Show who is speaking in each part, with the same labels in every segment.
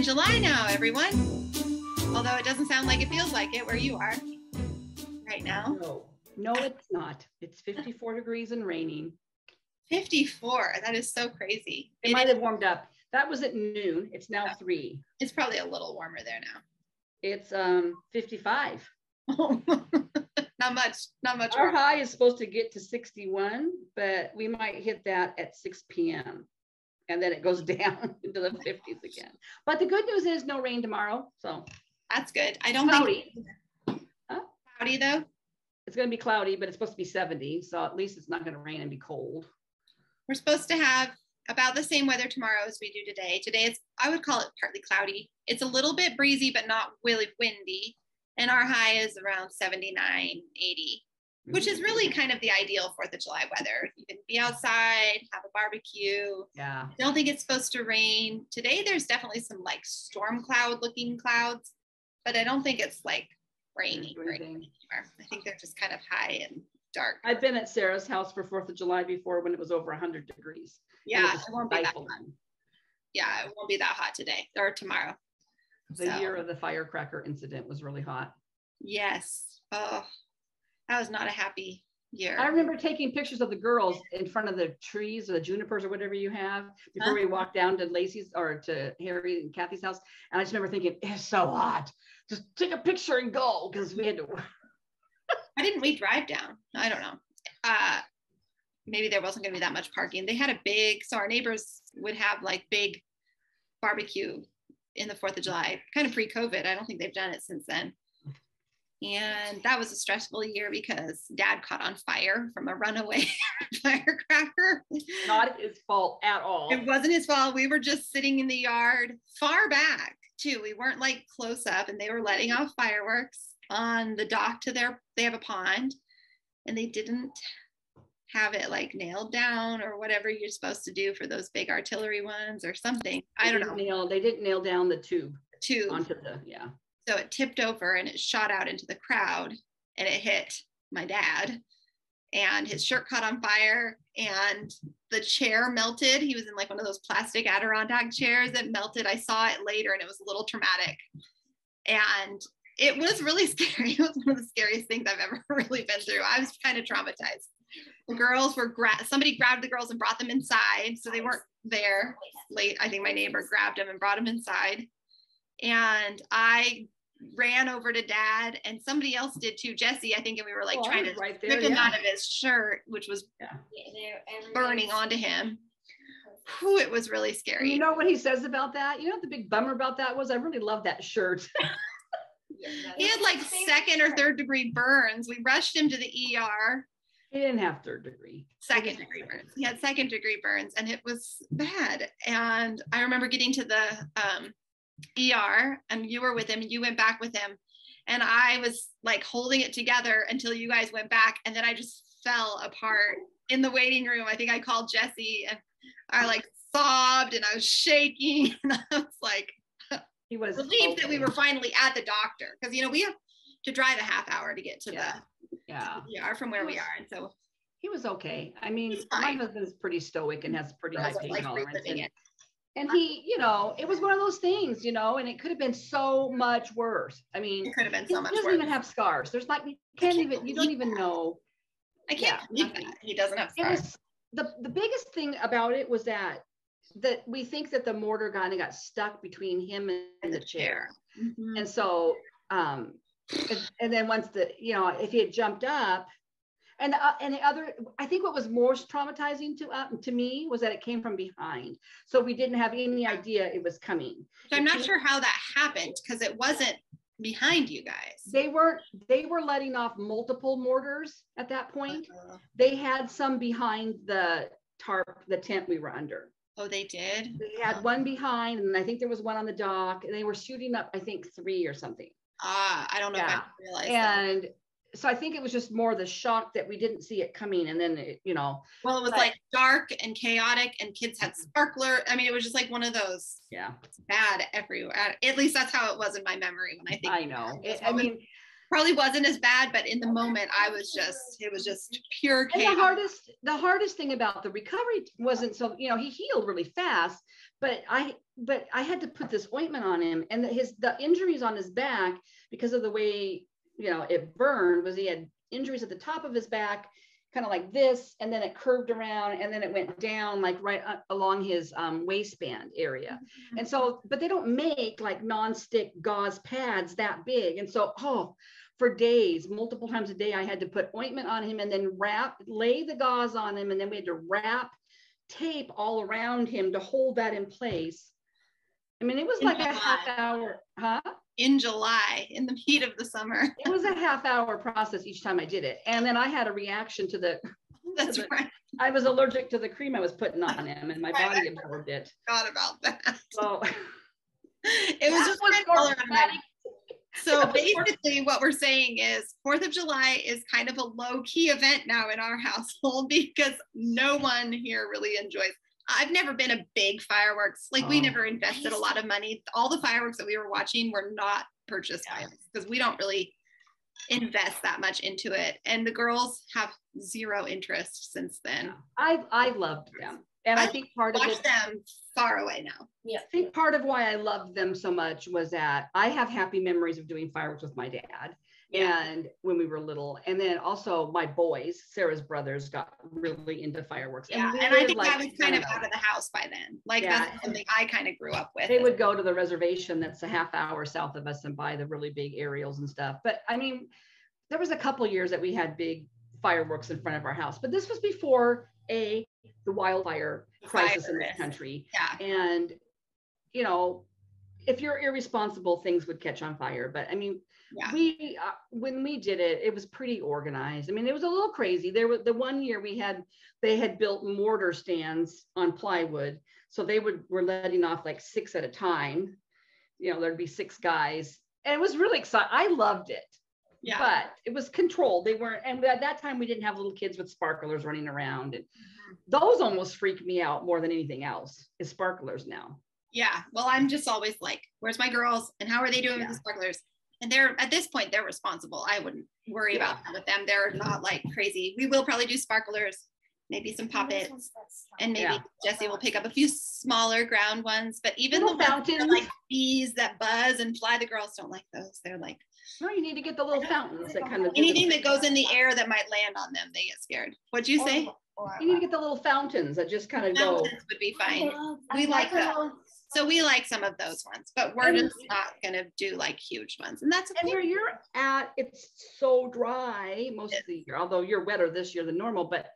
Speaker 1: in July now, everyone. Although it doesn't sound like it feels like it where you are right now.
Speaker 2: No, it's not. It's 54 degrees and raining.
Speaker 1: 54. That is so crazy.
Speaker 2: It might have warmed up. That was at noon. It's now 3.
Speaker 1: It's probably a little warmer there now.
Speaker 2: It's 55.
Speaker 1: Not much.
Speaker 2: Our high is supposed to get to 61, but we might hit that at 6 p.m. and then it goes down into the 50s again. But the good news is no rain tomorrow, so
Speaker 1: that's good. I don't
Speaker 2: cloudy.
Speaker 1: think cloudy though.
Speaker 2: It's going to be cloudy, but it's supposed to be 70, so at least it's not going to rain and be cold.
Speaker 1: We're supposed to have about the same weather tomorrow as we do today. Today it's, I would call it partly cloudy. It's a little bit breezy, but not really windy. And our high is around 79, 80, which is really kind of the ideal 4th of July weather. You can be outside, have a barbecue.
Speaker 2: Yeah.
Speaker 1: I don't think it's supposed to rain. Today there's definitely some like storm cloud looking clouds, but I don't think it's like raining or anything anymore. I think they're just kind of high and dark.
Speaker 2: I've been at Sarah's house for 4th of July before when it was over 100 degrees.
Speaker 1: Yeah, it won't be that hot. Yeah, it won't be that hot today or tomorrow.
Speaker 2: The year of the firecracker incident was really hot.
Speaker 1: Yes. Oh, that was not a happy year.
Speaker 2: I remember taking pictures of the girls in front of the trees or the junipers or whatever you have before we walked down to Lacey's or to Harry and Kathy's house. And I just remember thinking, it's so hot. Just take a picture and go because we had to.
Speaker 1: Why didn't we drive down? I don't know. Maybe there wasn't going to be that much parking. They had a big, so our neighbors would have like big barbecue in the 4th of July, kind of pre-COVID. I don't think they've done it since then. And that was a stressful year because Dad caught on fire from a runaway firecracker.
Speaker 2: Not his fault at all.
Speaker 1: It wasn't his fault. We were just sitting in the yard far back too. We weren't like close up, and they were letting off fireworks on the dock to they have a pond, and they didn't have it like nailed down or whatever you're supposed to do for those big artillery ones or something. I don't know.
Speaker 2: They didn't nail down the tube onto the,
Speaker 1: So it tipped over and it shot out into the crowd and it hit my dad, and his shirt caught on fire and the chair melted. He was in like one of those plastic Adirondack chairs that melted. I saw it later and it was a little traumatic. And it was really scary. It was one of the scariest things I've ever really been through. I was kind of traumatized. The girls were, somebody grabbed the girls and brought them inside. So they weren't there late. I think my neighbor grabbed them and brought them inside. And I ran over to Dad, and somebody else did too, Jesse, I think, and we were like trying to rip him out of his shirt, which was burning onto him. Whew, it was really scary.
Speaker 2: You know what he says about that? You know what the big bummer about that was? I really love that shirt.
Speaker 1: He had like 2nd or 3rd degree burns. We rushed him to the ER.
Speaker 2: He didn't have 3rd degree.
Speaker 1: 2nd degree burns. He had 2nd degree burns, and it was bad. And I remember getting to the ER, and you were with him, and you went back with him, and I was like holding it together until you guys went back, and then I just fell apart in the waiting room. I think I called Jesse, and I like sobbed, and I was shaking, and I was like, he was relieved that we were finally at the doctor, because we have to drive a half hour to get to the ER from where we are, and so
Speaker 2: he was okay. I mean, my husband's pretty stoic and has pretty high pain tolerance. And he, it was one of those things, and it could have been so much worse. I mean,
Speaker 1: it could have been so much worse.
Speaker 2: He doesn't even have scars. There's like, you don't even know.
Speaker 1: I can't believe that. He doesn't have scars.
Speaker 2: The biggest thing about it was that we think that the mortar kind of got stuck between him and the chair. Mm-hmm. And so, and then once if he had jumped up, and the other, I think what was most traumatizing to me was that it came from behind. So we didn't have any idea it was coming.
Speaker 1: So I'm not sure how that happened, because it wasn't behind you guys.
Speaker 2: They were letting off multiple mortars at that point. They had some behind the tarp, the tent we were under.
Speaker 1: Oh, they did?
Speaker 2: They had one behind, and I think there was one on the dock, and they were shooting up, I think 3 or something.
Speaker 1: I don't know if I realized
Speaker 2: and that. So I think it was just more the shock that we didn't see it coming, and then
Speaker 1: well, it was like dark and chaotic, and kids had sparkler. I mean, it was just like one of those.
Speaker 2: Yeah,
Speaker 1: it's bad everywhere. At least that's how it was in my memory when I think.
Speaker 2: I know. I mean,
Speaker 1: probably wasn't as bad, but in the moment it was just pure chaos.
Speaker 2: And the hardest thing about the recovery wasn't so, you know, he healed really fast, but I had to put this ointment on him, and the injuries on his back because of the way, you know, it burned, was he had injuries at the top of his back, kind of like this, and then it curved around, and then it went down like right along his waistband area. And so, but they don't make like non-stick gauze pads that big. And so, for days, multiple times a day, I had to put ointment on him and then lay the gauze on him. And then we had to wrap tape all around him to hold that in place. I mean, it was like a half hour,
Speaker 1: in July, in the heat of the summer.
Speaker 2: It was a half-hour process each time I did it. And then I had a reaction to the,
Speaker 1: right.
Speaker 2: I was allergic to the cream I was putting on him, and my body absorbed it.
Speaker 1: Forgot about that.
Speaker 2: So
Speaker 1: it was just more dramatic. So basically what we're saying is 4th of July is kind of a low-key event now in our household because no one here really enjoys. I've never been a big fireworks, like we never invested a lot of money. All the fireworks that we were watching were not purchased by us because we don't really invest that much into it. And the girls have zero interest since then.
Speaker 2: I loved them. And I think part of it,
Speaker 1: them far away now.
Speaker 2: Yeah. I think part of why I loved them so much was that I have happy memories of doing fireworks with my dad. And when we were little, and then also my boys, Sarah's brothers, got really into fireworks.
Speaker 1: And I think I was kind of out of the house by then. Like that's something I kind of grew up with.
Speaker 2: They would go to the reservation that's a half hour south of us and buy the really big aerials and stuff. But I mean, there was a couple of years that we had big fireworks in front of our house, but this was before the wildfire crisis in this country. Yeah. And, you know, if you're irresponsible, things would catch on fire. But I mean, when we did it, it was pretty organized. I mean, it was a little crazy. There was the one year they had built mortar stands on plywood. So they were letting off like 6 at a time. You know, there'd be 6 guys, and it was really exciting. I loved it. Yeah. But it was controlled. They weren't, and at that time we didn't have little kids with sparklers running around. And those almost freak me out more than anything else, is sparklers now.
Speaker 1: Yeah. Well, I'm just always like, where's my girls and how are they doing with the sparklers? And at this point, they're responsible. I wouldn't worry about that with them. They're not like crazy. We will probably do sparklers, maybe some poppets, and maybe Jesse will pick up a few smaller ground ones. But even the fountains, like bees that buzz and fly, the girls don't like those. They're like,
Speaker 2: no, you need to get the little fountains that kind of
Speaker 1: anything that goes in the air that might land on them. They get scared. What'd you say?
Speaker 2: You need to get the little fountains that just kind of go.
Speaker 1: Fountains would be fine. We like those. So we like some of those ones, but we're just not going to do like huge ones. And that's okay.
Speaker 2: And where you're at, it's so dry most of the year, although you're wetter this year than normal, but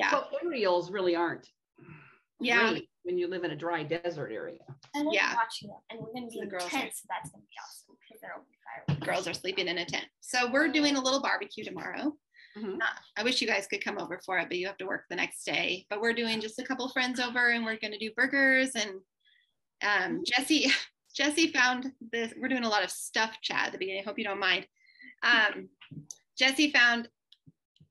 Speaker 2: so aerials really aren't great when you live in a dry desert area.
Speaker 3: And we're watching them, and we're going to be in the tent, so that's going to be awesome because there will be fireworks.
Speaker 1: Girls are sleeping in a tent. So we're doing a little barbecue tomorrow. I wish you guys could come over for it, but you have to work the next day. But we're doing just a couple of friends over, and we're going to do burgers. And Jesse found this. We're doing a lot of stuff chat at the beginning. I hope you don't mind. Jesse found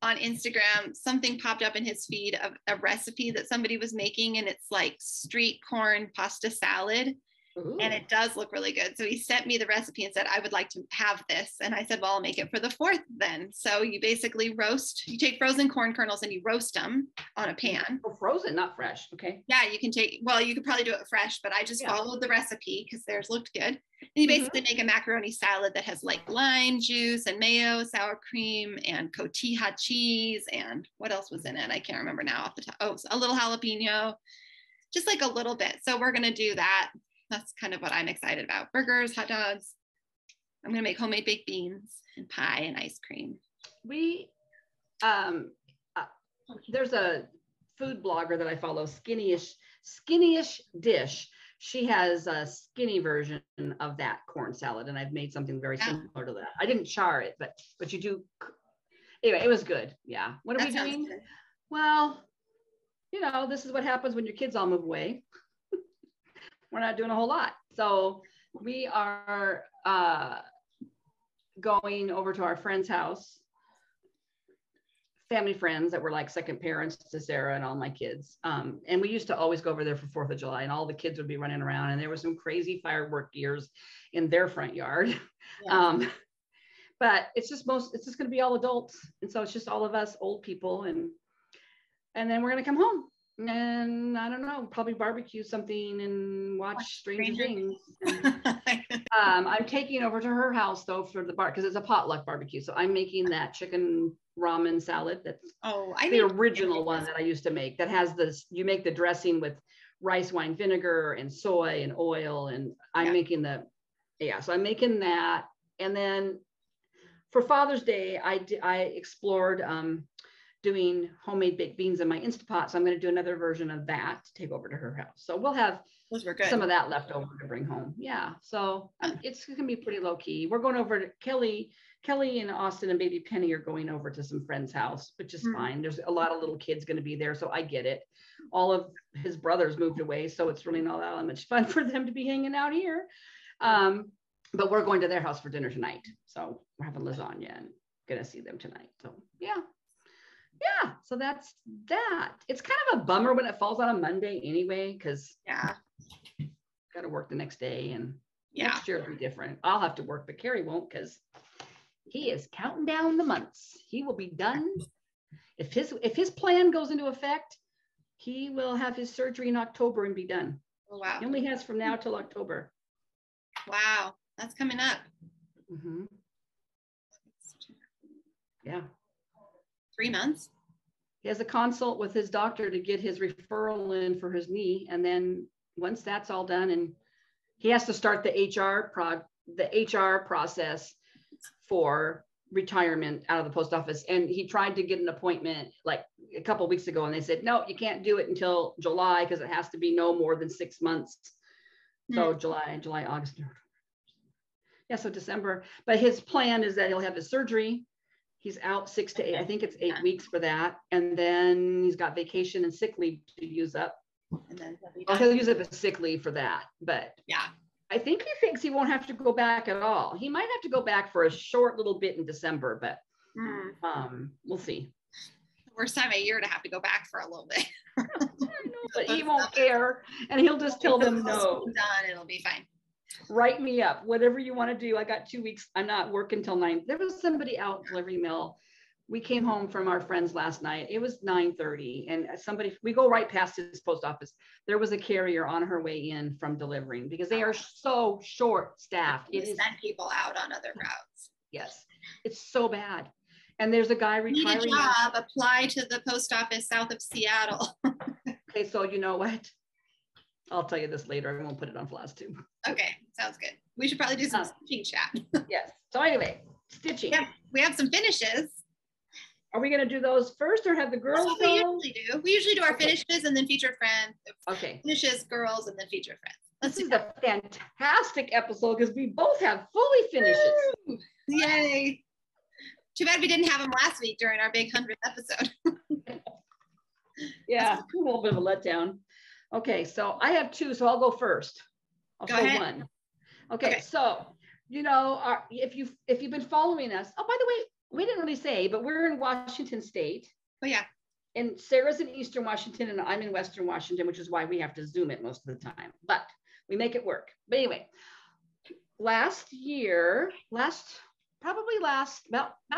Speaker 1: on Instagram something popped up in his feed of a recipe that somebody was making, and it's like street corn pasta salad. Ooh. And it does look really good. So he sent me the recipe and said, I would like to have this. And I said, well, I'll make it for the 4th then. So you basically you take frozen corn kernels and you roast them on a pan.
Speaker 2: Oh, frozen, not fresh. Okay.
Speaker 1: Yeah, you could probably do it fresh, but I just followed the recipe because theirs looked good. And you basically make a macaroni salad that has like lime juice and mayo, sour cream, and cotija cheese. And what else was in it? I can't remember now off the top. Oh, a little jalapeno, just like a little bit. So we're going to do that. That's kind of what I'm excited about. Burgers, hot dogs. I'm going to make homemade baked beans and pie and ice cream.
Speaker 2: There's a food blogger that I follow, Skinny-ish Dish. She has a skinny version of that corn salad, and I've made something very similar to that. I didn't char it, but you do. Anyway, it was good. Yeah. What are we doing? Good. Well, you know, this is what happens when your kids all move away. We're not doing a whole lot. So we are going over to our friend's house, family friends that were like second parents to Sarah and all my kids. And we used to always go over there for 4th of July, and all the kids would be running around, and there were some crazy firework gears in their front yard. Yeah. but it's just going to be all adults. And so it's just all of us old people. And then we're going to come home and I don't know, probably barbecue something and watch Stranger Things. I'm taking over to her house though for the bar, because it's a potluck barbecue. So I'm making that chicken ramen salad. That's the original one that I used to make, that has this, you make the dressing with rice wine vinegar and soy and oil. And I'm making so I'm making that. And then for Father's Day, I explored doing homemade baked beans in my Instapot. So I'm going to do another version of that to take over to her house. So we'll have some of that left over to bring home. Yeah. So it's going to be pretty low key. We're going over to Kelly and Austin and baby Penny are going over to some friend's house, which is fine. There's a lot of little kids going to be there. So I get it. All of his brothers moved away. So it's really not that much fun for them to be hanging out here. But we're going to their house for dinner tonight. So we're having lasagna and going to see them tonight. So yeah. So that's that. It's kind of a bummer when it falls on a Monday anyway, because got to work the next day, and next year it'll be different. I'll have to work, but Carrie won't, because he is counting down the months. He will be done. If his plan goes into effect, he will have his surgery in October and be done.
Speaker 1: Oh, wow.
Speaker 2: He only has from now till October.
Speaker 1: Wow, that's coming up.
Speaker 2: Mm-hmm. Yeah.
Speaker 1: 3 months.
Speaker 2: He has a consult with his doctor to get his referral in for his knee. And then once that's all done, and he has to start the HR process for retirement out of the post office. And he tried to get an appointment like a couple of weeks ago, and they said, no, you can't do it until July, because it has to be no more than 6 months. So July, August. Yeah, so December. But his plan is that he'll have his surgery. He's out 6 to 8, I think it's 8 weeks for that. And then he's got vacation and sick leave to use up.
Speaker 1: And then
Speaker 2: he'll use up his sick leave for that. But
Speaker 1: yeah,
Speaker 2: I think he thinks he won't have to go back at all. He might have to go back for a short little bit in December, but we'll see.
Speaker 1: Worst time of year to have to go back for a little bit.
Speaker 2: But he won't care. And he'll just tell them no.
Speaker 1: Done, it'll be fine.
Speaker 2: Write me up, whatever you want to do. I got 2 weeks. I'm not working till 9. There was somebody out delivering mail. We came home from our friends last night. It was 9:30, and we go right past his post office. There was a carrier on her way in from delivering, because they are so short staffed.
Speaker 1: It is send people out on other routes.
Speaker 2: Yes, it's so bad. And there's a guy retiring.
Speaker 1: Need a job, apply to the post office south of Seattle.
Speaker 2: Okay, so you know what? I'll tell you this later. I won't put it on Flosstube.
Speaker 1: Okay, sounds good. We should probably do some stitching chat.
Speaker 2: Yes. So anyway, stitching.
Speaker 1: Yeah, we have some finishes.
Speaker 2: Are we going to do those first, or have the girls
Speaker 1: That's what we usually do. We usually do our finishes and then featured friends.
Speaker 2: Okay.
Speaker 1: Finishes, girls, and then featured friends.
Speaker 2: This is a fantastic episode, because we both have fully finishes.
Speaker 1: Woo! Yay. Too bad we didn't have them last week during our big 100th episode.
Speaker 2: Yeah, a little bit of a letdown. Okay, so I have 2, so I'll go first. I'll go ahead. 1. Okay, so if you've been following us. Oh, by the way, we didn't really say, but we're in Washington State.
Speaker 1: Oh yeah. And
Speaker 2: Sarah's in Eastern Washington, and I'm in Western Washington, which is why we have to Zoom it most of the time. But we make it work. But anyway, about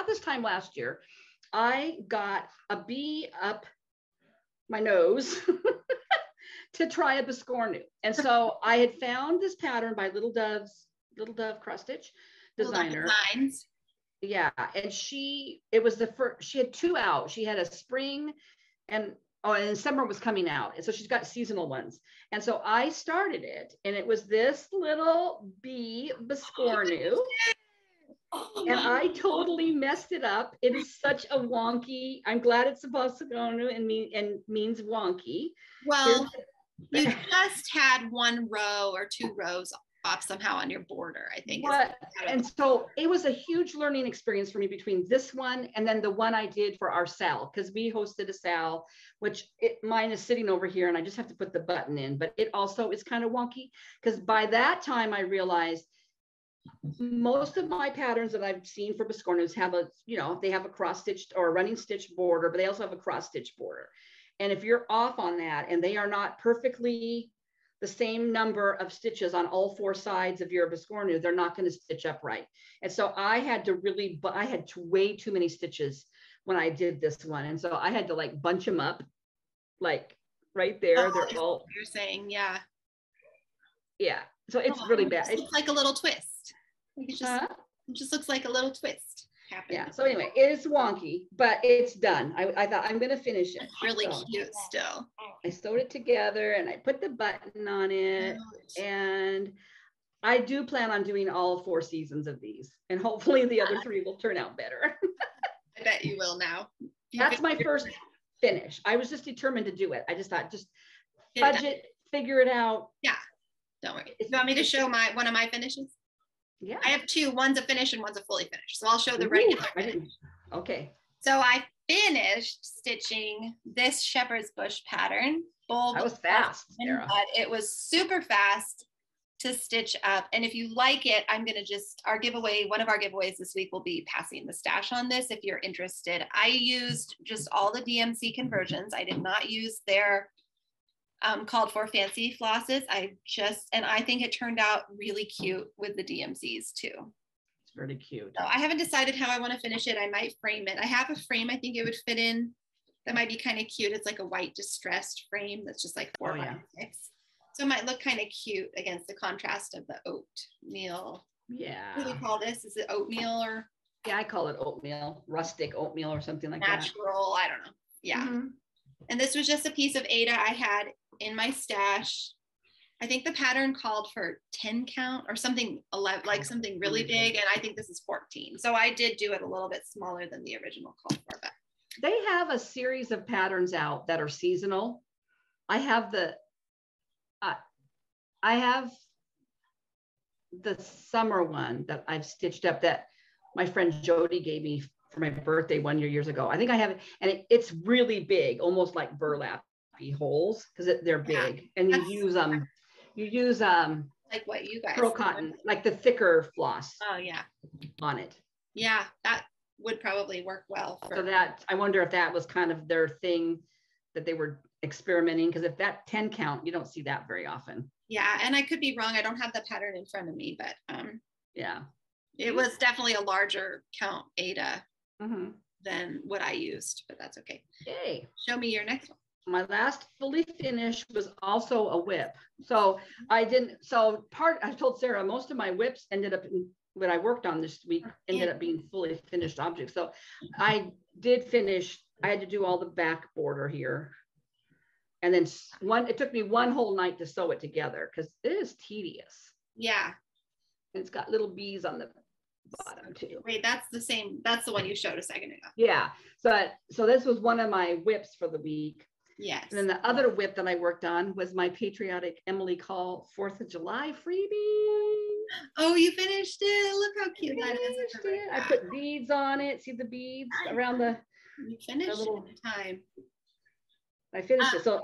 Speaker 2: this time last year, I got a bee up my nose to try a Biscornu. And so I had found this pattern by Little Dove cross stitch designer.
Speaker 1: Designs.
Speaker 2: Yeah, and she had 2 out. She had a spring and summer was coming out. And so she's got seasonal ones. And so I started it, and it was this little bee Biscornu. And I totally messed it up. It is such a wonky. I'm glad it's a Biscornu and means wonky.
Speaker 1: Well, you just had 1 row or 2 rows off somehow on your border, I think.
Speaker 2: And so it was a huge learning experience for me between this one and then the one I did for our SAL, because we hosted a SAL, which mine is sitting over here, and I just have to put the button in, but it also is kind of wonky, because by that time I realized most of my patterns that I've seen for Biscornus have they have a cross stitched or a running stitch border, but they also have a cross stitch border. And if you're off on that and they are not perfectly the same number of stitches on all 4 sides of your Biscornu, they're not going to stitch up right. And so I had way too many stitches when I did this one. And so I had to like bunch them up, like right there. They're all,
Speaker 1: you're saying, yeah.
Speaker 2: Yeah. So it's really bad.
Speaker 1: It looks like a little twist. Like it just looks like a little twist happening.
Speaker 2: Yeah. So anyway, it is wonky, but it's done. I thought I'm going to finish it.
Speaker 1: It's really cute still.
Speaker 2: I sewed it together and I put the button on it. And I do plan on doing all 4 seasons of these. And hopefully the other 3 will turn out better.
Speaker 1: I bet you will now.
Speaker 2: That's my first finish. I was just determined to do it. I just thought, just budget, figure it out.
Speaker 1: Yeah. Don't worry. You want me to show one of my finishes?
Speaker 2: Yeah.
Speaker 1: I have 2. One's a finish and one's a fully finished. So I'll show the regular.
Speaker 2: Okay.
Speaker 1: So I finished stitching this shepherd's bush pattern.
Speaker 2: That was fast,
Speaker 1: Sarah. But it was super fast to stitch up. And if you like it, I'm going to one of our giveaways this week will be passing the stash on this if you're interested. I used just all the DMC conversions. I did not use their called for fancy flosses. And I think it turned out really cute with the DMCs too.
Speaker 2: It's really cute.
Speaker 1: So I haven't decided how I want to finish it. I might frame it. I have a frame I think it would fit in. That might be kind of cute. It's like a white distressed frame that's just like 4 by 6. So it might look kind of cute against the contrast of the oatmeal.
Speaker 2: Yeah.
Speaker 1: What do we call this? Is it oatmeal or?
Speaker 2: Yeah, I call it oatmeal, rustic oatmeal or something like that.
Speaker 1: Natural, I don't know. Yeah. Mm-hmm. And this was just a piece of Aida I had in my stash. I think the pattern called for 10 count or something, 11, like something really big. And I think this is 14. So I did do it a little bit smaller than the original called for. But
Speaker 2: they have a series of patterns out that are seasonal. I have the summer one that I've stitched up that my friend Jody gave me for my birthday 1 years ago. I think I have it, and it's really big, almost like burlappy holes because they're big, and you use
Speaker 1: like what you guys
Speaker 2: pearl cotton, like the thicker floss.
Speaker 1: Oh yeah,
Speaker 2: on it.
Speaker 1: Yeah, that would probably work well.
Speaker 2: So that I wonder if that was kind of their thing that they were experimenting, because if that 10 count, you don't see that very often.
Speaker 1: Yeah, and I could be wrong. I don't have the pattern in front of me, but
Speaker 2: yeah,
Speaker 1: it was definitely a larger count Aida than what I used, but that's okay.
Speaker 2: Yay.
Speaker 1: Show me your next one.
Speaker 2: My last fully finished was also a whip. So I told Sarah, most of my whips ended up in what I worked on this week ended up being fully finished objects. So I did finish, I had to do all the back border here. And then it took me 1 whole night to sew it together because it is tedious.
Speaker 1: Yeah.
Speaker 2: And it's got little bees on the bottom too.
Speaker 1: Wait, that's the one you showed a second ago.
Speaker 2: Yeah. So this was one of my whips for the week.
Speaker 1: Yes.
Speaker 2: And then the other whip that I worked on was my patriotic Emily Call 4th of July freebie.
Speaker 1: Oh, you finished it. Look how cute that is.
Speaker 2: I put beads on it. See the beads around the.
Speaker 1: You finished it in time.
Speaker 2: I finished it. So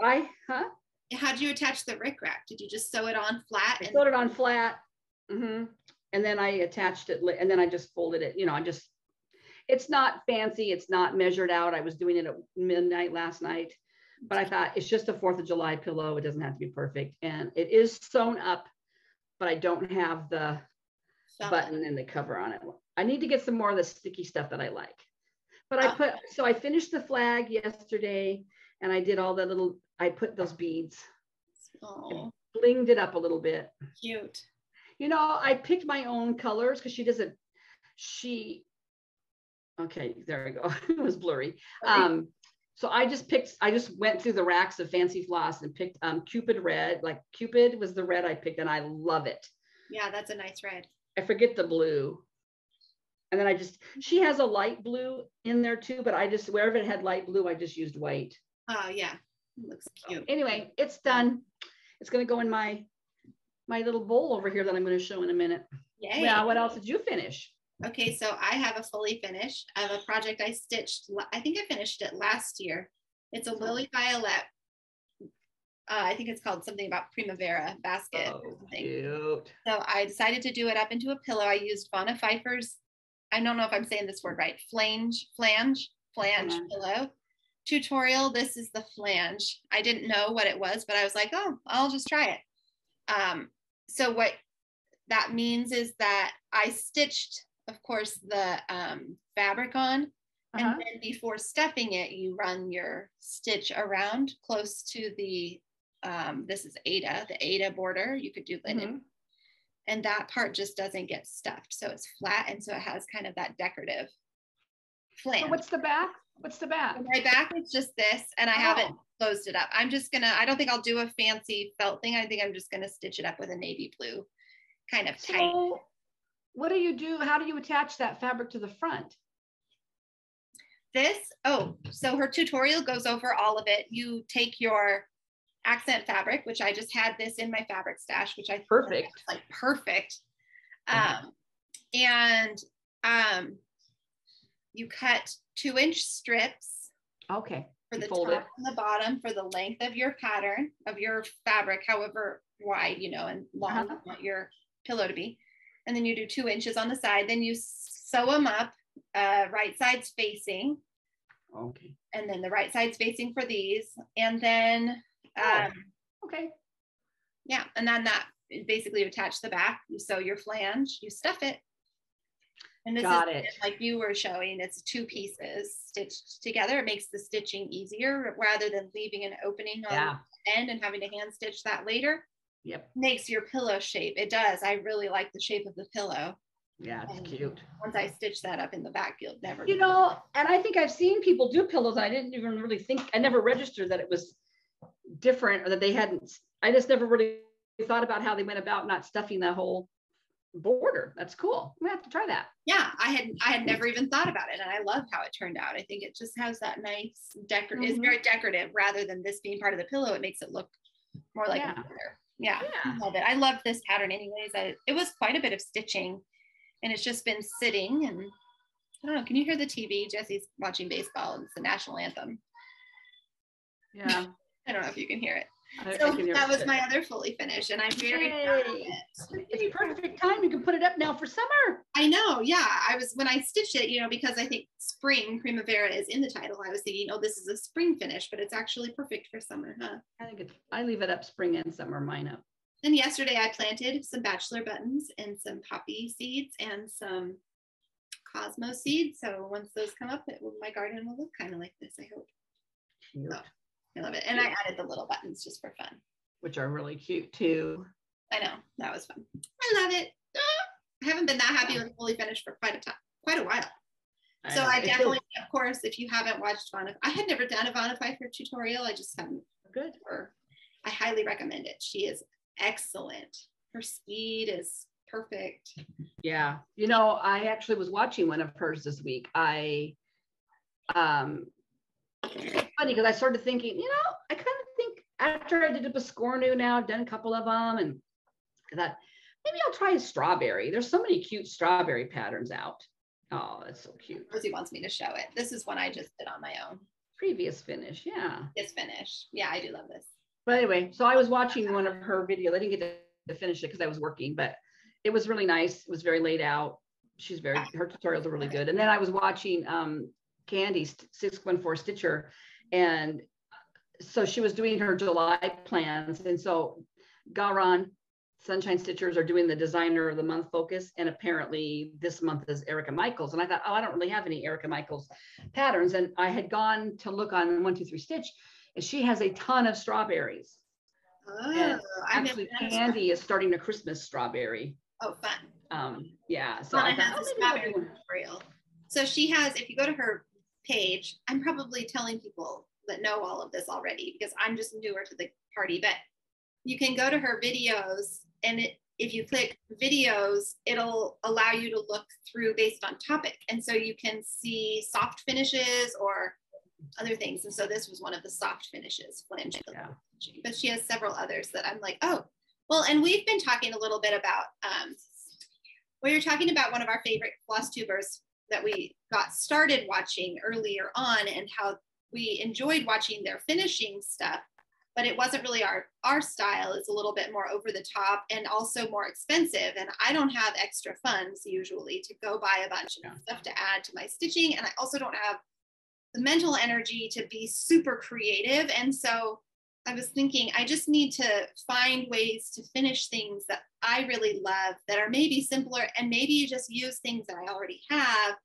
Speaker 1: How'd you attach the rickrack? Did you just sew it on flat?
Speaker 2: I sewed it on flat. And then I attached it, and then I just folded it. It's not fancy. It's not measured out. I was doing it at midnight last night, but I thought it's just a 4th of July pillow. It doesn't have to be perfect. And it is sewn up, but I don't have the button and the cover on it. I need to get some more of the sticky stuff that I like. But I finished the flag yesterday, and I did all I put those beads. Oh. Blinged it up a little bit.
Speaker 1: Cute.
Speaker 2: I picked my own colors because okay, there we go. It was blurry. So I just went through the racks of fancy floss and picked Cupid red. Like Cupid was the red I picked, and I love it.
Speaker 1: Yeah, that's a nice red.
Speaker 2: I forget the blue. And then she has a light blue in there too, but wherever it had light blue, I just used white.
Speaker 1: Oh yeah, it looks cute.
Speaker 2: Anyway, it's done. It's going to go in my little bowl over here that I'm going to show in a minute.
Speaker 1: Yay.
Speaker 2: Now, what else did you finish?
Speaker 1: Okay, so I have a fully finish of a project I stitched. I think I finished it last year. It's a Lily Violet. I think it's called something about Primavera basket.
Speaker 2: Oh, cute.
Speaker 1: So I decided to do it up into a pillow. I used Vonna Pfeiffer's, I don't know if I'm saying this word right, flange pillow tutorial. This is the flange. I didn't know what it was, but I was like, oh, I'll just try it. So what that means is that I stitched, of course, the fabric on, and then before stuffing it, you run your stitch around close to the, this is the Ada border. You could do linen. And that part just doesn't get stuffed. So it's flat, and so it has kind of that decorative flange.
Speaker 2: So what's the back? What's the back?
Speaker 1: So my back is just this, and I haven't closed it up. I'm just gonna, I don't think I'll do a fancy felt thing. I think I'm just gonna stitch it up with a navy blue kind of tight.
Speaker 2: So what do you do? How do you attach that fabric to the front?
Speaker 1: This, so her tutorial goes over all of it. You take your accent fabric, which I just had this in my fabric stash, which I
Speaker 2: perfect,
Speaker 1: like perfect. And you cut 2-inch strips.
Speaker 2: Okay.
Speaker 1: For the top and the bottom for the length of your pattern of your fabric, however wide, you know, and long you want your pillow to be. And then you do 2 inches on the side. Then you sew them up, right sides facing.
Speaker 2: Okay.
Speaker 1: And then the right side's facing for these. And then,
Speaker 2: okay.
Speaker 1: Yeah. And then that basically you attach the back, you sew your flange, you stuff it. And this is like you were showing, it's 2 pieces stitched together. It makes the stitching easier rather than leaving an opening on the end and having to hand stitch that later.
Speaker 2: Yep.
Speaker 1: Makes your pillow shape. It does. I really like the shape of the pillow.
Speaker 2: Yeah, it's cute.
Speaker 1: Once I stitch that up in the back, you'll never.
Speaker 2: You know, and I think I've seen people do pillows. I didn't even really think, I never registered that it was different or that they hadn't, I just never really thought about how they went about not stuffing the whole border. That's cool. I'm gonna have to try that.
Speaker 1: Yeah, I had never even thought about it, and I love how it turned out. I think it just has that nice decorative. It's very decorative rather than this being part of the pillow. It makes it look more like a border. Yeah, I love it. I love this pattern anyways. It was quite a bit of stitching, and it's just been sitting. And I don't know, can you hear the TV? Jesse's watching baseball. It's the national anthem.
Speaker 2: Yeah.
Speaker 1: I don't know if you can hear it. So that was my other fully finished, and I'm very proud of it.
Speaker 2: It's perfect time. You can put it up now for summer.
Speaker 1: I know, yeah. When I stitched it, you know, because I think spring, primavera is in the title, I was thinking, oh, this is a spring finish, but it's actually perfect for summer, huh?
Speaker 2: I leave it up spring and summer, mine up.
Speaker 1: And yesterday I planted some bachelor buttons and some poppy seeds and some cosmo seeds. So once those come up, my garden will look kind of like this, I hope.
Speaker 2: Cute.
Speaker 1: So, I love it. And I added the little buttons just for fun.
Speaker 2: Which are really cute too.
Speaker 1: I know, that was fun. I love it. I haven't been that happy with fully finished for quite a while. So I definitely, of course, if you haven't watched Vonna, I had never done a Vonna Pfeiffer tutorial. I just haven't.
Speaker 2: Good.
Speaker 1: I highly recommend it. She is excellent. Her speed is perfect.
Speaker 2: Yeah. You know, I actually was watching one of hers this week. Funny because I started thinking, you know, I kind of think after I did a Biscornu now, I've done a couple of them, and I thought maybe I'll try a strawberry. There's so many cute strawberry patterns out. Oh, that's so cute.
Speaker 1: Rosie wants me to show it. This is one I just did on my own.
Speaker 2: Previous finish, yeah.
Speaker 1: This finish. Yeah, I do love this.
Speaker 2: But anyway, so I was watching one of her videos. I didn't get to finish it because I was working, but it was really nice. It was very laid out. Her tutorials are really good. And then I was watching Kanday 614 Stitcher, and so she was doing her July plans, and so Garan Sunshine Stitchers are doing the designer of the month focus, and apparently this month is Erica Michaels, and I thought, oh, I don't really have any Erica Michaels patterns, and I had gone to look on 123 Stitch, and she has a ton of strawberries. And actually Kanday is starting a Christmas strawberry.
Speaker 1: Oh, fun.
Speaker 2: Yeah, so I thought,
Speaker 1: strawberry tutorial. So she has, if you go to her page, I'm probably telling people that know all of this already because I'm just newer to the party, but you can go to her videos, and if you click videos, it'll allow you to look through based on topic, and so you can see soft finishes or other things. And so this was one of the soft finishes, flange.
Speaker 2: Yeah.
Speaker 1: But she has several others that I'm like, oh, well, and we've been talking a little bit about we were talking about one of our favorite Flosstubers that we got started watching earlier on, and how we enjoyed watching their finishing stuff, but it wasn't really our style. It's a little bit more over the top and also more expensive. And I don't have extra funds usually to go buy a bunch of stuff to add to my stitching. And I also don't have the mental energy to be super creative. And so I was thinking, I just need to find ways to finish things that I really love that are maybe simpler, and maybe you just use things that I already have.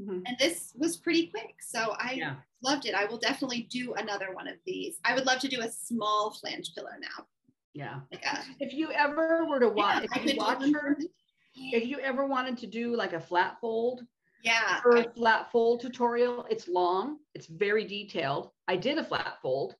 Speaker 1: Mm-hmm. And this was pretty quick. So I loved it. I will definitely do another one of these. I would love to do a small flange pillow now.
Speaker 2: Yeah. Like if you ever were to watch,
Speaker 1: her,
Speaker 2: if you ever wanted to do like a flat fold,
Speaker 1: her
Speaker 2: flat fold tutorial, it's long, it's very detailed. I did a flat fold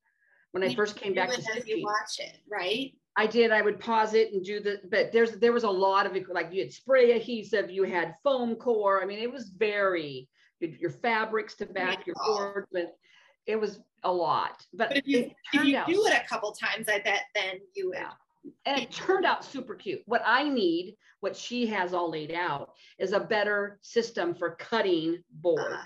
Speaker 2: when I first came back to stitching.
Speaker 1: You watch it, right?
Speaker 2: I did. I would pause it and do but there was a lot of it, like you had spray adhesive, you had foam core. I mean, it was very, your fabrics to back your board, but it was a lot. But
Speaker 1: if you do it a couple times, I bet then you would.
Speaker 2: Yeah. And it turned out super cute. What I need, what she has all laid out, is a better system for cutting boards.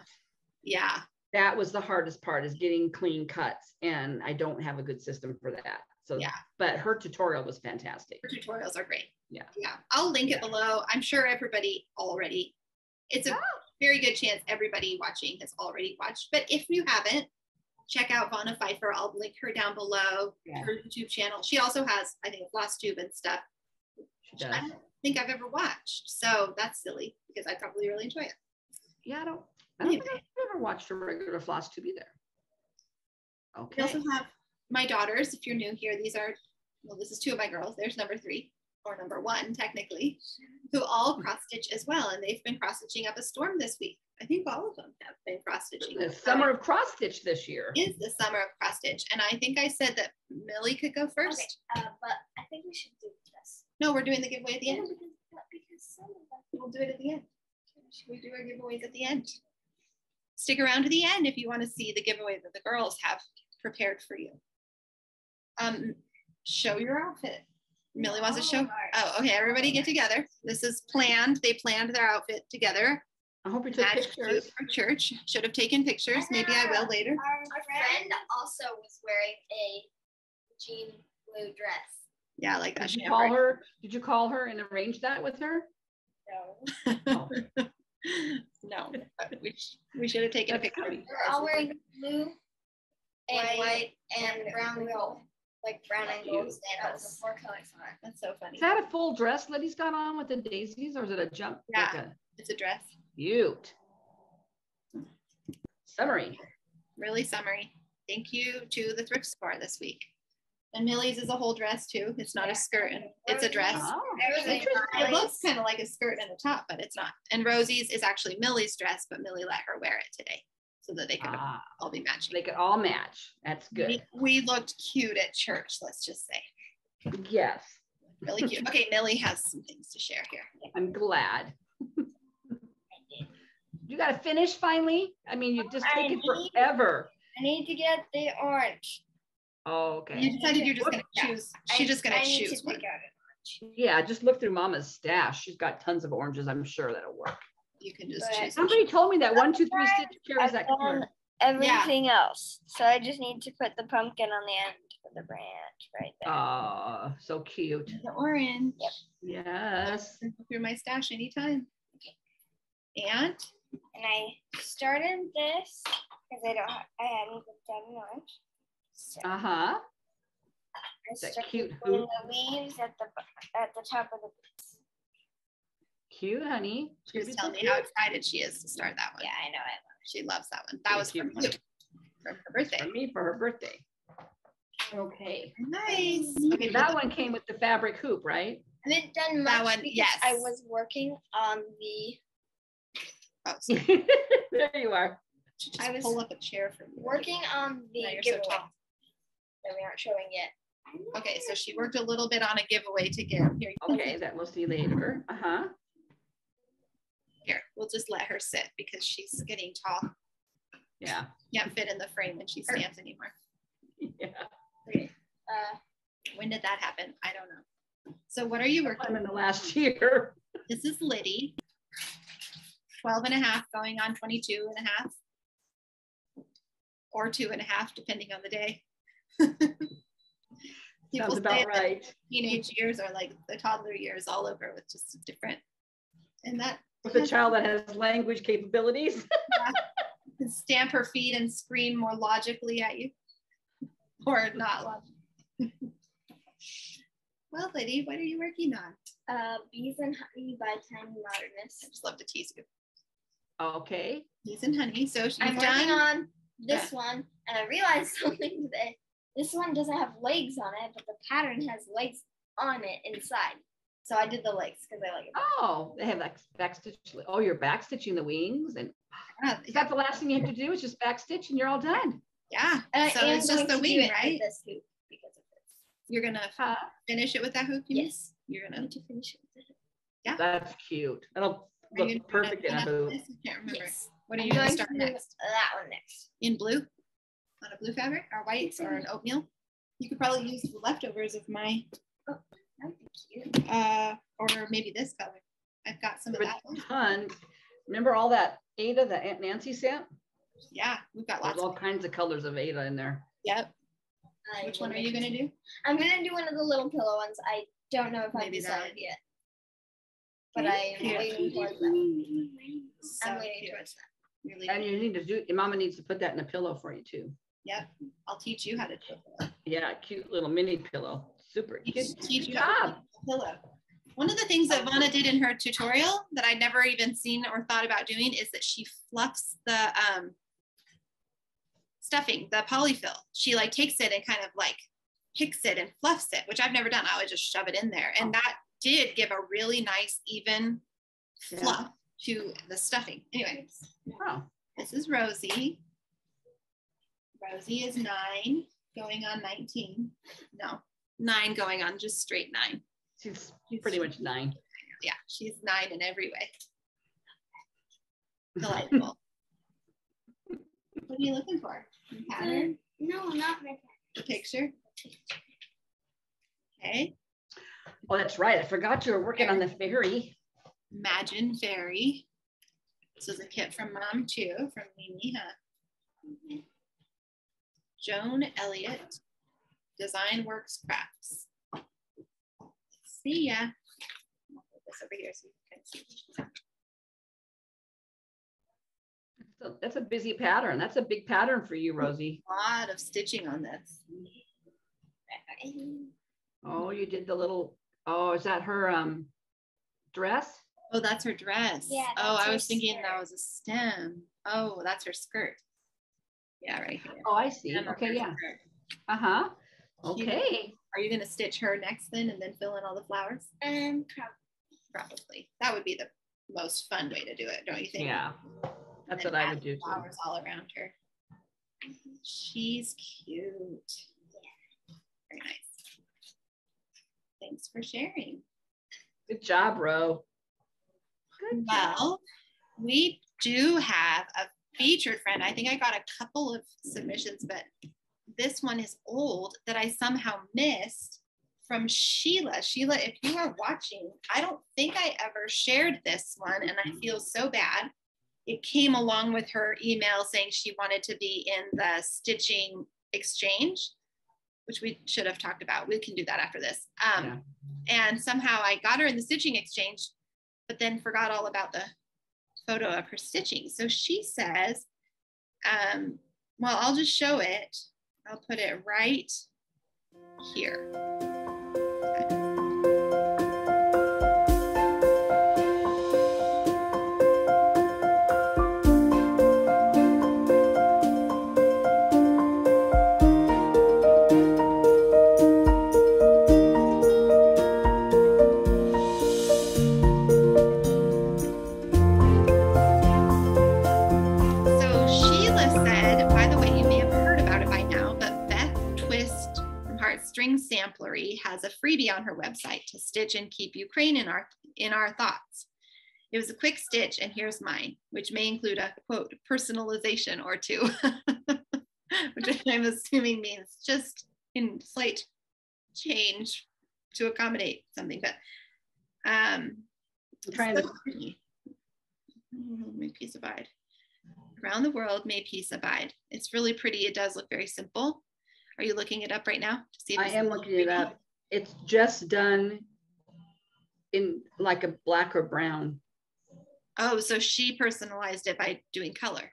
Speaker 1: Yeah.
Speaker 2: That was the hardest part, is getting clean cuts. And I don't have a good system for that. So, but her tutorial was fantastic.
Speaker 1: Her tutorials are great.
Speaker 2: Yeah.
Speaker 1: Yeah. I'll link it below. I'm sure everybody already, it's a very good chance everybody watching has already watched. But if you haven't, check out Vonna Pfeiffer. I'll link her down below, her YouTube channel. She also has, I think, a Flosstube and stuff. I don't think I've ever watched. So that's silly because I probably really enjoy it.
Speaker 2: Yeah, I don't think I've ever watched a regular Flosstube either. Okay.
Speaker 1: We also have my daughters. If you're new here, these are, well, this is two of my girls. There's number 3, or number 1, technically, who all cross stitch as well. And they've been cross stitching up a storm this week. I think all of them have been cross stitching.
Speaker 2: The summer of cross stitch this year.
Speaker 1: Is the summer of cross stitch. And I think I said that Millie could go first.
Speaker 3: Okay, but I think we should do this.
Speaker 1: No, we're doing the giveaway at the end.
Speaker 3: Because some of them.
Speaker 1: We'll do it at the end. Should we do our giveaways at the end? Stick around to the end if you want to see the giveaway that the girls have prepared for you. Show your outfit. Millie wants to show. Oh, okay. Everybody get together. This is planned. They planned their outfit together.
Speaker 2: I hope you took pictures.
Speaker 1: For church. Should have taken pictures. Maybe I will later.
Speaker 3: Our friend also was wearing a jean blue dress.
Speaker 1: Yeah, like that.
Speaker 2: Did you call her? Did you call her and arrange that with her?
Speaker 3: No.
Speaker 2: Oh.
Speaker 1: No. We should have taken a picture.
Speaker 3: We're all wearing blue and white and brown and gold. Like brown and gold sandals. 4 colors on it.
Speaker 1: That's so funny.
Speaker 2: Is that a full dress Liddy's got on with the daisies, or is it a jump?
Speaker 1: Yeah, like it's a dress.
Speaker 2: Cute. Summary.
Speaker 1: Really summery. Thank you to the thrift store this week. And Millie's is a whole dress too. It's not a skirt, and it's a dress.
Speaker 2: Oh,
Speaker 1: it looks kind of like a skirt and a top, but it's not. And Rosie's is actually Millie's dress, but Millie let her wear it today so that they could all be matching.
Speaker 2: They could all match. That's good.
Speaker 1: We looked cute at church, let's just say.
Speaker 2: Yes.
Speaker 1: Really cute. Okay, Millie has some things to share here.
Speaker 2: I'm glad. You got to finish finally? I mean, you just take it forever.
Speaker 3: I need to get the orange.
Speaker 2: Oh, okay.
Speaker 1: You decided you're just going to choose. She's just going to choose one.
Speaker 2: Yeah, just look through Mama's stash. She's got tons of oranges. I'm sure that'll work.
Speaker 1: You can just choose.
Speaker 2: Somebody told me that 1, 2, 3 stitch carries that color.
Speaker 3: Everything else. So I just need to put the pumpkin on the end for the branch right there.
Speaker 2: Oh, so cute.
Speaker 1: The orange.
Speaker 3: Yep.
Speaker 2: Yes.
Speaker 1: Go through my stash anytime. Okay. And
Speaker 3: I started this because I hadn't done an orange. So
Speaker 2: I
Speaker 3: started
Speaker 2: cute
Speaker 3: putting the leaves at the top of the boots.
Speaker 2: Cute, honey.
Speaker 1: She was telling me how excited she is to start that one.
Speaker 3: Yeah, I know. I love it.
Speaker 1: She loves that one. That was for you. For her birthday.
Speaker 2: For me, for her birthday. Okay.
Speaker 1: Nice. Okay,
Speaker 2: that one came with the fabric hoop, right?
Speaker 3: I haven't done much
Speaker 1: that one, yes.
Speaker 3: I was working on the.
Speaker 1: Oh,
Speaker 2: there you are.
Speaker 1: I was pull up a chair for you.
Speaker 3: Working on the giveaway that we aren't showing yet.
Speaker 1: Okay, so she worked a little bit on a giveaway to give. Here.
Speaker 2: Okay, that we'll see later.
Speaker 1: Here, we'll just let her sit because she's getting tall.
Speaker 2: Yeah.
Speaker 1: Can't fit in the frame when she stands anymore.
Speaker 2: Yeah.
Speaker 1: Okay. When did that happen? I don't know. So what are you working
Speaker 2: on in the last year?
Speaker 1: This is Liddy. 12 and a half going on 22 and a half. Or 2 and a half, depending on the day.
Speaker 2: Sounds about right.
Speaker 1: Teenage years are like the toddler years all over with just different. And that
Speaker 2: with a child that has language capabilities.
Speaker 1: Can stamp her feet and scream more logically at you. Or not logically. Well, lady, what are you working on?
Speaker 3: Bees and Honey by Tiny Modernists.
Speaker 1: I just love to tease you.
Speaker 2: Okay.
Speaker 1: Bees and Honey. So
Speaker 3: I'm working on this one, and I realized something today. This one doesn't have legs on it, but the pattern has legs on it inside. So I did the legs because I like it.
Speaker 2: Oh, they have like backstitch. Oh, you're backstitching the wings, and is that the last thing you have to do? Is just backstitch, and you're all done.
Speaker 1: Yeah. So it's just the wing, right?
Speaker 3: This hoop because of this.
Speaker 1: You're gonna finish it with that hoop?
Speaker 3: Yes.
Speaker 1: You're gonna
Speaker 3: finish it with the hoop.
Speaker 1: Yeah.
Speaker 2: That's cute. That'll look perfect in a hoop.
Speaker 1: I can't remember.
Speaker 3: Yes.
Speaker 1: What are you gonna start next?
Speaker 3: That one next.
Speaker 1: In blue? On a blue fabric or white or an oatmeal? You could probably use the leftovers of my
Speaker 3: that would be cute.
Speaker 1: or maybe this color. I've got some of that one.
Speaker 2: Ton. Remember all that Ada that Aunt Nancy sent?
Speaker 1: Yeah, we've got lots.
Speaker 2: There's all kinds of colors of Ada in there.
Speaker 1: Yep. Which one are you gonna do?
Speaker 3: I'm gonna do one of the little pillow ones. I don't know if I've
Speaker 1: Maybe
Speaker 3: decided
Speaker 1: that.
Speaker 3: yet. But I am waiting towards that one. I'm waiting towards that.
Speaker 1: Really
Speaker 2: And you need to do, your mama needs to put that in a pillow for you too.
Speaker 1: Yep. I'll teach you how to do it.
Speaker 2: Yeah, cute little mini pillow. Super cute.
Speaker 1: Teach you how to do a pillow. One of the things that Vonna did in her tutorial that I'd never even seen or thought about doing is that she fluffs the stuffing, the polyfill. She like takes it and kind of like picks it and fluffs it, which I've never done. I would just shove it in there. And that did give a really nice, even fluff to the stuffing. Anyway, this is Rosie. Rosie is 9 going on 19. No, 9 going on just straight 9.
Speaker 2: She's pretty much 9.
Speaker 1: Yeah, she's 9 in every way. Delightful. What are you looking for? Pattern?
Speaker 3: No, not my pattern.
Speaker 1: The picture? Okay.
Speaker 2: Oh, that's right. I forgot you were working on the fairy.
Speaker 1: Imagine Fairy. This is a kit from Mom too, from Mimi, huh? Joan Elliott, Design Works Crafts. See ya. I'll put this over here so you can see.
Speaker 2: So that's a busy pattern. That's a big pattern for you, Rosie.
Speaker 1: A lot of stitching on this.
Speaker 2: Oh, you did the little, oh, is that her dress?
Speaker 1: Oh, that's her dress.
Speaker 3: Yeah,
Speaker 1: oh, I
Speaker 3: her
Speaker 1: was thinking
Speaker 3: skirt.
Speaker 1: that was a stem. Oh, that's her skirt. Yeah, right here.
Speaker 2: Oh, I see.
Speaker 1: Stem of
Speaker 2: Okay,
Speaker 1: her
Speaker 2: yeah.
Speaker 1: skirt.
Speaker 2: Uh-huh. Okay.
Speaker 1: Are you going to stitch her next then and then fill in all the flowers? Probably. That would be the most fun way to do it, don't you think?
Speaker 2: Yeah, that's what I would do too.
Speaker 1: Flowers all around her. She's cute. Yeah. Very nice. Thanks for sharing.
Speaker 2: Good job, Ro. Good job.
Speaker 1: Well, we do have a featured friend. I think I got a couple of submissions, but this one is old that I somehow missed from Sheila. Sheila, if you are watching, I don't think I ever shared this one and I feel so bad. It came along with her email saying she wanted to be in the stitching exchange, which we should have talked about. We can do that after this. And somehow I got her in the stitching exchange, but then forgot all about the photo of her stitching. So she says, well, I'll just show it. I'll put it right here. String Samplery has a freebie on her website to stitch and keep Ukraine in our thoughts. It was a quick stitch, and here's mine, which may include a quote personalization or two, which I'm assuming means just in slight change to accommodate something. But
Speaker 2: trying to
Speaker 1: may peace abide. Around the world, may peace abide. It's really pretty. It does look very simple. Are you looking it up right now to see if
Speaker 2: I am looking it up. It's just done in like a black or brown.
Speaker 1: Oh, so she personalized it by doing color.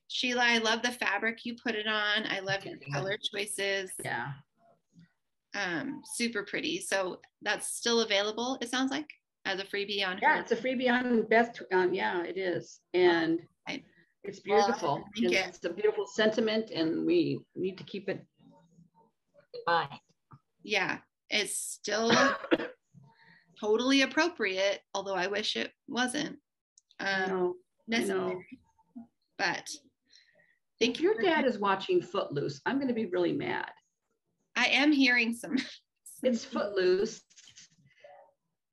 Speaker 1: Sheila, I love the fabric you put it on. I love your color choices.
Speaker 2: Yeah.
Speaker 1: Super pretty. So that's still available, it sounds like, as a freebie on
Speaker 2: Yeah, it's a freebie on Beth. Yeah, it is. And it's beautiful. And it's a beautiful sentiment, and we need to keep it in mind.
Speaker 1: Yeah, it's still totally appropriate, although I wish it wasn't necessary. But
Speaker 2: if your dad is watching Footloose, I'm going to be really mad.
Speaker 1: I am hearing some.
Speaker 2: It's Footloose.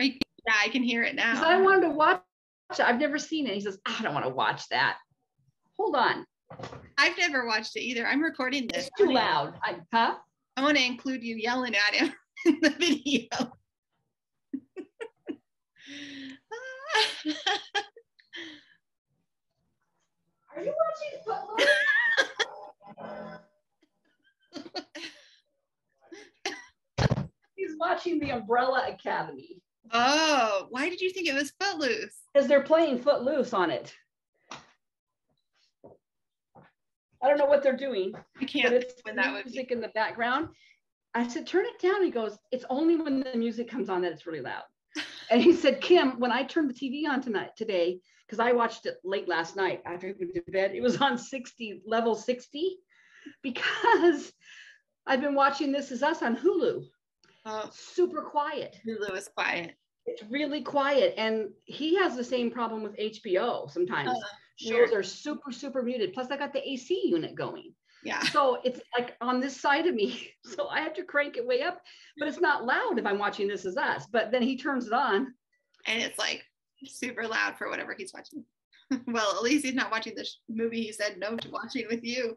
Speaker 1: Yeah, I can hear it now.
Speaker 2: I wanted to watch it. I've never seen it. He says, I don't want to watch that. Hold on.
Speaker 1: I've never watched it either. I'm recording this.
Speaker 2: It's too loud.
Speaker 1: I want to include you yelling at him in the video.
Speaker 2: Are you watching Footloose? He's watching the Umbrella Academy.
Speaker 1: Oh, why did you think it was Footloose?
Speaker 2: Because they're playing Footloose on it. I don't know what they're doing.
Speaker 1: I can't.
Speaker 2: But it's music in the background. I said, turn it down. He goes, it's only when the music comes on that it's really loud. And he said, Kim, when I turned the TV on today, because I watched it late last night after I went to bed, it was on level 60, because I've been watching This Is Us on Hulu. Super quiet.
Speaker 1: Hulu is quiet.
Speaker 2: It's really quiet. And he has the same problem with HBO sometimes. Shows are super, super muted. Plus I got the AC unit going.
Speaker 1: Yeah.
Speaker 2: So it's like on this side of me. So I have to crank it way up, but it's not loud if I'm watching This Is Us. But then he turns it on.
Speaker 1: And it's like super loud for whatever he's watching. Well, at least he's not watching the movie he said no to watching with you.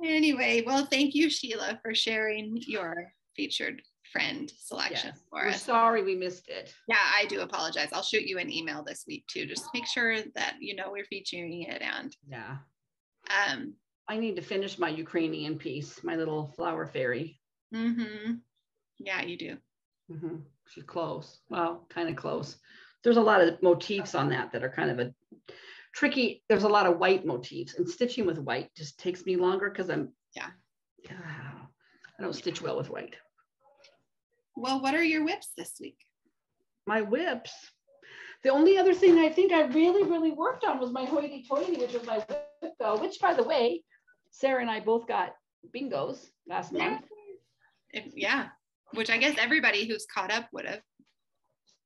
Speaker 1: Anyway, well, thank you, Sheila, for sharing your featured friend selection for us.
Speaker 2: We're sorry we missed it.
Speaker 1: Yeah, I do apologize. I'll shoot you an email this week too. Just make sure that you know we're featuring it. And
Speaker 2: I need to finish my Ukrainian piece, my little flower fairy.
Speaker 1: Yeah, you do.
Speaker 2: She's close. Well, kind of close. There's a lot of motifs on that are kind of a tricky. There's a lot of white motifs, and stitching with white just takes me longer because I don't stitch well with white.
Speaker 1: Well, what are your whips this week?
Speaker 2: My whips. The only other thing I think I really, really worked on was my hoity-toity, which was my whip go, which, by the way, Sarah and I both got bingos last month.
Speaker 1: Which I guess everybody who's caught up would have.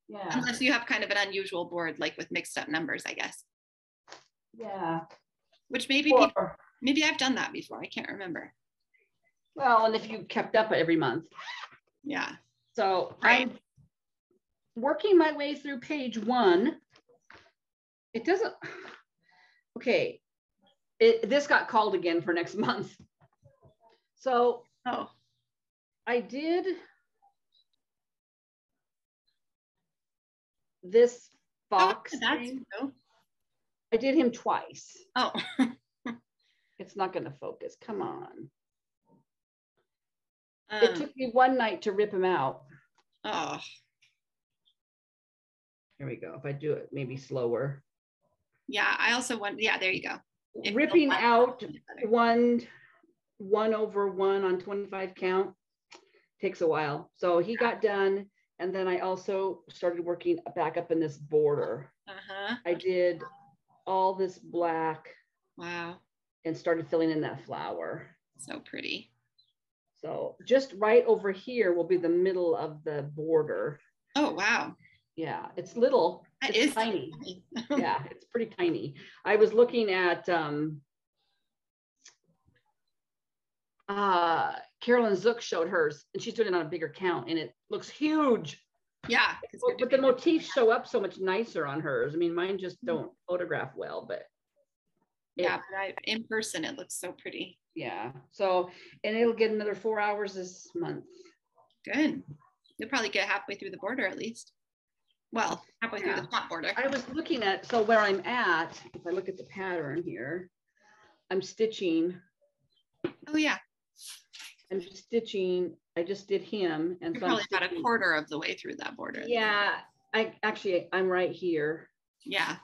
Speaker 2: Yeah.
Speaker 1: Unless you have kind of an unusual board, like with mixed up numbers, I guess.
Speaker 2: Yeah.
Speaker 1: Which maybe I've done that before. I can't remember.
Speaker 2: Well, and if you kept up every month.
Speaker 1: Yeah.
Speaker 2: So I'm working my way through page 1. It doesn't. Okay. This got called again for next month. So I did this box. I did him twice.
Speaker 1: Oh.
Speaker 2: It's not going to focus. Come on. It took me one night to rip him out.
Speaker 1: Oh.
Speaker 2: Here we go. If I do it maybe slower.
Speaker 1: Yeah, I also want, there you go.
Speaker 2: Ripping out one over one on 25 count takes a while. So he got done. And then I also started working back up in this border. I did all this black.
Speaker 1: Wow.
Speaker 2: And started filling in that flower.
Speaker 1: So pretty.
Speaker 2: So just right over here will be the middle of the border.
Speaker 1: Oh, wow.
Speaker 2: Yeah, it's little.
Speaker 1: It's
Speaker 2: tiny. Yeah, it's pretty tiny. I was looking at Carolyn Zook showed hers, and she's doing it on a bigger count, and it looks huge.
Speaker 1: Yeah.
Speaker 2: But the motifs show up so much nicer on hers. I mean, mine just don't photograph well, but.
Speaker 1: But in person, it looks so pretty.
Speaker 2: Yeah. So, and it'll get another 4 hours this month.
Speaker 1: Good. You'll probably get halfway through the border at least. Well, halfway through the top border.
Speaker 2: I was looking at, so where I'm at, if I look at the pattern here, I'm stitching.
Speaker 1: Oh, yeah.
Speaker 2: I'm stitching. I just did him. And
Speaker 1: you're probably about a quarter of the way through that border.
Speaker 2: Yeah. I'm right here.
Speaker 1: Yeah.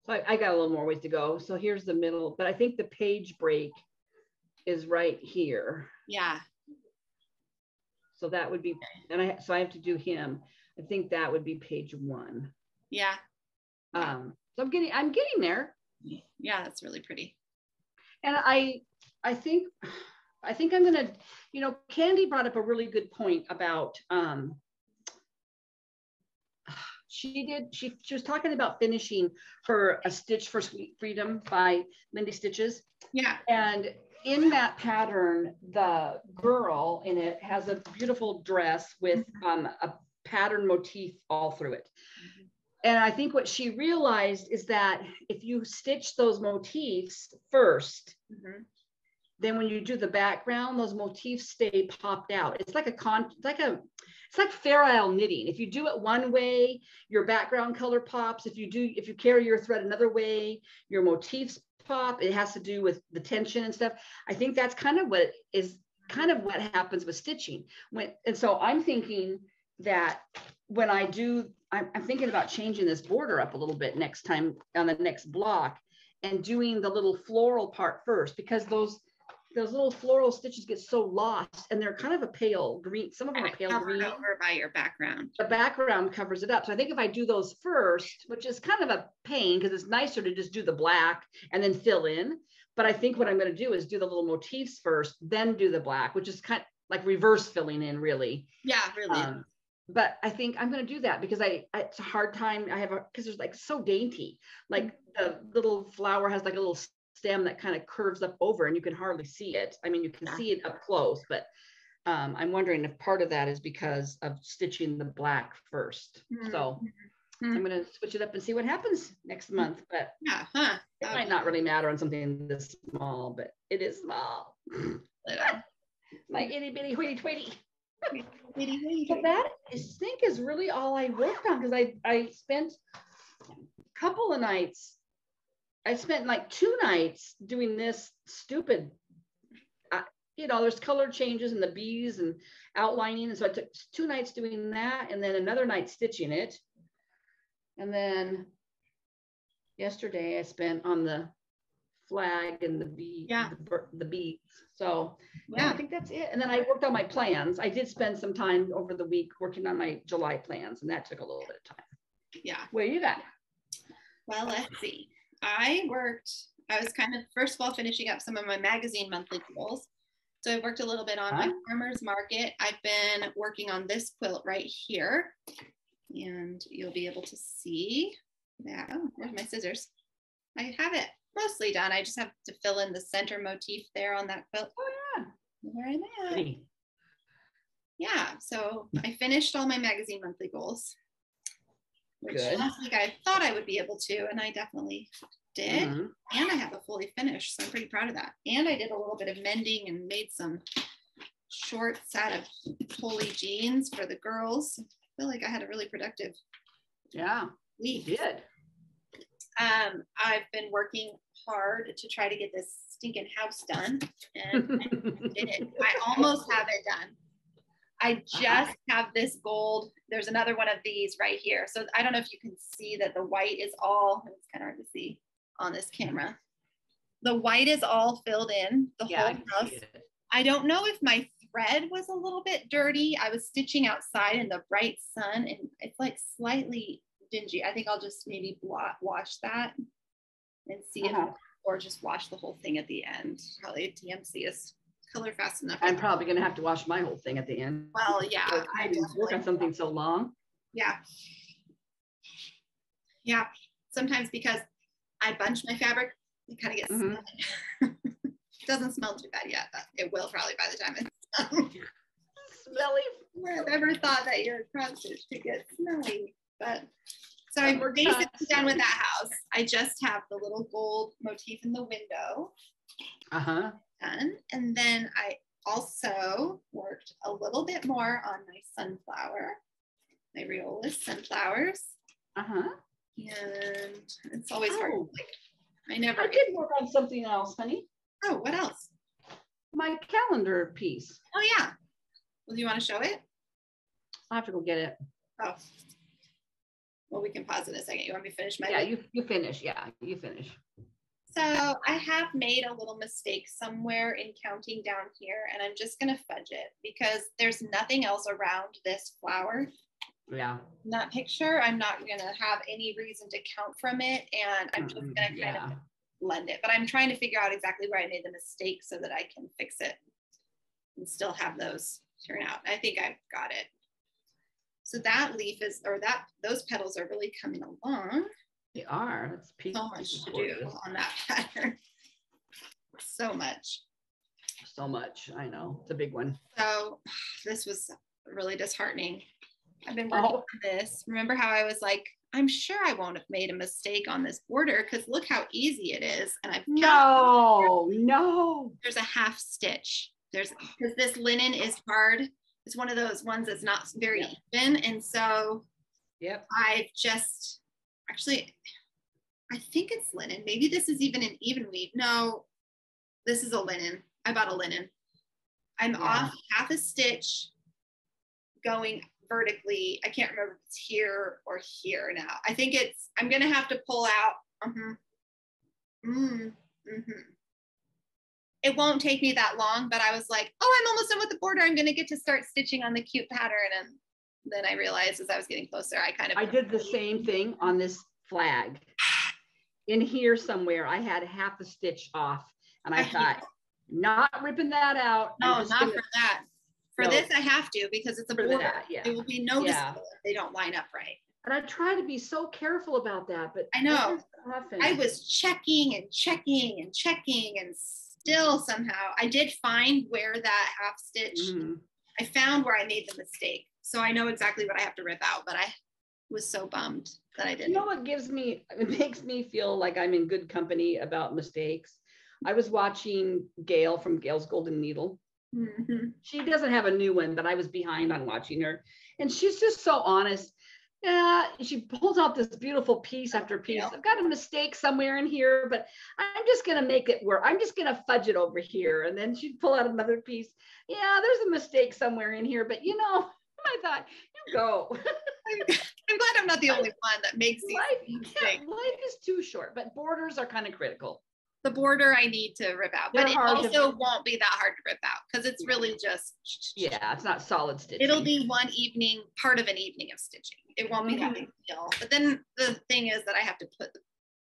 Speaker 2: So I got a little more ways to go. So here's the middle, but I think the page break is right here.
Speaker 1: Yeah.
Speaker 2: So that would be, and so I have to do him. I think that would be page 1.
Speaker 1: Yeah.
Speaker 2: So I'm getting there.
Speaker 1: Yeah, that's really pretty.
Speaker 2: And I think I'm gonna, Candy brought up a really good point about she was talking about finishing her A Stitch for Sweet Freedom by Lindy Stitches.
Speaker 1: Yeah.
Speaker 2: And in that pattern, the girl in it has a beautiful dress with a pattern motif all through it. Mm-hmm. And I think what she realized is that if you stitch those motifs first, mm-hmm. then when you do the background, those motifs stay popped out. It's like it's like Fair Isle knitting. If you do it one way, your background color pops. If you carry your thread another way, your motifs pop. It has to do with the tension and stuff. I think that's kind of what happens with stitching. And so I'm thinking that when I do, I'm thinking about changing this border up a little bit next time on the next block and doing the little floral part first, because those little floral stitches get so lost and they're kind of a pale green. Some of them are pale green.
Speaker 1: Over by your background.
Speaker 2: The background covers it up. So I think if I do those first, which is kind of a pain because it's nicer to just do the black and then fill in. But I think what I'm going to do is do the little motifs first, then do the black, which is kind of like reverse filling in, really.
Speaker 1: Yeah, really.
Speaker 2: But I think I'm going to do that because it's a hard time. Because there's like so dainty, like the little flower has like a little stem that kind of curves up over and you can hardly see it. I mean, you can see it up close, but I'm wondering if part of that is because of stitching the black first. Mm-hmm. So I'm going to switch it up and see what happens next month. But it might not really matter on something this small, but it is small. My itty bitty hoity toity. So that I think is really all I worked on, because I spent a couple of nights. I spent like 2 nights doing this stupid, there's color changes and the bees and outlining. And so I took 2 nights doing that and then another night stitching it. And then yesterday I spent on the flag and the bee, the bees. So I think that's it. And then I worked on my plans. I did spend some time over the week working on my July plans, and that took a little bit of time. Yeah. What do you got?
Speaker 1: Well, let's see. I was kind of, first of all, finishing up some of my magazine monthly goals. So I worked a little bit on my farmer's market. I've been working on this quilt right here, and you'll be able to see that. Oh, where's my scissors? I have it mostly done. I just have to fill in the center motif there on that quilt. Oh yeah. Where am I at? Yeah, so I finished all my magazine monthly goals, which last week I thought I would be able to, and I definitely did. Mm-hmm. And I have it fully finished, so I'm pretty proud of that. And I did a little bit of mending and made some shorts out of poly jeans for the girls. I feel like I had a really productive week.
Speaker 2: You did.
Speaker 1: I've been working hard to try to get this stinking house done, and I did it. I almost have it done. I just have this gold. There's another one of these right here. So I don't know if you can see that the white is all, it's kind of hard to see on this camera. The white is all filled in, the whole house. I don't know if my thread was a little bit dirty. I was stitching outside in the bright sun, and it's like slightly dingy. I think I'll just maybe wash that and see if, or just wash the whole thing at the end. Probably DMC is color fast enough.
Speaker 2: I'm probably going to have to wash my whole thing at the end.
Speaker 1: Well, yeah.
Speaker 2: I work on something so long.
Speaker 1: Yeah. Yeah. Sometimes because I bunch my fabric, it kind of gets smelly. Doesn't smell too bad yet, but it will probably by the time it's done. Smelly. I've never thought that your cross stitch could get smelly, but so we're basically done with that house. I just have the little gold motif in the window. Done. And then I also worked a little bit more on my sunflower, my Riola's sunflowers. And it's always hard. Like, I
Speaker 2: did work on something else, honey.
Speaker 1: Oh, what else?
Speaker 2: My calendar piece.
Speaker 1: Oh yeah. Well, do you want to show it?
Speaker 2: I have to go get it.
Speaker 1: Oh. Well, we can pause in a second. You want me to finish my?
Speaker 2: Yeah, you finish. Yeah, you finish.
Speaker 1: So I have made a little mistake somewhere in counting down here, and I'm just going to fudge it because there's nothing else around this flower.
Speaker 2: Yeah.
Speaker 1: In that picture, I'm not going to have any reason to count from it, and I'm just going to kind of blend it. But I'm trying to figure out exactly where I made the mistake so that I can fix it and still have those turn out. I think I've got it. So that leaf is, or that those petals are really coming along.
Speaker 2: They are. That's
Speaker 1: so much to do on that pattern. So much.
Speaker 2: So much. I know. It's a big one.
Speaker 1: So this was really disheartening. I've been working on this. Remember how I was like, I'm sure I won't have made a mistake on this border because look how easy it is. And I've
Speaker 2: no.
Speaker 1: There's a half stitch. Because this linen is hard. It's one of those ones that's not very even. And so I've just actually, I think it's linen. Maybe this is even an even weave. No, this is a linen. I bought a linen. I'm off half a stitch going vertically. I can't remember if it's here or here now. I think it's, I'm going to have to pull out. It won't take me that long, but I was like, oh, I'm almost done with the border. I'm going to get to start stitching on the cute pattern. And then I realized as I was getting closer, I
Speaker 2: did the same thing on this flag. In here somewhere, I had half a stitch off, and I thought, not ripping that out.
Speaker 1: No, not for that. For this, I have to because it's a border. It will be noticeable if they don't line up right.
Speaker 2: And I try to be so careful about that, but
Speaker 1: I know. I was checking and checking and checking, and still somehow I did find where that half stitch. I found where I made the mistake. So I know exactly what I have to rip out, but I was so bummed that I didn't.
Speaker 2: You know what it makes me feel like I'm in good company about mistakes. I was watching Gail from Gail's Golden Needle. She doesn't have a new one, but I was behind on watching her. And she's just so honest. Yeah, she pulls out this beautiful piece after piece. I've got a mistake somewhere in here, but I'm just going to make it work. I'm just going to fudge it over here. And then she'd pull out another piece. Yeah, there's a mistake somewhere in here, but I thought, you go.
Speaker 1: I'm glad I'm not the only one that makes these mistakes.
Speaker 2: Life is too short, but borders are kind of critical.
Speaker 1: The border I need to rip out, but it also won't be that hard to rip out because it's really just.
Speaker 2: Yeah, it's not solid stitching.
Speaker 1: It'll be one evening, part of an evening of stitching. It won't be that big deal. But then the thing is that I have to put the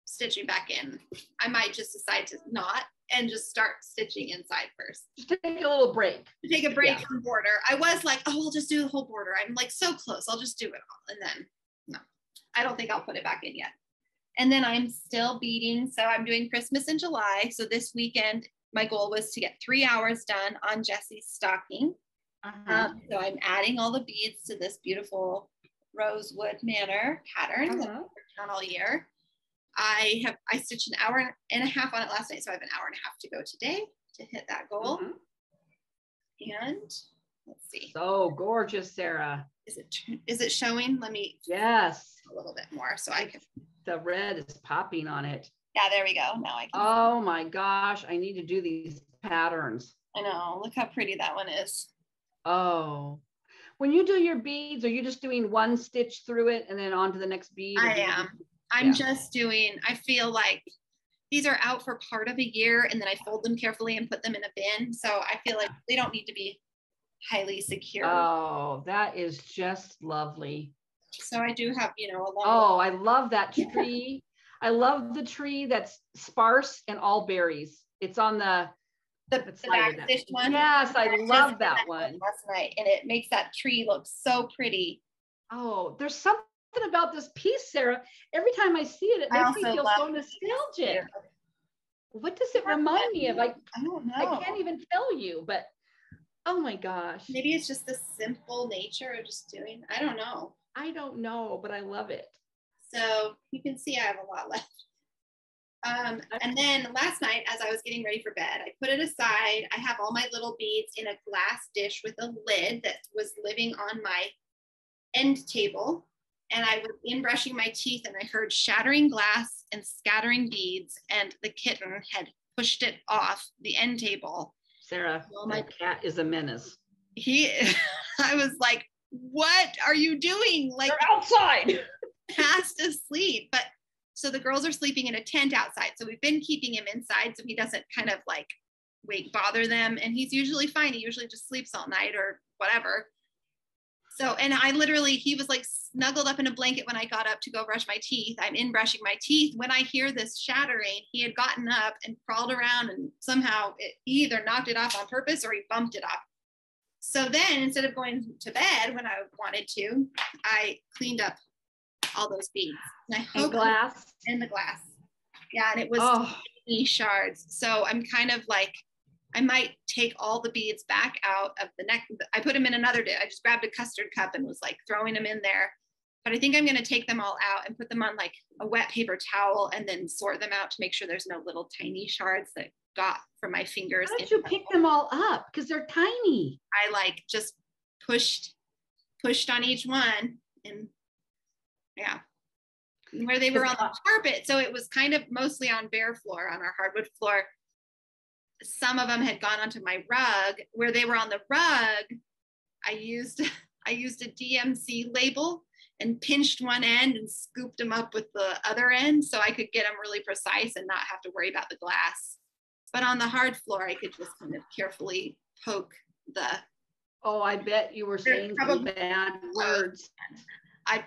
Speaker 1: stitching back in. I might just decide to not and just start stitching inside first.
Speaker 2: Just take a little break.
Speaker 1: Take a break from border. I was like, oh, I'll just do the whole border. I'm like so close. I'll just do it all. And then no, I don't think I'll put it back in yet. And then I'm still beading. So I'm doing Christmas in July. So this weekend, my goal was to get 3 hours done on Jessie's stocking. So I'm adding all the beads to this beautiful rosewood manor pattern that I've worked on all year. I stitched an hour and a half on it last night. So I have an hour and a half to go today to hit that goal. And let's see.
Speaker 2: So gorgeous, Sarah.
Speaker 1: Is it showing? Let me.
Speaker 2: Yes.
Speaker 1: A little bit more so I can.
Speaker 2: The red is popping on it.
Speaker 1: Yeah, there we go. Now I can.
Speaker 2: Oh my gosh, I need to do these patterns.
Speaker 1: I know. Look how pretty that one is.
Speaker 2: Oh. When you do your beads, are you just doing one stitch through it and then on to the next bead?
Speaker 1: I am. I'm just doing, I feel like these are out for part of a year and then I fold them carefully and put them in a bin. So I feel like they don't need to be highly secure.
Speaker 2: Oh, that is just lovely.
Speaker 1: So I do have, a long.
Speaker 2: Oh, I love that tree. I love the tree that's sparse and all berries. It's on the
Speaker 1: backstitch one.
Speaker 2: Yes, I love that one.
Speaker 1: Last night, and it makes that tree look so pretty.
Speaker 2: Oh, there's something about this piece, Sarah. Every time I see it, it makes me feel so nostalgic. What does it remind me of? I
Speaker 1: don't know.
Speaker 2: I can't even tell you, but oh my gosh.
Speaker 1: Maybe it's just the simple nature of just doing. I don't know.
Speaker 2: I don't know, but I love it.
Speaker 1: So you can see I have a lot left. And then last night, as I was getting ready for bed, I put it aside. I have all my little beads in a glass dish with a lid that was living on my end table. And I was in brushing my teeth and I heard shattering glass and scattering beads, and the kitten had pushed it off the end table.
Speaker 2: Sarah, my cat is a menace.
Speaker 1: I was like, what are you doing? Like,
Speaker 2: they're outside.
Speaker 1: Fast asleep. But So the girls are sleeping in a tent outside. So we've been keeping him inside so he doesn't kind of like bother them. And he's usually fine. He usually just sleeps all night or whatever. So, and he was like snuggled up in a blanket when I got up to go brush my teeth. I'm in brushing my teeth. When I hear this shattering, he had gotten up and crawled around, and somehow he either knocked it off on purpose or he bumped it off. So then instead of going to bed when I wanted to, I cleaned up all those beads. And
Speaker 2: the glass.
Speaker 1: Yeah, and it was tiny shards. So I'm kind of like, I might take all the beads back out of the neck. I put them in another dish. I just grabbed a custard cup and was like throwing them in there. But I think I'm going to take them all out and put them on like a wet paper towel and then sort them out to make sure there's no little tiny shards that got from my fingers.
Speaker 2: How did you pick them all up? Because they're tiny.
Speaker 1: I like just pushed on each one, and yeah, where they were on the carpet. So it was kind of mostly on bare floor, on our hardwood floor. Some of them had gone onto my rug. Where they were on the rug, I used a DMC label and pinched one end and scooped them up with the other end so I could get them really precise and not have to worry about the glass. But on the hard floor, I could just kind of carefully poke the.
Speaker 2: Oh, I bet you were saying some bad words.
Speaker 1: I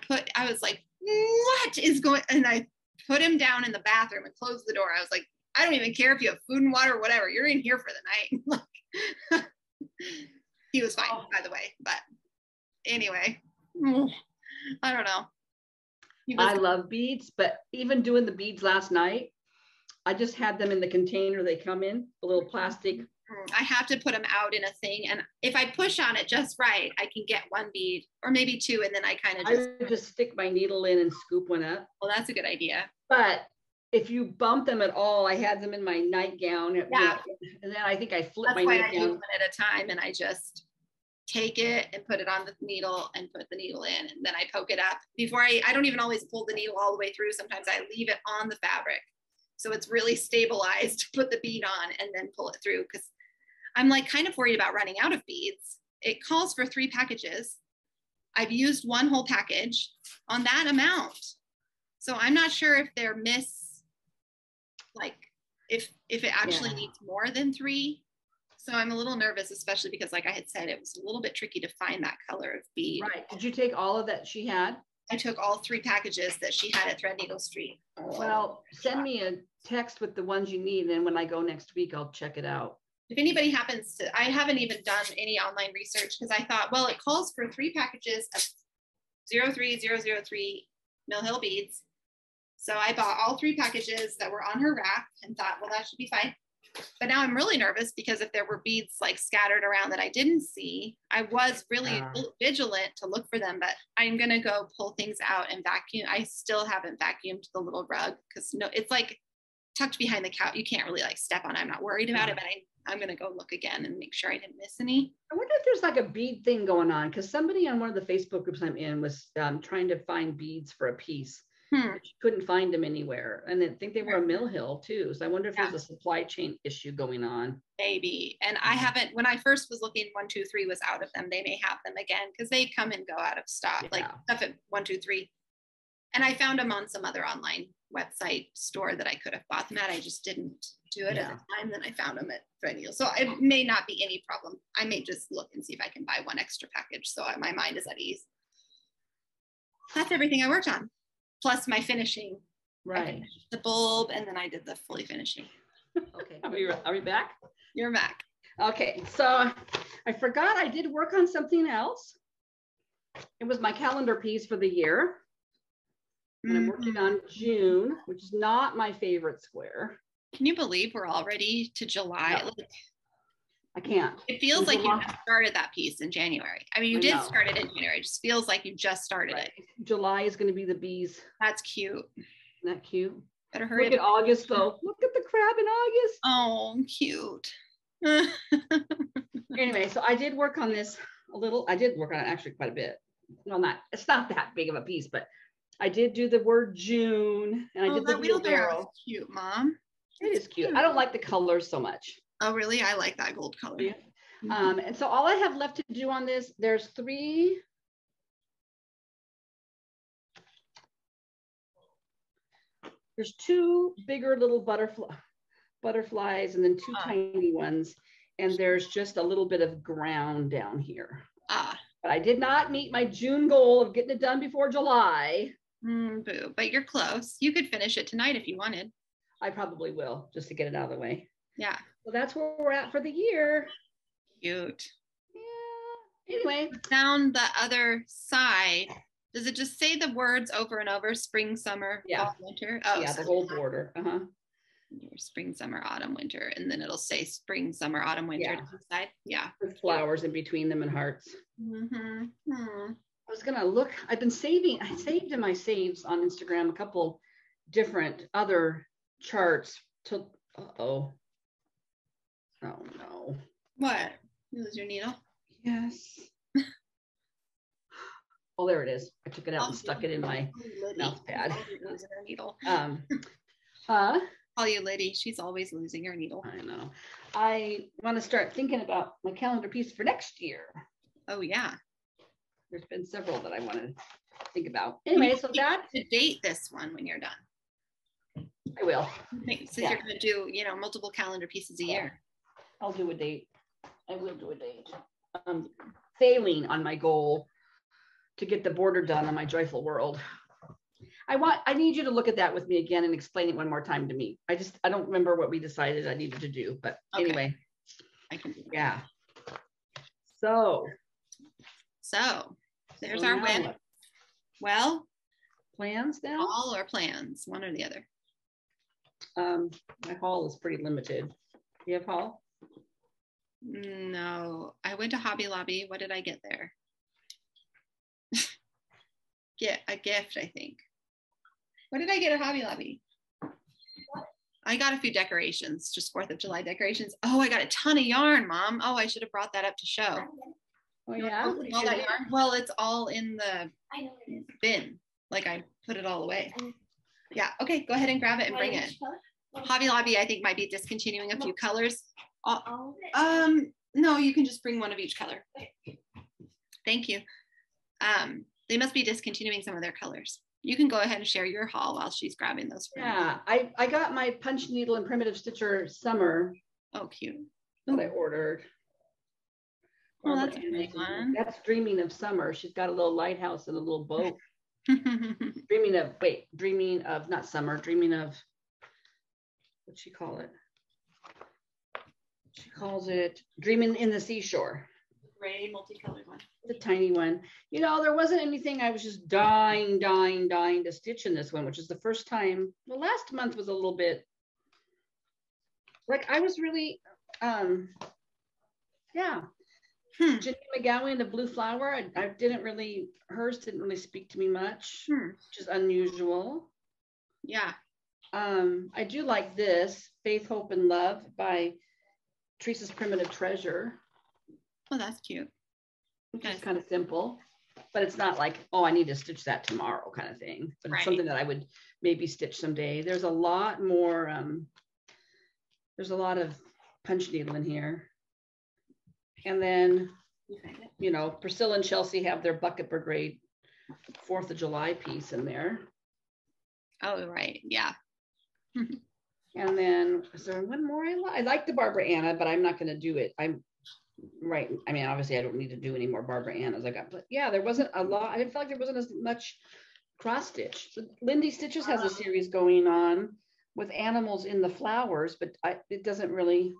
Speaker 1: was like, what is going? And I put him down in the bathroom and closed the door. I was like, I don't even care if you have food and water or whatever. You're in here for the night. He was fine, by the way. But anyway, I don't know.
Speaker 2: I love beads, but even doing the beads last night, I just had them in the container they come in, a little plastic.
Speaker 1: I have to put them out in a thing. And if I push on it just right, I can get one bead or maybe two. And then I kind of
Speaker 2: just stick my needle in and scoop one up.
Speaker 1: Well, that's a good idea.
Speaker 2: But if you bump them at all, I had them in my nightgown. Yeah. And then I think I flipped my nightgown.
Speaker 1: I do one at a time, and I just take it and put it on the needle and put the needle in, and then I poke it up. Before I don't even always pull the needle all the way through. Sometimes I leave it on the fabric, so it's really stabilized to put the bead on and then pull it through, because I'm like kind of worried about running out of beads. It calls for 3 packages. I've used one whole package on that amount. So I'm not sure if they're if it actually needs more than 3. So I'm a little nervous, especially because like I had said, it was a little bit tricky to find that color of bead.
Speaker 2: Right. Did you take all of that she had?
Speaker 1: I took all 3 packages that she had at Threadneedle Street.
Speaker 2: Well, send me a text with the ones you need, and then when I go next week, I'll check it out.
Speaker 1: If anybody happens to, I haven't even done any online research because I thought, well, it calls for 3 packages of 03003 Mill Hill beads. So I bought all 3 packages that were on her rack and thought, well, that should be fine. But now I'm really nervous because if there were beads like scattered around that I didn't see, I was really vigilant to look for them, but I'm going to go pull things out and vacuum. I still haven't vacuumed the little rug because it's like tucked behind the couch. You can't really like step on it. I'm not worried about it, but I'm going to go look again and make sure I didn't miss any.
Speaker 2: I wonder if there's like a bead thing going on, because somebody on one of the Facebook groups I'm in was trying to find beads for a piece. But she couldn't find them anywhere. And I think they were a Mill Hill too. So I wonder if there's a supply chain issue going on.
Speaker 1: Maybe. And I haven't, when I first was looking, 123 was out of them. They may have them again because they come and go out of stock, like stuff at 123. And I found them on some other online website store that I could have bought them at. I just didn't do it at the time. Then I found them at Threadneedle. So it may not be any problem. I may just look and see if I can buy 1 extra package. So my mind is at ease. That's everything I worked on. Plus my finishing.
Speaker 2: Right.
Speaker 1: The bulb, and then I did the fully finishing.
Speaker 2: Okay. Are we back?
Speaker 1: You're back.
Speaker 2: Okay. So I forgot I did work on something else. It was my calendar piece for the year. And I'm working on June, which is not my favorite square.
Speaker 1: Can you believe we're already to July?
Speaker 2: No. I can't.
Speaker 1: It feels like you just started that piece in January. I mean, you did start it in January. It just feels like you just started it.
Speaker 2: July is going to be the bees.
Speaker 1: That's cute.
Speaker 2: Isn't that cute?
Speaker 1: Better hurry up.
Speaker 2: Look at August though. Look at the crab in August.
Speaker 1: Oh, cute.
Speaker 2: Anyway, so I did work on this a little. I did work on it actually quite a bit. Well, it's not that big of a piece, but I did do the word June, and I did the wheelbarrow.
Speaker 1: Is cute, Mom.
Speaker 2: It is cute. I don't like the colors so much.
Speaker 1: Oh, really? I like that gold color.
Speaker 2: Yeah. And so all I have left to do on this, there's 3. There's 2 bigger little butterflies and then 2 tiny ones. And there's just a little bit of ground down here. But I did not meet my June goal of getting it done before July.
Speaker 1: Boo, but you're close. You could finish it tonight if you wanted.
Speaker 2: I probably will, just to get it out of the way.
Speaker 1: Yeah.
Speaker 2: Well, that's where we're at for the year.
Speaker 1: Cute.
Speaker 2: Yeah. Anyway.
Speaker 1: Down the other side, does it just say the words over and over? Spring, summer, fall, winter? Oh,
Speaker 2: yeah, the whole border.
Speaker 1: Spring, summer, autumn, winter. And then it'll say spring, summer, autumn, winter to the side. Yeah.
Speaker 2: With flowers in between them and hearts.
Speaker 1: Mm-hmm.
Speaker 2: I was going to look. I've been saving. I saved in my saves on Instagram a couple different other charts to, oh no.
Speaker 1: What? You lose your needle?
Speaker 2: Yes. Oh, there it is. I took it out and stuck it in my mouse pad.
Speaker 1: Losing her needle.
Speaker 2: Call
Speaker 1: you Liddy. She's always losing her needle.
Speaker 2: I know. I want to start thinking about my calendar piece for next year.
Speaker 1: Oh yeah.
Speaker 2: There's been several that I want to think about. Anyway, so that
Speaker 1: to date this one when you're done.
Speaker 2: I will.
Speaker 1: Since you're going to do, multiple calendar pieces a year.
Speaker 2: I'll do a date. I will do a date. Failing on my goal to get the border done on my Joyful World. I need you to look at that with me again and explain it one more time to me. I don't remember what we decided I needed to do, but anyway.
Speaker 1: I can do that.
Speaker 2: Yeah. So
Speaker 1: there's our win. Well,
Speaker 2: plans now?
Speaker 1: Haul or plans, one or the other.
Speaker 2: My haul is pretty limited. Do you have haul?
Speaker 1: No, I went to Hobby Lobby. What did I get there? Get a gift, I think. What did I get at Hobby Lobby? I got a few decorations, just 4th of July decorations. Oh, I got a ton of yarn, Mom. Oh, I should have brought that up to show.
Speaker 2: Oh, yeah?
Speaker 1: All that yarn? Well, it's all in the bin. Like I put it all away. Yeah, okay, go ahead and grab it and bring it. Hobby Lobby, I think, might be discontinuing a few colors. No, you can just bring one of each color. Thank you. They must be discontinuing some of their colors. You can go ahead and share your haul while she's grabbing those.
Speaker 2: Yeah, I got my punch needle and primitive stitcher summer.
Speaker 1: Oh, cute.
Speaker 2: That I ordered.
Speaker 1: Oh, that's a big one.
Speaker 2: That's Dreaming of Summer. She's got a little lighthouse and a little boat. Dreaming of, not summer, dreaming of, what'd she call it? She calls it Dreaming in the Seashore.
Speaker 1: Gray multicolored one.
Speaker 2: The tiny one. There wasn't anything I was just dying to stitch in this one, which is the first time. Well, last month was a little bit, like I was really, yeah. Jenny McGowan, the Blue Flower, hers didn't really speak to me much, which is unusual.
Speaker 1: Yeah.
Speaker 2: I do like this, Faith, Hope, and Love by Teresa's Primitive Treasure.
Speaker 1: Oh, that's cute.
Speaker 2: It's kind of simple, but it's not like, oh, I need to stitch that tomorrow kind of thing. But it's something that I would maybe stitch someday. There's a lot more, there's a lot of punch needle in here. And then, Priscilla and Chelsea have their Bucket Brigade 4th of July piece in there.
Speaker 1: Oh, right. Yeah.
Speaker 2: And then, is there one more I like the Barbara Anna, but I'm not going to do it. Right. I mean, obviously I don't need to do any more Barbara Annas I got, but yeah, there wasn't a lot. I didn't feel like there wasn't as much cross stitch. So Lindy Stitches has a series going on with animals in the flowers, but it doesn't really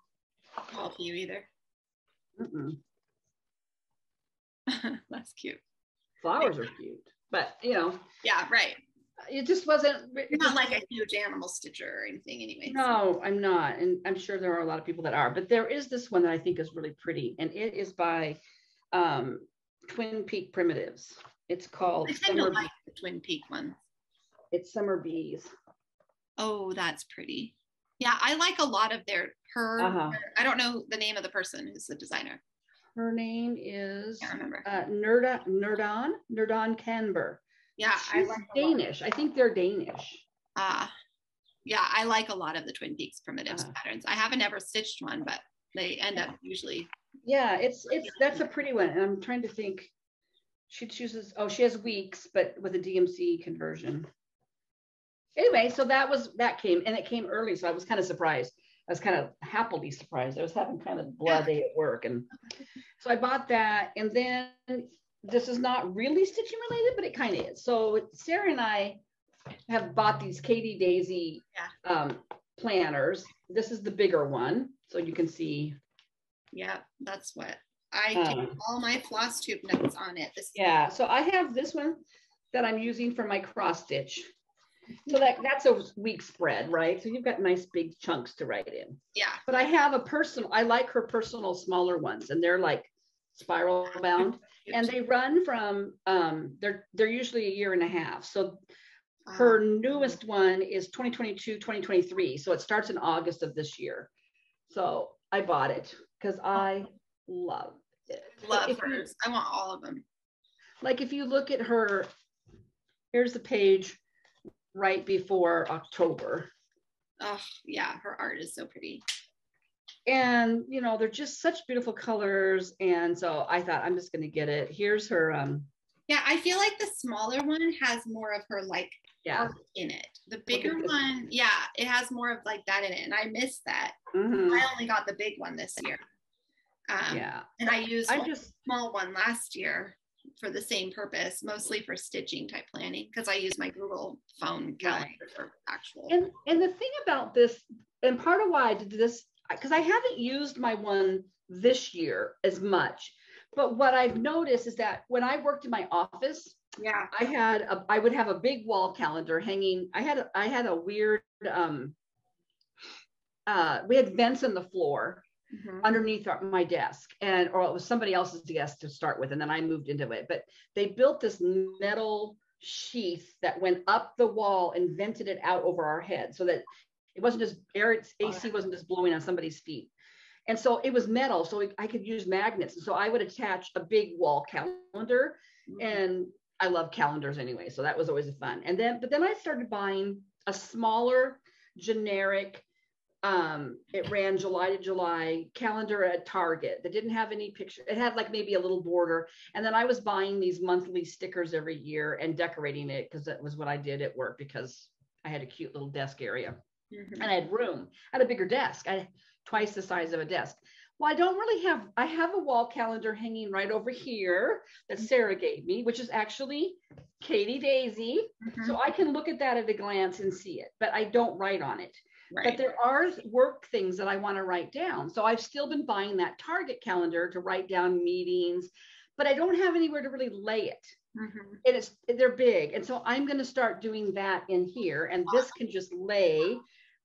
Speaker 1: help you either. That's cute.
Speaker 2: Flowers are cute, but yeah,
Speaker 1: right.
Speaker 2: It just wasn't.
Speaker 1: You're not like a huge animal stitcher or anything, anyway.
Speaker 2: No, I'm not, and I'm sure there are a lot of people that are. But there is this one that I think is really pretty, and it is by Twin Peak Primitives. It's called.
Speaker 1: I kind of like the Twin Peak one.
Speaker 2: It's Summer Bees.
Speaker 1: Oh, that's pretty. Yeah, I like a lot of I don't know the name of the person who's the designer.
Speaker 2: Her name is.
Speaker 1: I can't remember.
Speaker 2: Nerdon Canber.
Speaker 1: Yeah,
Speaker 2: she's Danish. I think they're Danish.
Speaker 1: Yeah, I like a lot of the Twin Peaks Primitives patterns. I haven't ever stitched one, but they end up usually.
Speaker 2: Yeah, that's a pretty one. And I'm trying to think. She chooses. Oh, she has weeks, but with a DMC conversion. anyway, so that came, and it came early. So I was kind of surprised. I was kind of happily surprised. I was having kind of a blah day at work. And so I bought that. And then this is not really stitching related, but it kind of is. So Sarah and I have bought these Katie Daisy planners. This is the bigger one. So you can see.
Speaker 1: Yeah, that's what I take all my Flosstube notes on it.
Speaker 2: Yeah, so I have this one that I'm using for my cross stitch. So that's a week spread, right? So you've got nice big chunks to write in.
Speaker 1: Yeah.
Speaker 2: But I have I like her personal smaller ones, and they're like spiral bound, and they run from, they're usually a year and a half. So her newest one is 2022, 2023. So it starts in August of this year. So I bought it because I love it.
Speaker 1: Love hers. I want all of them.
Speaker 2: Like if you look at her, here's the page right before October.
Speaker 1: Oh yeah, her art is so pretty.
Speaker 2: And you know, they're just such beautiful colors. And so I thought I'm just gonna get it. Here's her
Speaker 1: yeah, I feel like the smaller one has more of her like art in it. The bigger one, yeah, it has more of like that in it. And I miss that. I only got the big one this year. And I used a small one last year for the same purpose, mostly for stitching type planning, because I use my Google phone calendar for actual.
Speaker 2: And the thing about this, and part of why I did this, because I haven't used my one this year as much, but what I've noticed is that when I worked in my office, I would have a big wall calendar hanging. I had a weird, we had vents in the floor underneath my desk, or it was somebody else's desk to start with, and then I moved into it. But they built this metal sheath that went up the wall and vented it out over our head, so that it wasn't just AC wasn't just blowing on somebody's feet. And so it was metal, so I could use magnets. And so I would attach a big wall calendar, and I love calendars anyway, so that was always fun. But then I started buying a smaller, generic, it ran July to July calendar at Target that didn't have any picture. It had like maybe a little border. And then I was buying these monthly stickers every year and decorating it, because that was what I did at work, because I had a cute little desk area and I had room. I had a bigger desk. I had twice the size of a desk. Well, I have a wall calendar hanging right over here that Sarah gave me, which is actually Katie Daisy. So I can look at that at a glance and see it, but I don't write on it. Right. But there are work things that I want to write down. So I've still been buying that Target calendar to write down meetings, but I don't have anywhere to really lay it. And they're big. And so I'm going to start doing that in here. And this can just lay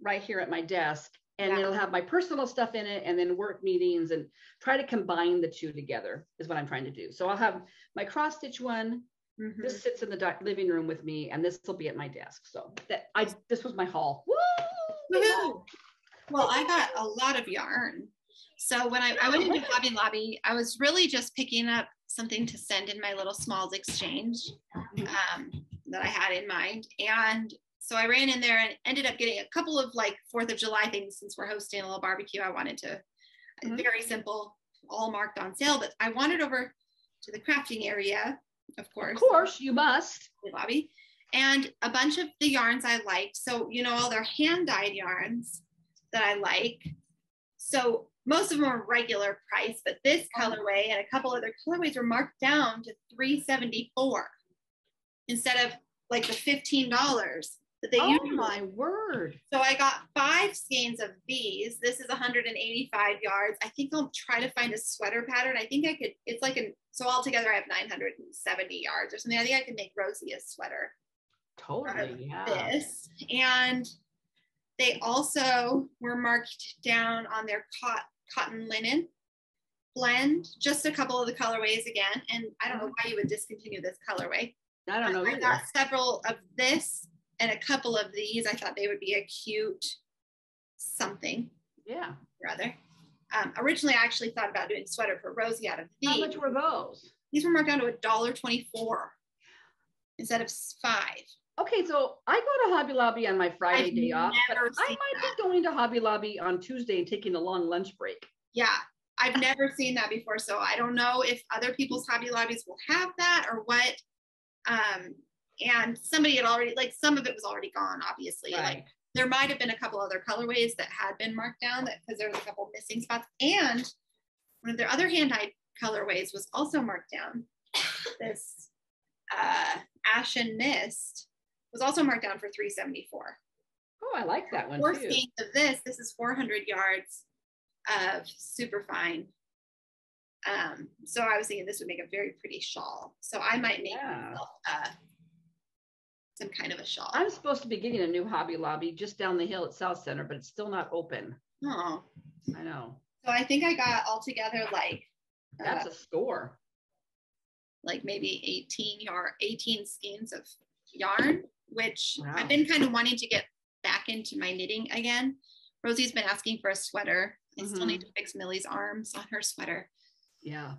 Speaker 2: right here at my desk, and it'll have my personal stuff in it, and then work meetings, and try to combine the two together is what I'm trying to do. So I'll have my cross stitch one. This sits in the living room with me, and this will be at my desk. So this was my haul. Woo!
Speaker 1: Well, I got a lot of yarn. So when I went into Hobby Lobby, I was really just picking up something to send in my little smalls exchange that I had in mind. And so I ran in there and ended up getting a couple of like 4th of July things. Since we're hosting a little barbecue, I wanted to, very simple, all marked on sale, but I wandered over to the crafting area, of course.
Speaker 2: Of course, you must.
Speaker 1: Lobby. And a bunch of the yarns I liked. So, you know, all their hand-dyed yarns that I like. So most of them are regular price, but this colorway and a couple other colorways were marked down to $3.74 instead of like the $15 that they usually.
Speaker 2: Oh my word.
Speaker 1: So I got 5 skeins of these. This is 185 yards. I think I'll try to find a sweater pattern. I think I could, it's like so altogether I have 970 yards or something. I think I could make Rosie a sweater.
Speaker 2: Totally, yeah.
Speaker 1: This. And they also were marked down on their cotton linen blend, just a couple of the colorways again. And I don't know why you would discontinue this colorway.
Speaker 2: I don't know either.
Speaker 1: I got several of this and a couple of these. I thought they would be a cute something.
Speaker 2: Yeah.
Speaker 1: Or other. Originally, I actually thought about doing a sweater for Rosie out of these.
Speaker 2: How much were those?
Speaker 1: These were marked down to $1.24 instead of $5.
Speaker 2: Okay, so I go to Hobby Lobby on my Friday day off, but I might be going to Hobby Lobby on Tuesday and taking a long lunch break.
Speaker 1: Yeah, I've never seen that before, so I don't know if other people's Hobby Lobbies will have that or what. And somebody had already, like, some of it was already gone, obviously.
Speaker 2: Right.
Speaker 1: Like, there might have been a couple other colorways that had been marked down because there was a couple missing spots. And one of their other hand-dyed colorways was also marked down. This Ashen Mist was also marked down for $374.
Speaker 2: Oh, I like that one
Speaker 1: Four
Speaker 2: too.
Speaker 1: skeins of this. This is 400 yards of super fine. So I was thinking this would make a very pretty shawl. So I might make myself some kind of a shawl.
Speaker 2: I'm supposed to be getting a new Hobby Lobby just down the hill at South Center, but it's still not open.
Speaker 1: Oh,
Speaker 2: I know.
Speaker 1: So I think I got altogether like
Speaker 2: that's a score.
Speaker 1: Like maybe 18 skeins of yarn, which
Speaker 2: wow.
Speaker 1: I've been kind of wanting to get back into my knitting again. Rosie's been asking for a sweater. I still need to fix Millie's arms on her sweater.
Speaker 2: Yeah.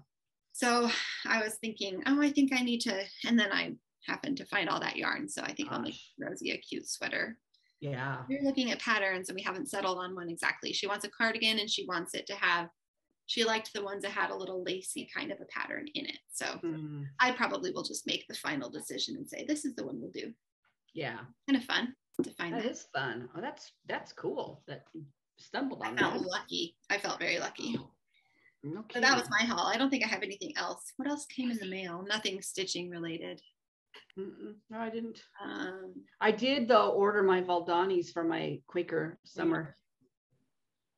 Speaker 1: So I was thinking, oh, I think I need to, and then I happened to find all that yarn. So I think I'll make Rosie a cute sweater.
Speaker 2: Yeah.
Speaker 1: We're looking at patterns and we haven't settled on one exactly. She wants a cardigan and she wants it to have, she liked the ones that had a little lacy kind of a pattern in it. So I probably will just make the final decision and say, this is the one we'll do.
Speaker 2: Yeah.
Speaker 1: Kind of fun to find that.
Speaker 2: That is fun. Oh, that's cool that you stumbled on
Speaker 1: I felt
Speaker 2: that.
Speaker 1: lucky. I felt very lucky.
Speaker 2: Okay.
Speaker 1: So that was my haul. I don't think I have anything else. What else came in the mail? Nothing stitching related.
Speaker 2: No, I didn't. I did though order my Valdanis for my Quaker summer.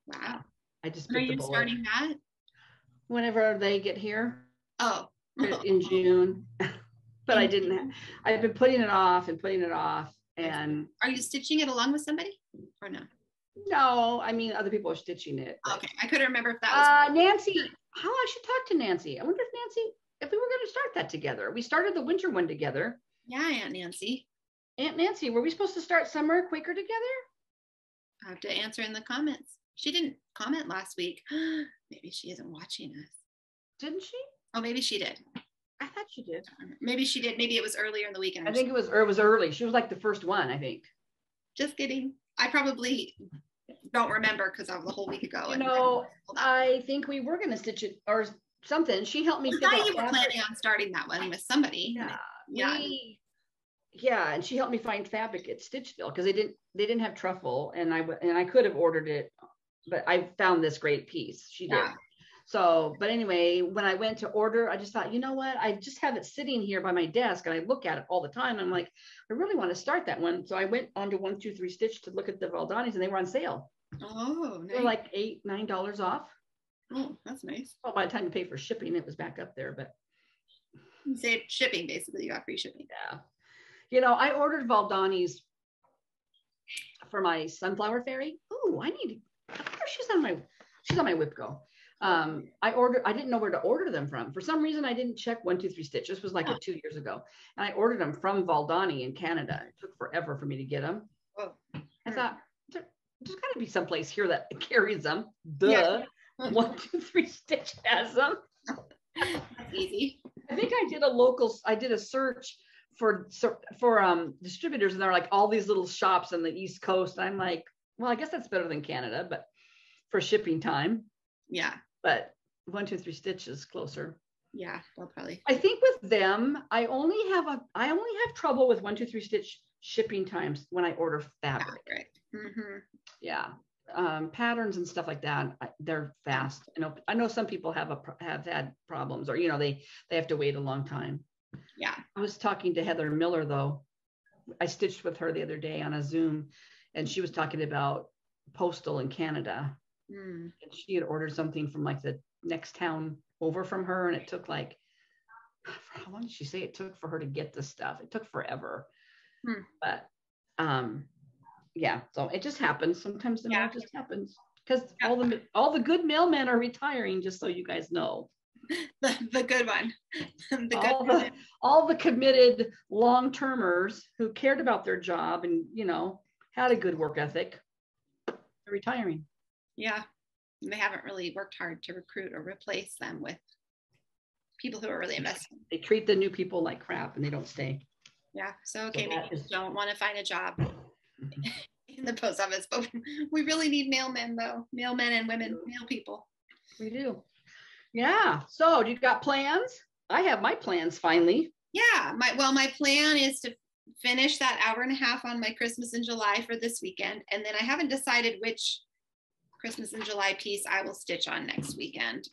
Speaker 1: Wow.
Speaker 2: I just
Speaker 1: Are you starting that?
Speaker 2: Whenever they get here.
Speaker 1: Oh.
Speaker 2: In June. But I didn't. I've been putting it off and putting it off. And
Speaker 1: are you stitching it along with somebody or no?
Speaker 2: No, I mean other people are stitching it. But,
Speaker 1: okay, I couldn't remember if that was
Speaker 2: Nancy. How I should talk to Nancy. I wonder if we were going to start that together. We started the winter one together.
Speaker 1: Yeah, Aunt Nancy.
Speaker 2: Aunt Nancy, were we supposed to start summer Quaker together?
Speaker 1: I have to answer in the comments. She didn't comment last week. Maybe she isn't watching us.
Speaker 2: Didn't she?
Speaker 1: Oh, maybe she did.
Speaker 2: I thought she did.
Speaker 1: Maybe she did. Maybe it was earlier in the weekend.
Speaker 2: I think it was early. She was like the first one, I think.
Speaker 1: Just kidding. I probably don't remember because that was a whole week ago.
Speaker 2: You know, I think we were going to stitch it or something. She helped me.
Speaker 1: I thought you were planning on starting that one with somebody.
Speaker 2: Yeah, and she helped me find fabric at Stitchville because they didn't have truffle, and I could have ordered it, but I found this great piece. She did. So, but anyway, when I went to order, I just thought, you know what? I just have it sitting here by my desk and I look at it all the time. I'm like, I really want to start that one. So I went on to 123 Stitch to look at the Valdanis and they were on sale.
Speaker 1: Oh, nice.
Speaker 2: They were like $8-9 off.
Speaker 1: Oh, that's nice.
Speaker 2: Well, by the time you pay for shipping, it was back up there, but.
Speaker 1: You saved shipping, basically. You got free shipping.
Speaker 2: Yeah. You know, I ordered Valdanis for my sunflower fairy. Oh, she's on my WIPGO. I didn't know where to order them from. For some reason, I didn't check 123 Stitch. This was like 2 years ago. And I ordered them from Valdani in Canada. It took forever for me to get them.
Speaker 1: Oh.
Speaker 2: I thought, there's got to be someplace here that carries them. Duh. Yeah. 123 Stitch has them.
Speaker 1: That's easy.
Speaker 2: I think I did a search for distributors, and there are like all these little shops on the East Coast. And I'm like, well, I guess that's better than Canada, but for shipping time.
Speaker 1: Yeah.
Speaker 2: But 123 Stitch is closer.
Speaker 1: Yeah, well, probably.
Speaker 2: I think with them, I only have trouble with 123 Stitch shipping times when I order fabric.
Speaker 1: Mm-hmm.
Speaker 2: Yeah. Patterns and stuff like that, they're fast. I know some people have had problems, or they have to wait a long time.
Speaker 1: Yeah.
Speaker 2: I was talking to Heather Miller though. I stitched with her the other day on a Zoom, and she was talking about postal in Canada. And she had ordered something from like the next town over from her, and it took like, how long did she say it took for her to get this stuff? It took forever. But yeah, so it just happens. Sometimes the mail just happens because all the good mailmen are retiring, just so you guys know.
Speaker 1: The good one.
Speaker 2: All the committed long-termers who cared about their job and had a good work ethic, they're retiring.
Speaker 1: Yeah, they haven't really worked hard to recruit or replace them with people who are really invested.
Speaker 2: They treat the new people like crap and they don't stay.
Speaker 1: Yeah, so maybe you don't want to find a job in the post office, but we really need mailmen though. Mailmen and women, mail people.
Speaker 2: We do. Yeah, so do you got plans? I have my plans finally.
Speaker 1: Yeah, my plan is to finish that hour and a half on my Christmas in July for this weekend. And then I haven't decided which Christmas in July piece I will stitch on next weekend.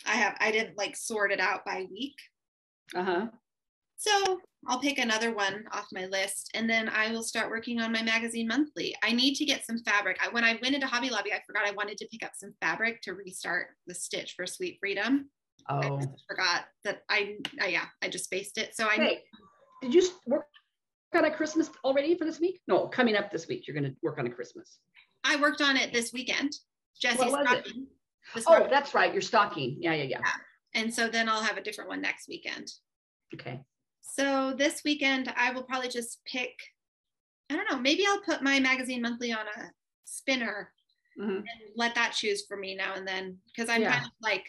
Speaker 1: I didn't like sort it out by week. So I'll pick another one off my list, and then I will start working on my magazine monthly. I need to get some fabric. When I went into Hobby Lobby, I forgot I wanted to pick up some fabric to restart the stitch for Sweet Freedom. I just forgot that I just spaced it. So
Speaker 2: did you work on a Christmas already for this week? No, coming up this week, you're going to work on a Christmas.
Speaker 1: I worked on it this weekend. Jesse's stocking.
Speaker 2: Oh, that's right. You're stocking. Yeah.
Speaker 1: And so then I'll have a different one next weekend.
Speaker 2: Okay.
Speaker 1: So this weekend, I will probably just pick, I don't know, maybe I'll put my magazine monthly on a spinner and let that choose for me now and then, because I'm kind of like,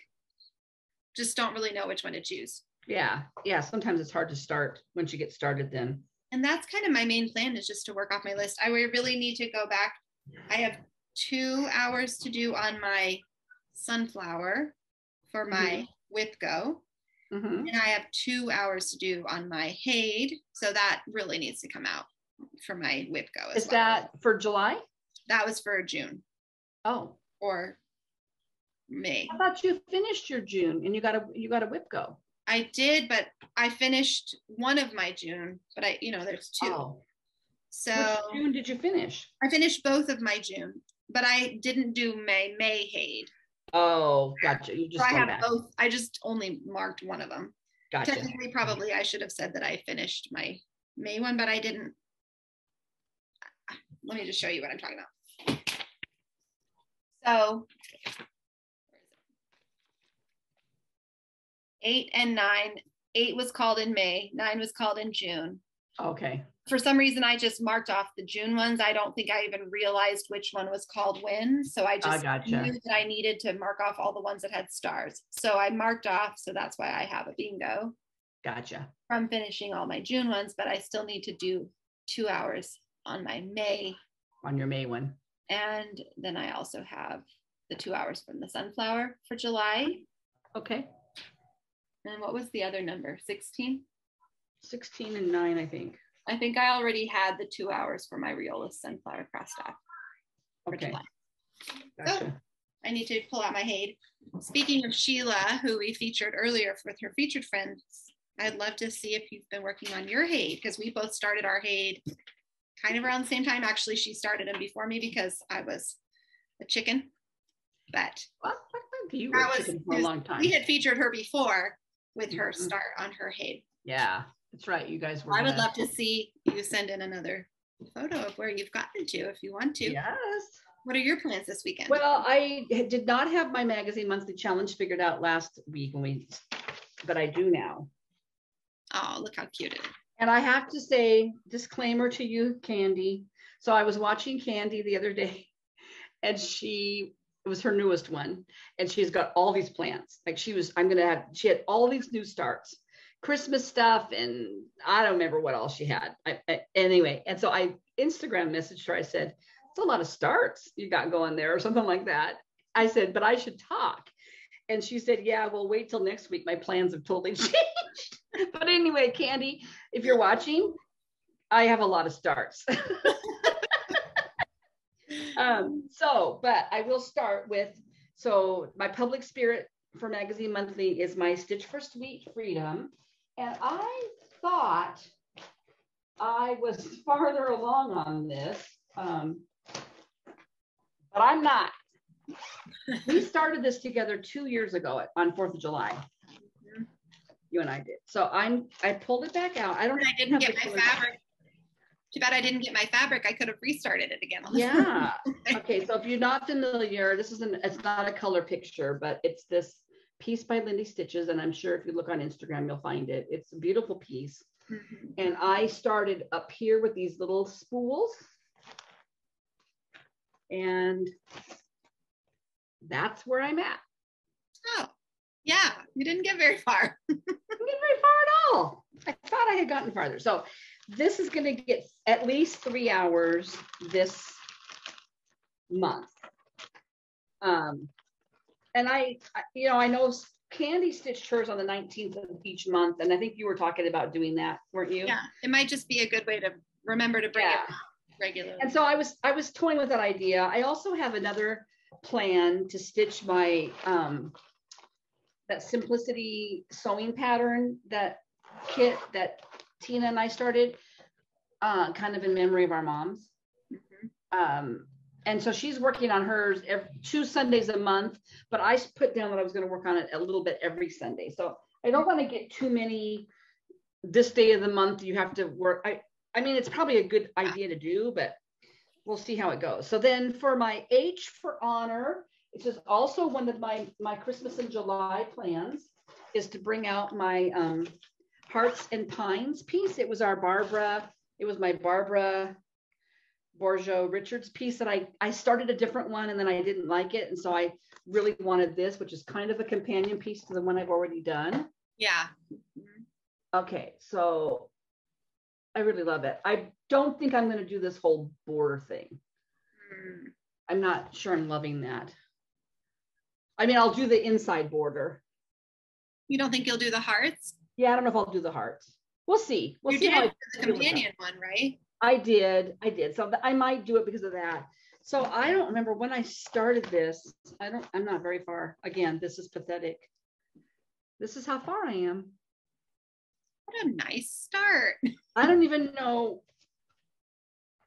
Speaker 1: just don't really know which one to choose.
Speaker 2: Yeah. Sometimes it's hard to start once you get started then.
Speaker 1: And that's kind of my main plan, is just to work off my list. I really need to go back. I have 2 hours to do on my sunflower for my Whip Go. And I have 2 hours to do on my Hade. So that really needs to come out for my Whip Go.
Speaker 2: Is that for July?
Speaker 1: That was for June.
Speaker 2: Oh.
Speaker 1: Or May.
Speaker 2: I thought you finished your June and you got a Whip Go.
Speaker 1: I did, but I finished one of my June, but there's 2.
Speaker 2: Oh.
Speaker 1: So
Speaker 2: which June did you finish?
Speaker 1: I finished both of my June, but I didn't do my May Hade.
Speaker 2: Oh, gotcha. You just
Speaker 1: so I have back. Both. I just only marked one of them.
Speaker 2: Gotcha.
Speaker 1: Technically, probably I should have said that I finished my May one, but I didn't. Let me just show you what I'm talking about. So 8 and 9. 8 was called in May. 9 was called in June.
Speaker 2: Okay.
Speaker 1: For some reason, I just marked off the June ones. I don't think I even realized which one was called when. So I just knew that I needed to mark off all the ones that had stars. So I marked off. So that's why I have a bingo.
Speaker 2: Gotcha.
Speaker 1: From finishing all my June ones, but I still need to do 2 hours on my May.
Speaker 2: On your May one.
Speaker 1: And then I also have the 2 hours from the sunflower for July.
Speaker 2: Okay.
Speaker 1: And what was the other number? 16?
Speaker 2: 16 and 9, I think.
Speaker 1: I think I already had the 2 hours for my Riola sunflower cross staff.
Speaker 2: Okay.
Speaker 1: Gotcha. So I need to pull out my Hade. Speaking of Sheila, who we featured earlier with her featured friends, I'd love to see if you've been working on your Hade, because we both started our Hade kind of around the same time. Actually, she started them before me because I was a chicken. But
Speaker 2: you were a chicken for a long time.
Speaker 1: We had featured her before with her start on her Hade.
Speaker 2: Yeah. That's right. You guys were.
Speaker 1: I would love to see you send in another photo of where you've gotten to if you want to.
Speaker 2: Yes.
Speaker 1: What are your plans this weekend?
Speaker 2: Well, I did not have my magazine monthly challenge figured out last week but I do now.
Speaker 1: Oh, look how cute it is.
Speaker 2: And I have to say, disclaimer to you, Candy. So I was watching Candy the other day, and it was her newest one, and she's got all these plans. Like she had all these new starts. Christmas stuff, and I don't remember what else she had. Anyway, and so I Instagram messaged her. I said, it's a lot of starts you got going there, or something like that. I said, but I should talk. And she said, yeah, well, wait till next week. My plans have totally changed. But anyway, Candy, if you're watching, I have a lot of starts. But I will start with, my public spirit for Magazine Monthly is my Stitch for Sweet Freedom. And I thought I was farther along on this, but I'm not. We started this together 2 years ago on 4th of July. You and I did. So I pulled it back out. I
Speaker 1: didn't get my fabric. Too bad I didn't get my fabric. I could have restarted it again.
Speaker 2: Yeah. Okay. So if you're not familiar, it's not a color picture, but it's this piece by Lindy Stitches. And I'm sure if you look on Instagram, you'll find it. It's a beautiful piece. Mm-hmm. And I started up here with these little spools. And that's where I'm at.
Speaker 1: Oh, yeah. You didn't get very far.
Speaker 2: Didn't get very far at all. I thought I had gotten farther. So this is going to get at least 3 hours this month. And I know Candy stitched hers on the 19th of each month, and I think you were talking about doing that, weren't you?
Speaker 1: Yeah, it might just be a good way to remember to bring it regularly.
Speaker 2: And so I was toying with that idea. I also have another plan to stitch my that Simplicity sewing pattern, that kit that Tina and I started, kind of in memory of our moms. And so she's working on hers 2 Sundays a month, but I put down that I was going to work on it a little bit every Sunday. So I don't want to get too many this day of the month you have to work. I mean, it's probably a good idea to do, but we'll see how it goes. So then for my H for honor, it's just also one of my Christmas in July plans is to bring out my Hearts and Pines piece. It was my Barbara Bourgeau Richards piece that I started a different one and then I didn't like it. And so I really wanted this, which is kind of a companion piece to the one I've already done.
Speaker 1: Yeah.
Speaker 2: Okay, so I really love it. I don't think I'm going to do this whole border thing. I'm not sure I'm loving that. I mean, I'll do the inside border.
Speaker 1: You don't think you'll do the hearts?
Speaker 2: Yeah, I don't know if I'll do the hearts. We'll see. We'll see how
Speaker 1: the companion one, right?
Speaker 2: I did. So I might do it because of that. So I don't remember when I started this. I'm not very far. Again, this is pathetic. This is how far I am.
Speaker 1: What a nice start.
Speaker 2: I don't even know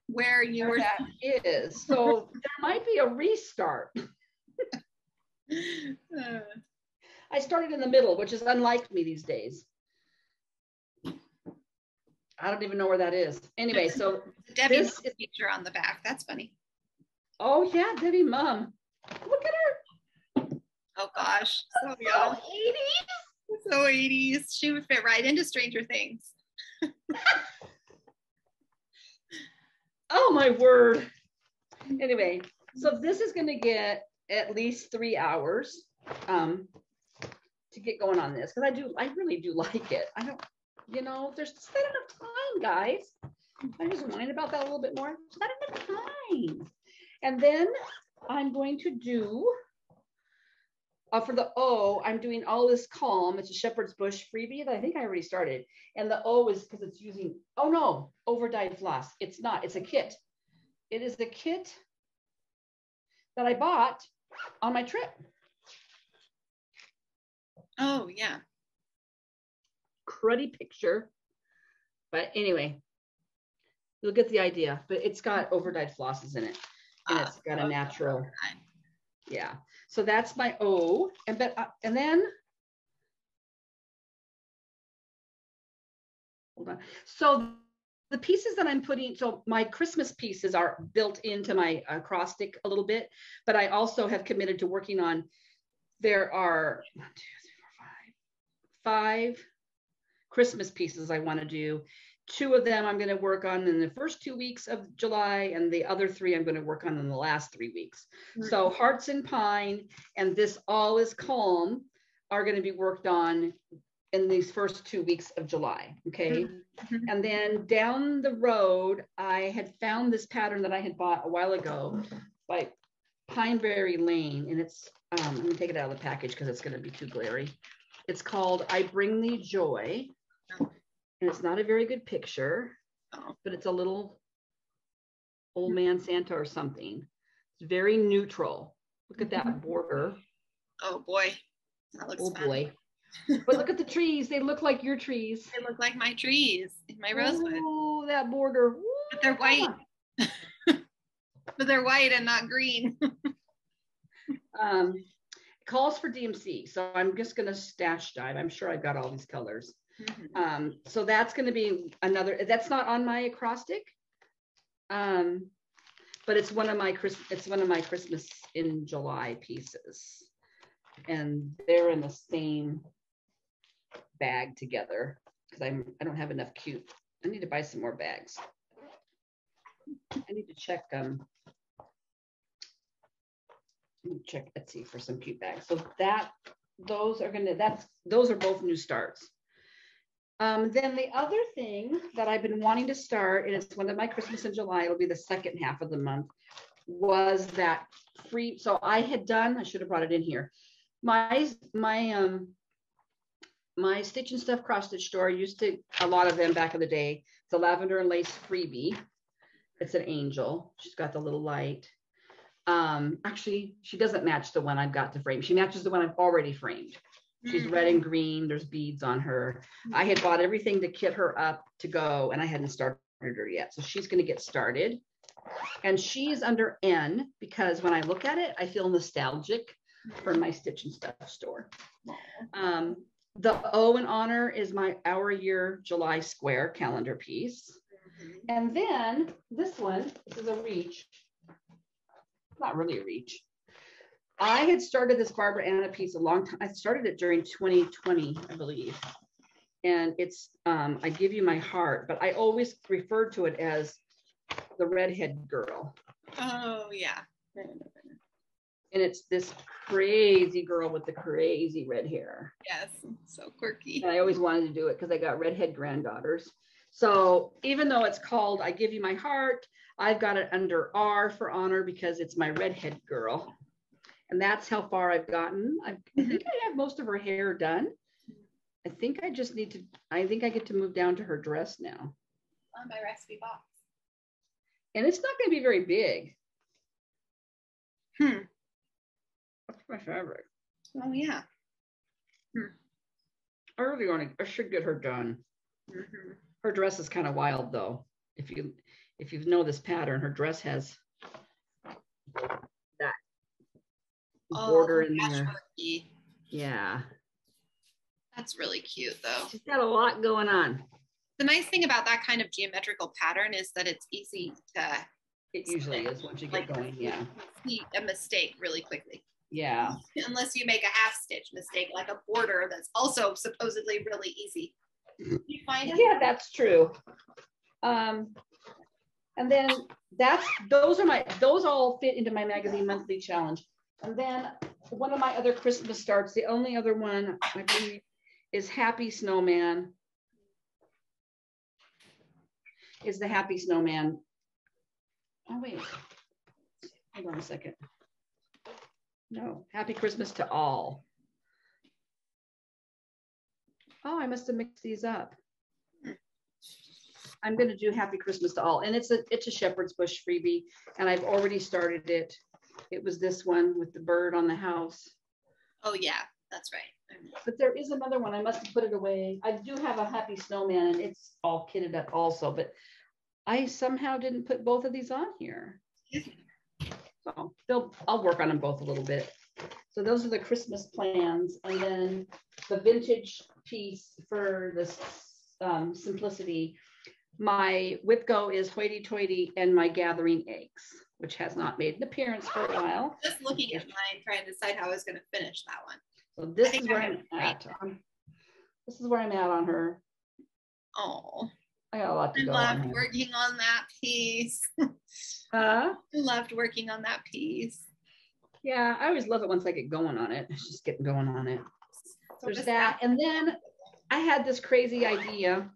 Speaker 1: where
Speaker 2: that is. So there might be a restart. I started in the middle, which is unlike me these days. I don't even know where that is. Anyway, so
Speaker 1: Debbie is a picture on the back. That's funny.
Speaker 2: Oh yeah, Debbie mom. Look at her.
Speaker 1: Oh gosh.
Speaker 2: So 80s.
Speaker 1: So 80s. She would fit right into Stranger Things.
Speaker 2: Oh my word. Anyway, so this is going to get at least 3 hours to get going on this, because I really do like it. I don't, there's just not enough time, guys. I just whine about that a little bit more. There's not enough time. And then I'm going to do for the O, I'm doing All Is Calm. It's a Shepherd's Bush freebie that I think I already started. And the O is because it's using, oh no, overdyed floss. It's not, it's a kit. It is the kit that I bought on my trip.
Speaker 1: Oh yeah.
Speaker 2: Cruddy picture. But anyway, you'll get the idea. But it's got overdyed flosses in it. And it's got a natural. Yeah. So that's my O. And then hold on. So the pieces that I'm putting, so my Christmas pieces are built into my acrostic a little bit, but I also have committed to working on, there are 1, 2, 3, 4, 5 Christmas pieces I want to do. 2 of them I'm going to work on in the first 2 weeks of July, and the other 3 I'm going to work on in the last 3 weeks. Mm-hmm. So Hearts and Pine and this All Is Calm are going to be worked on in these first 2 weeks of July. Okay. Mm-hmm. And then down the road, I had found this pattern that I had bought a while ago by Pineberry Lane. And it's, I'm going to take it out of the package because it's going to be too glary. It's called I Bring Thee Joy. And it's not a very good picture, but it's a little old man Santa or something. It's very neutral. Look at that border.
Speaker 1: Oh boy, that looks fun.
Speaker 2: Boy. But look at the trees. They look like your trees.
Speaker 1: They look like my trees in my rosewood.
Speaker 2: Oh, that border.
Speaker 1: But they're white. But they're white and not green.
Speaker 2: Calls for DMC. So I'm just going to stash dive. I'm sure I've got all these colors. Mm-hmm. So that's going to be another, that's not on my acrostic, but it's one of my Christmas in July pieces, and they're in the same bag together because I don't have enough cute. I need to buy some more bags. I need to check check Etsy for some cute bags. So those are both new starts. Then the other thing that I've been wanting to start, and it's one of my Christmas in July, it'll be the second half of the month, was that free. So I should have brought it in here. My Stitch and Stuff cross stitch store, used to a lot of them back in the day. It's a lavender and lace freebie. It's an angel. She's got the little light. Actually, she doesn't match the one I've got to frame. She matches the one I've already framed. She's red and green. There's beads on her. I had bought everything to kit her up to go, and I hadn't started her yet. So she's going to get started. And she's under N because when I look at it, I feel nostalgic for my Stitch and Stuff store. The O in honor is my Our Year July Square calendar piece. And then this one, this is a reach. Not really a reach. I had started this Barbara Anna piece a long time. I started it during 2020, I believe. And it's, I Give You My Heart, but I always referred to it as the redhead girl.
Speaker 1: Oh, yeah.
Speaker 2: And it's this crazy girl with the crazy red hair.
Speaker 1: Yes, so quirky.
Speaker 2: And I always wanted to do it because I got redhead granddaughters. So even though it's called I Give You My Heart, I've got it under R for honor because it's my redhead girl. And that's how far I've gotten. I think I have most of her hair done. I think I just need to, I think I get to move down to her dress now.
Speaker 1: On my recipe box.
Speaker 2: And it's not going to be very big. That's my fabric.
Speaker 1: Oh, yeah.
Speaker 2: I really want to, I should get her done. Her dress is kind of wild though. If you know this pattern, her dress has that border in there. Yeah.
Speaker 1: That's really cute though.
Speaker 2: She's got a lot going on.
Speaker 1: The nice thing about that kind of geometrical pattern is that it's easy to.
Speaker 2: It usually is once you get going, yeah.
Speaker 1: See a mistake really quickly.
Speaker 2: Yeah.
Speaker 1: Unless you make a half stitch mistake, like a border that's also supposedly really easy. You find it?
Speaker 2: Yeah, that's true. And then those all fit into my magazine monthly challenge. And then one of my other Christmas starts, the only other one I believe is Happy Snowman. Is the Happy Snowman. Oh wait, hold on a second. No, Happy Christmas to All. Oh, I must have mixed these up. I'm going to do Happy Christmas to All, and it's a Shepherd's Bush freebie, and I've already started it. It was this one with the bird on the house.
Speaker 1: Oh yeah, that's right.
Speaker 2: But there is another one. I must have put it away. I do have a Happy Snowman, and it's all kitted up also, but I somehow didn't put both of these on here. So I'll work on them both a little bit. So those are the Christmas plans, and then the vintage piece for this simplicity. My Whip Go is Hoity Toity and my Gathering Eggs, which has not made an appearance for a while.
Speaker 1: Just looking at mine, trying to decide how I was going to finish that one.
Speaker 2: So this is where I'm at. This is where I'm at on her.
Speaker 1: Oh,
Speaker 2: I got a lot to go on.
Speaker 1: I loved working on that piece. I loved working on that piece.
Speaker 2: Yeah, I always love it once I get going on it. It's just getting going on it.
Speaker 1: So
Speaker 2: there's that. And then I had this crazy idea.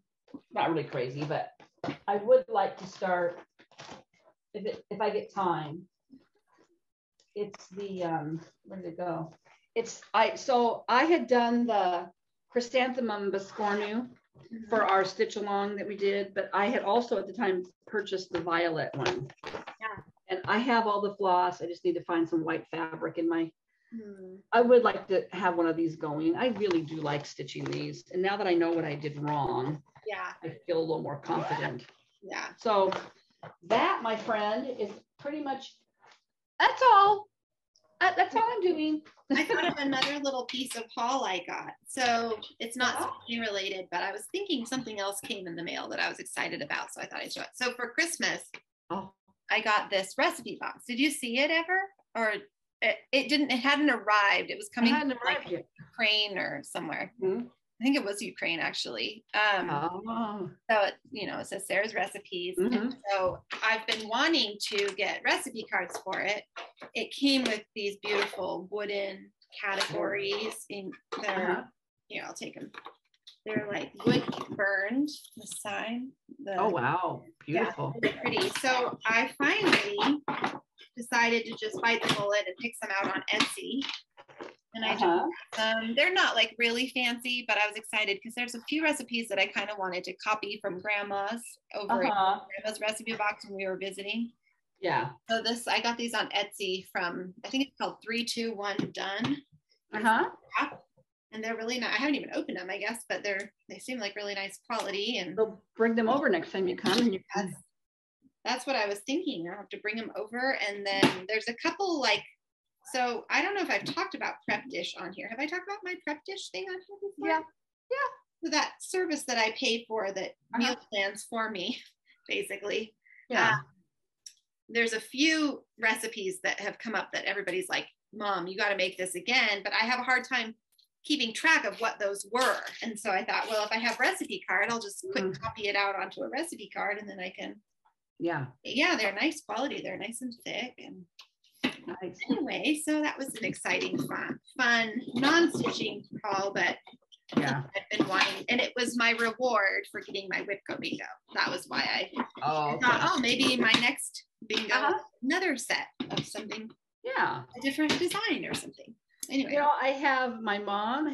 Speaker 2: Not really crazy, but I would like to start, if I get time. It's the where did it go? So I had done the chrysanthemum Biscornu for our stitch along that we did, but I had also at the time purchased the violet one.
Speaker 1: Yeah.
Speaker 2: And I have all the floss. I just need to find some white fabric in my. I would like to have one of these going. I really do like stitching these, and now that I know what I did wrong,
Speaker 1: yeah,
Speaker 2: I feel a little more confident.
Speaker 1: Yeah.
Speaker 2: So that, my friend, is pretty much. That's all. That's all I'm doing.
Speaker 1: I thought of another little piece of haul I got. So it's not stitching related, but I was thinking something else came in the mail that I was excited about, so I thought I'd show it. So for Christmas, I got this recipe box. Did you see it ever? Or it hadn't arrived. It was coming from like Ukraine or somewhere. I think it was Ukraine actually. So it says Sarah's recipes. And so I've been wanting to get recipe cards for it. It came with these beautiful wooden categories in there. Here, I'll take them. They're like wood burned, the sign.
Speaker 2: Oh wow, beautiful.
Speaker 1: Yeah, really pretty. So I finally decided to just bite the bullet and pick some out on Etsy. And I they're not like really fancy, but I was excited because there's a few recipes that I kind of wanted to copy from grandma's over in grandma's recipe box when we were visiting.
Speaker 2: Yeah.
Speaker 1: So I got these on Etsy from, I think it's called 3, 2, 1 Done. And they're really nice. I haven't even opened them, I guess, but they seem like really nice quality. And
Speaker 2: so bring them over next time you come, and you can.
Speaker 1: That's what I was thinking. I'll have to bring them over. And then there's a couple so I don't know if I've talked about Prep Dish on here. Have I talked about my Prep Dish thing on here before?
Speaker 2: Yeah.
Speaker 1: So that service that I pay for that meal plans for me, basically.
Speaker 2: Yeah.
Speaker 1: There's a few recipes that have come up that everybody's like, Mom, you got to make this again. But I have a hard time keeping track of what those were. And so I thought, well, if I have recipe card, I'll just quick copy it out onto a recipe card, and then I can. Yeah, they're nice quality. They're nice and thick. And nice. Anyway, so that was an exciting, fun non-stitching haul, but I've been wanting, and it was my reward for getting my Whipco bingo. That was why I thought, maybe my next bingo, another set of something, a different design or something. Anyway,
Speaker 2: my mom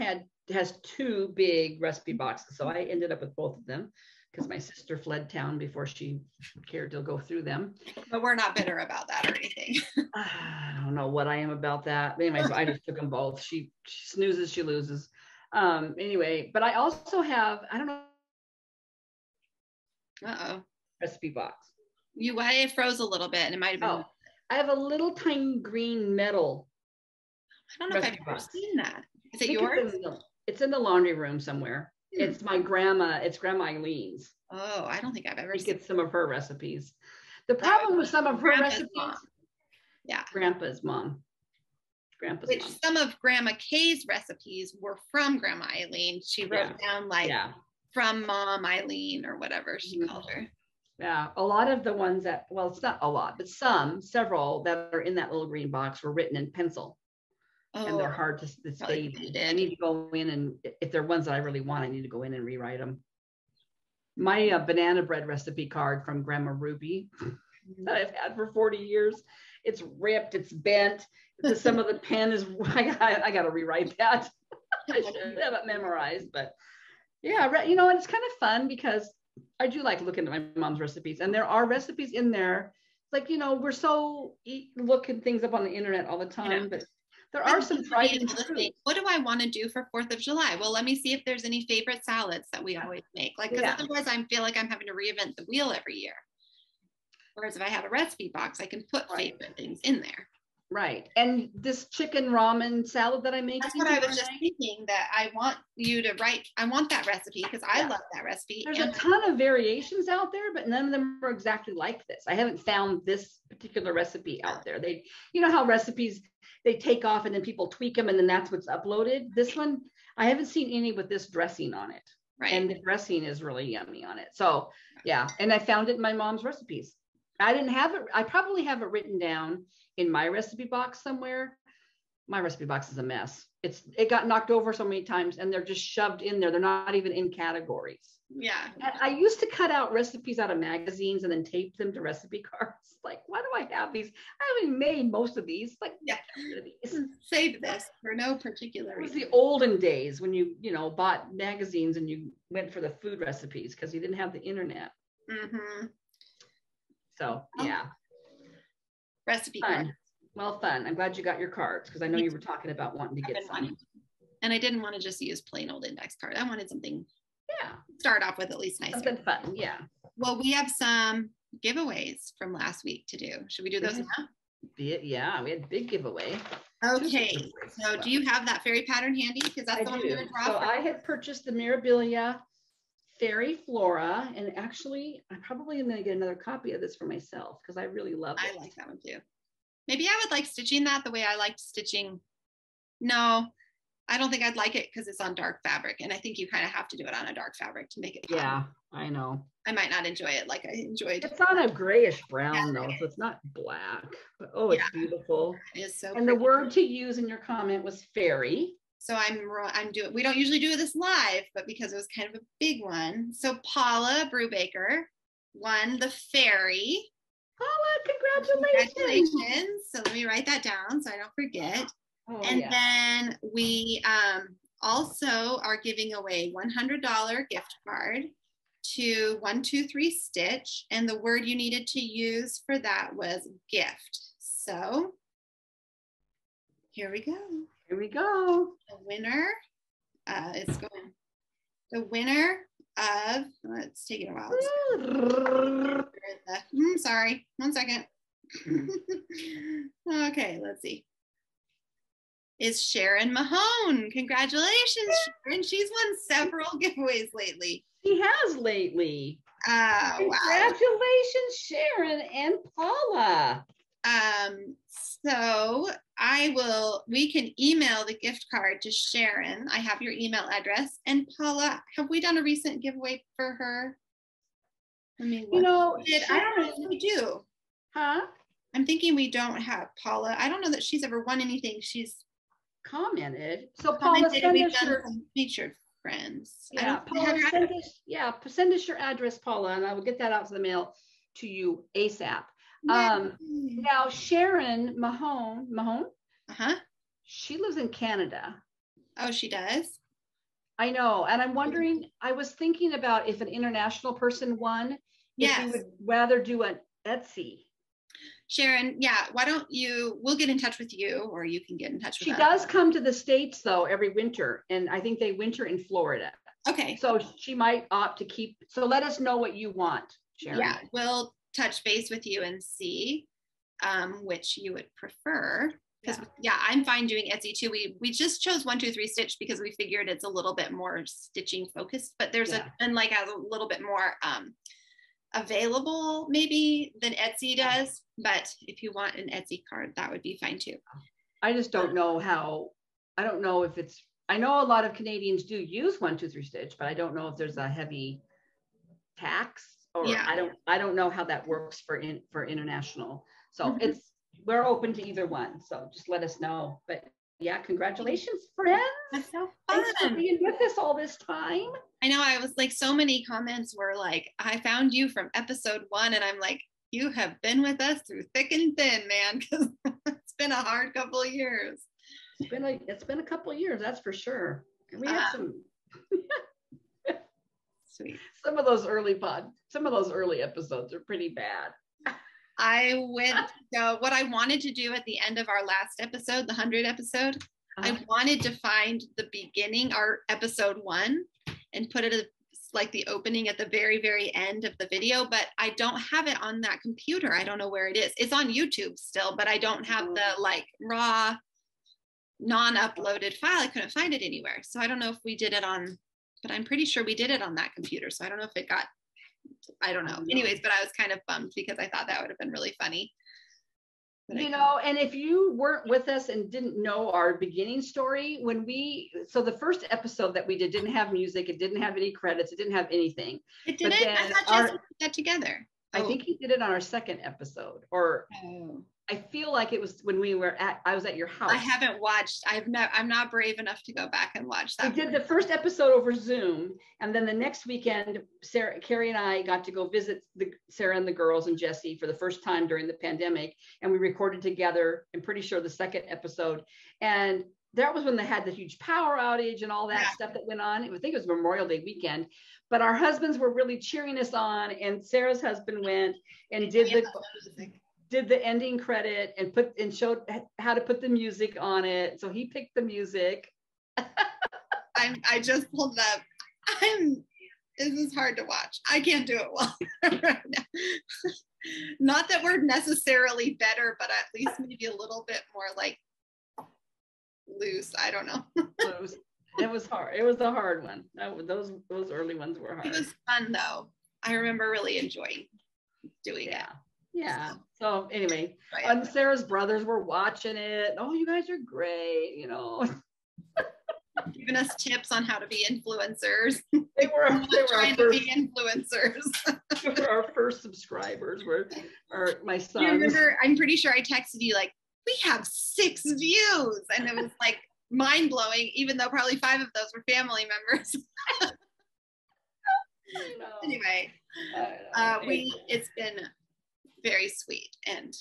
Speaker 2: has 2 big recipe boxes, so I ended up with both of them because my sister fled town before she cared to go through them.
Speaker 1: But we're not bitter about that or anything.
Speaker 2: I don't know what I am about that. But anyway, so I just took them both. She snoozes, she loses. Anyway, but I also have, I don't know. Recipe box.
Speaker 1: I froze a little bit, and it might have been.
Speaker 2: I have a little tiny green metal.
Speaker 1: I don't know if I've ever seen that. Is it yours?
Speaker 2: It's in the laundry room somewhere. It's my grandma. It's Grandma Eileen's.
Speaker 1: Oh, I don't think I've ever
Speaker 2: seen some of her recipes. The problem with some of her recipes. Grandpa's mom.
Speaker 1: Some of Grandma Kay's recipes were from Grandma Eileen. She wrote down from Mom Eileen or whatever she called her.
Speaker 2: Yeah, a lot of the ones that, well, it's not a lot, but several that are in that little green box were written in pencil. And they're hard to fade. I need to go in, and if they're ones that I really want, I need to go in and rewrite them. My banana bread recipe card from Grandma Ruby that I've had for 40 years, it's ripped, it's bent. Some of the pen is, I got to rewrite that. I should have it memorized, but and it's kind of fun because I do like looking at my mom's recipes, and there are recipes in there. Like, we're so looking things up on the internet all the time, but there are some tried and true.
Speaker 1: What do I want to do for 4th of July? Well, let me see if there's any favorite salads that we always make. Because otherwise I feel like I'm having to reinvent the wheel every year. Whereas if I have a recipe box, I can put favorite things in there.
Speaker 2: Right. And this chicken ramen salad that I make.
Speaker 1: That's what I was just thinking, that I want you to write. I want that recipe because I love that recipe.
Speaker 2: There's a ton of variations out there, but none of them are exactly like this. I haven't found this particular recipe out there. They, how recipes, they take off and then people tweak them and then that's what's uploaded. This one, I haven't seen any with this dressing on it.
Speaker 1: Right.
Speaker 2: And the dressing is really yummy on it. So and I found it in my mom's recipes. I didn't have it. I probably have it written down in my recipe box somewhere. My recipe box is a mess. It got knocked over so many times and they're just shoved in there. They're not even in categories.
Speaker 1: Yeah.
Speaker 2: And I used to cut out recipes out of magazines and then tape them to recipe cards. Like, why do I have these? I haven't made most of these. Like,
Speaker 1: save this for no particular reason.
Speaker 2: It was the olden days when you bought magazines and you went for the food recipes because you didn't have the internet.
Speaker 1: Mm-hmm.
Speaker 2: So
Speaker 1: recipe
Speaker 2: fun.
Speaker 1: Cards.
Speaker 2: Well, fun. I'm glad you got your cards because I know you were talking about wanting to get some.
Speaker 1: And I didn't want to just use plain old index card. I wanted something. Start off with at least nicer.
Speaker 2: Something fun. Yeah.
Speaker 1: Well, we have some giveaways from last week to do. Should we do those now?
Speaker 2: Yeah, we had a big giveaway.
Speaker 1: Okay. So do you have that fairy pattern handy? Because that's the one we're going to draw.
Speaker 2: So I had purchased the Mirabilia Fairy Flora, and actually I probably am going to get another copy of this for myself because I really love it.
Speaker 1: I like that one too. Maybe I would like stitching that the way I liked stitching. No, I don't think I'd like it because it's on dark fabric, and I think you kind of have to do it on a dark fabric to make it pop.
Speaker 2: Yeah, I know.
Speaker 1: I might not enjoy it like I enjoyed.
Speaker 2: It's on a grayish brown though, so it's not black, but it's beautiful.
Speaker 1: It is so
Speaker 2: and pretty. The word to use in your comment was fairy.
Speaker 1: So I'm doing, we don't usually do this live, but because it was kind of a big one. So Paula Brubaker won the fairy.
Speaker 2: Paula, congratulations.
Speaker 1: So let me write that down so I don't forget.
Speaker 2: Oh,
Speaker 1: and
Speaker 2: yeah.
Speaker 1: then we also are giving away $100 gift card to 123 Stitch, and the word you needed to use for that was gift. So here we go.
Speaker 2: Here we go.
Speaker 1: The winner is going. The winner of, it's taking a while. Sorry, 1 second. Okay, let's see. Is Sharon Mahone. Congratulations, Sharon. She's won several giveaways lately.
Speaker 2: She has lately.
Speaker 1: Wow.
Speaker 2: Congratulations, Sharon and Paula.
Speaker 1: So we can email the gift card to Sharon. I have your email address. And Paula, have we done a recent giveaway for her? I mean,
Speaker 2: I don't
Speaker 1: know if we do.
Speaker 2: Huh?
Speaker 1: I'm thinking we don't have Paula. I don't know that she's ever won anything. She's
Speaker 2: commented. So Paula, send us your
Speaker 1: featured friends.
Speaker 2: Yeah, Paula, send us your address, Paula, and I will get that out to the mail to you ASAP. Now Sharon Mahone, she lives in Canada.
Speaker 1: Oh, she does?
Speaker 2: I know, and I'm wondering, I was thinking about if an international person won, if we would rather do an Etsy.
Speaker 1: Sharon, yeah, why don't we'll get in touch with you, or you can get in touch with us.
Speaker 2: She does come to the States though every winter, and I think they winter in Florida.
Speaker 1: Okay.
Speaker 2: So she might opt to keep, so let us know what you want, Sharon.
Speaker 1: Yeah, we'll touch base with you and see which you would prefer. Because I'm fine doing Etsy too. We just chose 123 Stitch because we figured it's a little bit more stitching focused, but there's a little bit more available maybe than Etsy does. But if you want an Etsy card, that would be fine too.
Speaker 2: I just don't know I don't know if it's, I know a lot of Canadians do use 123 Stitch, but I don't know if there's a heavy tax, or I don't know how that works for international. So we're open to either one. So just let us know. But yeah, congratulations, friends.
Speaker 1: That's so fun.
Speaker 2: Thanks for being with us all this time.
Speaker 1: I know, I was like, so many comments were like, I found you from episode 1, and I'm like, you have been with us through thick and thin, man, because it's been a hard couple of years.
Speaker 2: It's been a couple of years, that's for sure. And we had some
Speaker 1: sweet.
Speaker 2: Some of those early episodes are pretty bad.
Speaker 1: What I wanted to do at the end of our last episode, the 100 episode, I wanted to find the beginning, our episode 1, and put it as like the opening at the very, very end of the video, but I don't have it on that computer. I don't know where it is. It's on YouTube still, but I don't have the like raw, non-uploaded file. I couldn't find it anywhere. So I don't know if we did it on, but I'm pretty sure we did it on that computer. So I don't know if it got, I don't know. Anyways, but I was kind of bummed because I thought that would have been really funny.
Speaker 2: And if you weren't with us and didn't know our beginning story, so the first episode that we didn't have music, it didn't have any credits, it didn't have anything.
Speaker 1: It didn't? I thought Jesse put that together.
Speaker 2: I think he did it on our second episode, or I feel like it was when I was at your house.
Speaker 1: I haven't watched. I'm not brave enough to go back and watch that.
Speaker 2: We did the first episode over Zoom, and then the next weekend, Carrie and I got to go visit Sarah and the girls and Jesse for the first time during the pandemic, and we recorded together. I'm pretty sure the second episode, and that was when they had the huge power outage and all that stuff that went on. I think it was Memorial Day weekend, but our husbands were really cheering us on, and Sarah's husband went and did the ending credit and showed how to put the music on it. So he picked the music.
Speaker 1: I just pulled it up. This is hard to watch. I can't do it well right now. Not that we're necessarily better, but at least maybe a little bit more like loose. I don't know.
Speaker 2: It was hard. It was a hard one. Those early ones were hard.
Speaker 1: It was fun though. I remember really enjoying doing it.
Speaker 2: Yeah. So anyway, and Sarah's brothers were watching it. Oh, you guys are great,
Speaker 1: Giving us tips on how to be influencers.
Speaker 2: They were
Speaker 1: trying to be influencers.
Speaker 2: They were our first subscribers. Were my sons.
Speaker 1: You remember? I'm pretty sure I texted you like, we have 6 views, and it was like mind blowing. Even though probably 5 of those were family members. Anyway, it's been very sweet, and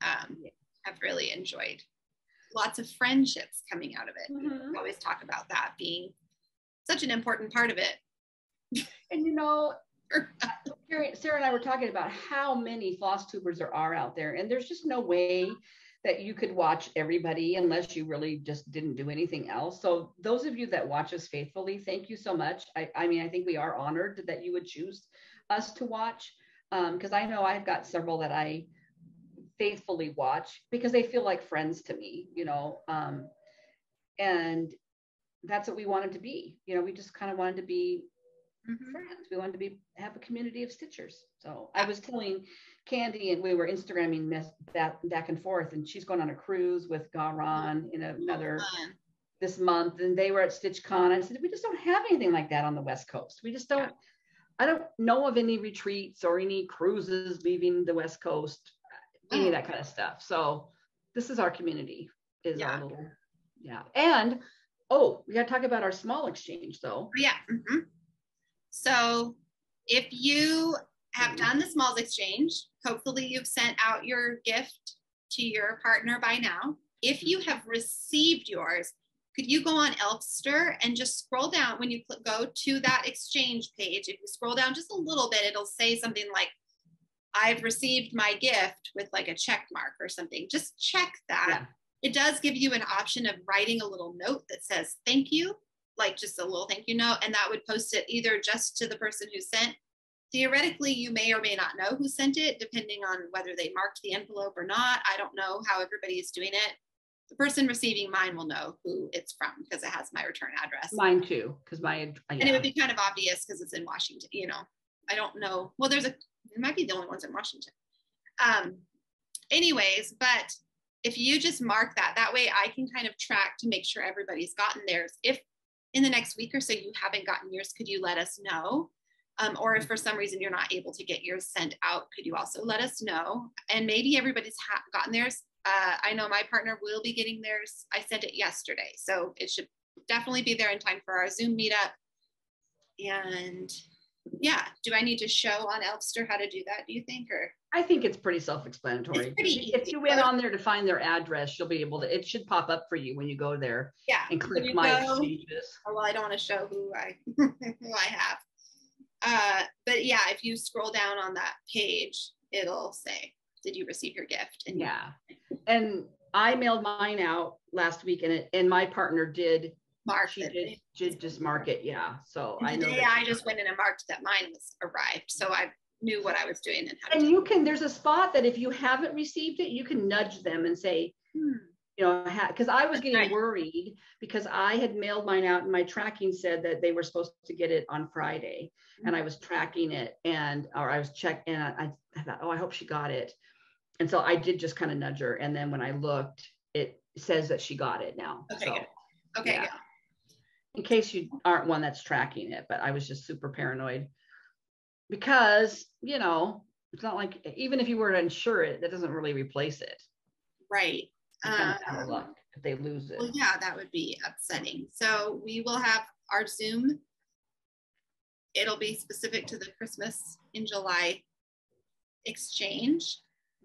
Speaker 1: I've really enjoyed lots of friendships coming out of it.
Speaker 2: Mm-hmm.
Speaker 1: We always talk about that being such an important part of it.
Speaker 2: And you know, Sarah and I were talking about how many Flosstubers there are out there, and there's just no way that you could watch everybody unless you really just didn't do anything else. So those of you that watch us faithfully, thank you so much. I mean, I think we are honored that you would choose us to watch, because I know I've got several that I faithfully watch because they feel like friends to me, you know, and that's what we wanted to be. You know, we just kind of wanted to be friends. We wanted to have a community of stitchers. So I was telling Candy, and we were Instagramming back and forth, and she's going on a cruise with Garan in another this month, and they were at StitchCon. I said, we just don't have anything like that on the West Coast. We just don't. I don't know of any retreats or any cruises leaving the West Coast, any of that kind of stuff. So this is our community, is our little, And we got to talk about our small exchange though.
Speaker 1: Yeah. Mm-hmm. So if you have done the smalls exchange, hopefully you've sent out your gift to your partner by now. If you have received yours, could you go on Elfster and just scroll down when you go to that exchange page? If you scroll down just a little bit, it'll say something like, I've received my gift with like a check mark or something. Just check that. Yeah. It does give you an option of writing a little note that says thank you, like just a little thank you note, and that would post it either just to the person who sent. Theoretically, you may or may not know who sent it, depending on whether they marked the envelope or not. I don't know how everybody is doing it. The person receiving mine will know who it's from because it has my return address.
Speaker 2: Mine too, because
Speaker 1: and it would be kind of obvious because it's in Washington. You know, I don't know. Well, it might be the only ones in Washington. Anyways, but if you just mark that way I can kind of track to make sure everybody's gotten theirs. If in the next week or so you haven't gotten yours, could you let us know? Or if for some reason you're not able to get yours sent out, could you also let us know? And maybe everybody's gotten theirs. I know my partner will be getting theirs. I sent it yesterday, so it should definitely be there in time for our Zoom meetup. And yeah, do I need to show on Elfster how to do that, do you think? Or
Speaker 2: I think it's pretty self-explanatory.
Speaker 1: It's pretty easy.
Speaker 2: If you went on there to find their address, you'll be able to, it should pop up for you when you go there.
Speaker 1: Yeah.
Speaker 2: And click my exchanges.
Speaker 1: Oh, well, I don't want to show who I have. But yeah, if you scroll down on that page, it'll say, did you receive your gift? And
Speaker 2: and I mailed mine out last week, and my partner did mark it. Did just mark it. Yeah. So
Speaker 1: I know I just went in and marked that mine was arrived. So I knew what I was doing and how to
Speaker 2: you can, there's a spot that if you haven't received it, you can nudge them and say, you know, because I was getting worried because I had mailed mine out and my tracking said that they were supposed to get it on Friday, and I was tracking it or I was checking, and I thought, oh, I hope she got it. And so I did just kind of nudge her. And then when I looked, it says that she got it now.
Speaker 1: Okay.
Speaker 2: So,
Speaker 1: good. Okay.
Speaker 2: Yeah.
Speaker 1: Good.
Speaker 2: In case you aren't one that's tracking it, but I was just super paranoid because, you know, it's not like, even if you were to insure it, that doesn't really replace it.
Speaker 1: Right.
Speaker 2: Kind of luck if they lose it.
Speaker 1: Well, yeah, that would be upsetting. So we will have our Zoom. It'll be specific to the Christmas in July exchange,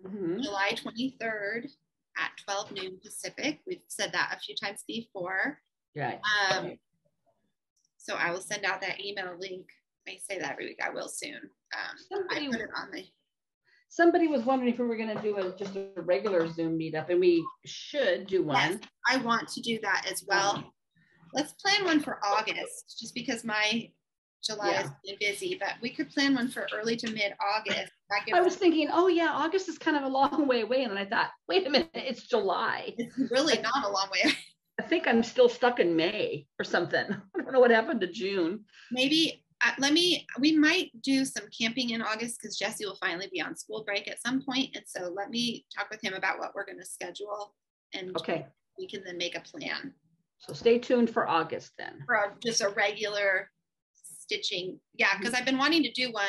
Speaker 1: July 23rd at 12 noon Pacific. We've said that a few times before.
Speaker 2: Right.
Speaker 1: So I will send out that email link. I say that every week. I will soon. I put it on the.
Speaker 2: Somebody was wondering if we were going to do just a regular Zoom meetup, and we should do one.
Speaker 1: Yes, I want to do that as well. Let's plan one for August, just because my July is really busy, but we could plan one for early to mid-August.
Speaker 2: I was thinking, oh yeah, August is kind of a long way away. And then I thought, wait a minute, it's July.
Speaker 1: It's really not a long way away.
Speaker 2: I think I'm still stuck in May or something. I don't know what happened to June.
Speaker 1: Maybe we might do some camping in August because Jesse will finally be on school break at some point. And so let me talk with him about what we're going to schedule, and we can then make a plan.
Speaker 2: So stay tuned for August then.
Speaker 1: For just a regular stitching. Yeah, because I've been wanting to do one.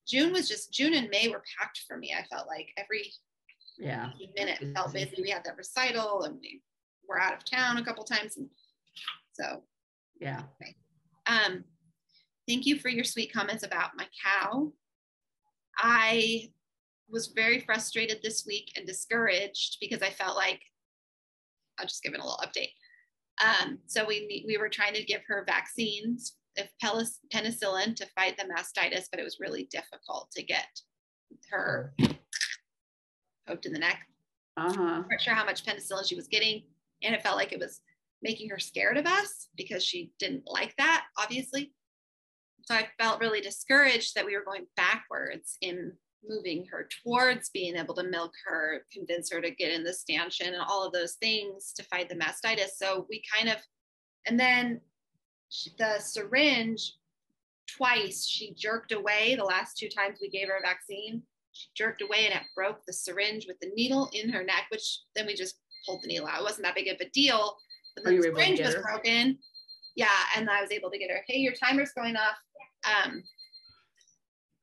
Speaker 1: June and May were packed for me. I felt like every minute felt busy. We had that recital and we were out of town a couple times. And so, okay. Thank you for your sweet comments about my cow. I was very frustrated this week and discouraged because I felt like I'll just give it a little update. So we were trying to give her vaccines, if penicillin, to fight the mastitis, but it was really difficult to get her poked in the neck. Not sure how much penicillin she was getting, and it felt like it was making her scared of us because she didn't like that, obviously. So I felt really discouraged that we were going backwards in moving her towards being able to milk her, convince her to get in the stanchion and all of those things to fight the mastitis. So we kind of, and then the syringe, twice she jerked away. The last 2 times we gave her a vaccine, she jerked away and it broke the syringe with the needle in her neck, which then we just pulled the needle out. It wasn't that big of a deal, but then the syringe was broken. Yeah, and I was able to get her, hey, your timer's going off.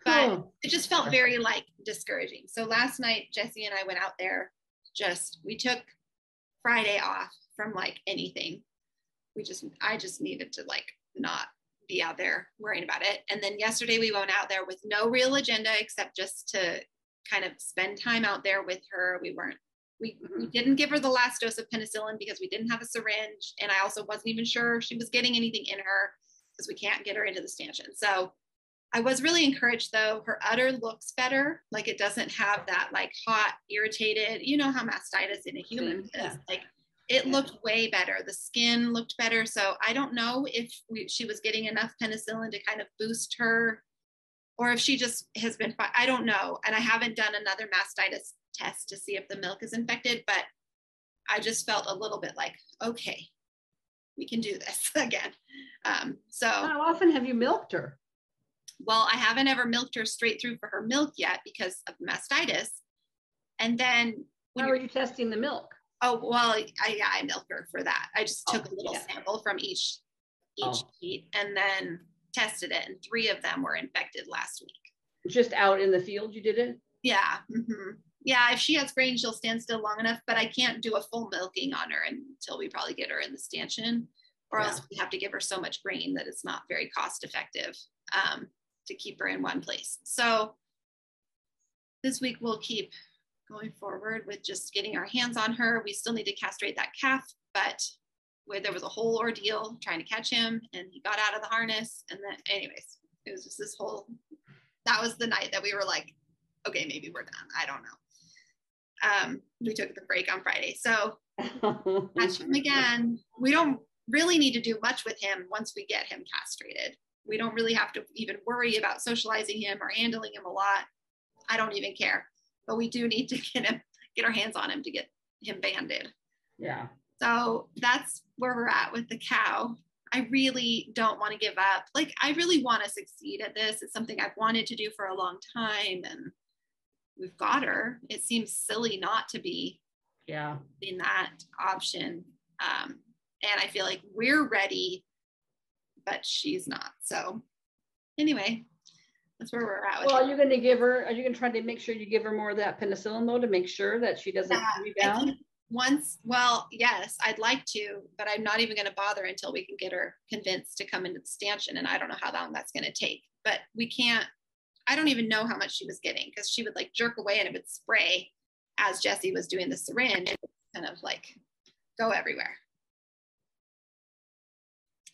Speaker 1: But it just felt very like discouraging. So last night, Jesse and I went out there, we took Friday off from like anything. I just needed to like not be out there worrying about it. And then yesterday we went out there with no real agenda except just to kind of spend time out there with her. We didn't give her the last dose of penicillin because we didn't have a syringe. And I also wasn't even sure she was getting anything in her because we can't get her into the stanchion. So I was really encouraged though. Her udder looks better. Like it doesn't have that like hot, irritated, you know how mastitis in a human is. Like it looked way better. The skin looked better. So I don't know if she was getting enough penicillin to kind of boost her, or if she just has been fine. I don't know. And I haven't done another mastitis test to see if the milk is infected, but I just felt a little bit like, okay, we can do this again. So
Speaker 2: how often have you milked her?
Speaker 1: Well, I haven't ever milked her straight through for her milk yet because of mastitis. And then
Speaker 2: how are you testing the milk?
Speaker 1: Oh, well, I milk her for that. I just took a little sample from each sheet and then tested it. And 3 of them were infected last week.
Speaker 2: Just out in the field you did it?
Speaker 1: Yeah. Yeah, if she has grain, she'll stand still long enough, but I can't do a full milking on her until we probably get her in the stanchion, or else we have to give her so much grain that it's not very cost effective to keep her in one place. So this week we'll keep going forward with just getting our hands on her. We still need to castrate that calf, but there was a whole ordeal trying to catch him, and he got out of the harness. And then anyways, it was just that was the night that we were like, okay, maybe we're done. I don't know. We took the break on Friday. So catch him again. We don't really need to do much with him once we get him castrated. We don't really have to even worry about socializing him or handling him a lot. I don't even care. But we do need to get our hands on him to get him banded.
Speaker 2: Yeah.
Speaker 1: So that's where we're at with the cow. I really don't want to give up. Like, I really want to succeed at this. It's something I've wanted to do for a long time, and we've got her. It seems silly not to be in that option. And I feel like we're ready, but she's not. So anyway, that's where we're at with
Speaker 2: Well, are you going to try to make sure you give her more of that penicillin though, to make sure that she doesn't rebound?
Speaker 1: Yes, I'd like to, but I'm not even going to bother until we can get her convinced to come into the stanchion. And I don't know how long that's going to take, but I don't even know how much she was getting, because she would like jerk away and it would spray as Jesse was doing the syringe. It would kind of like go everywhere.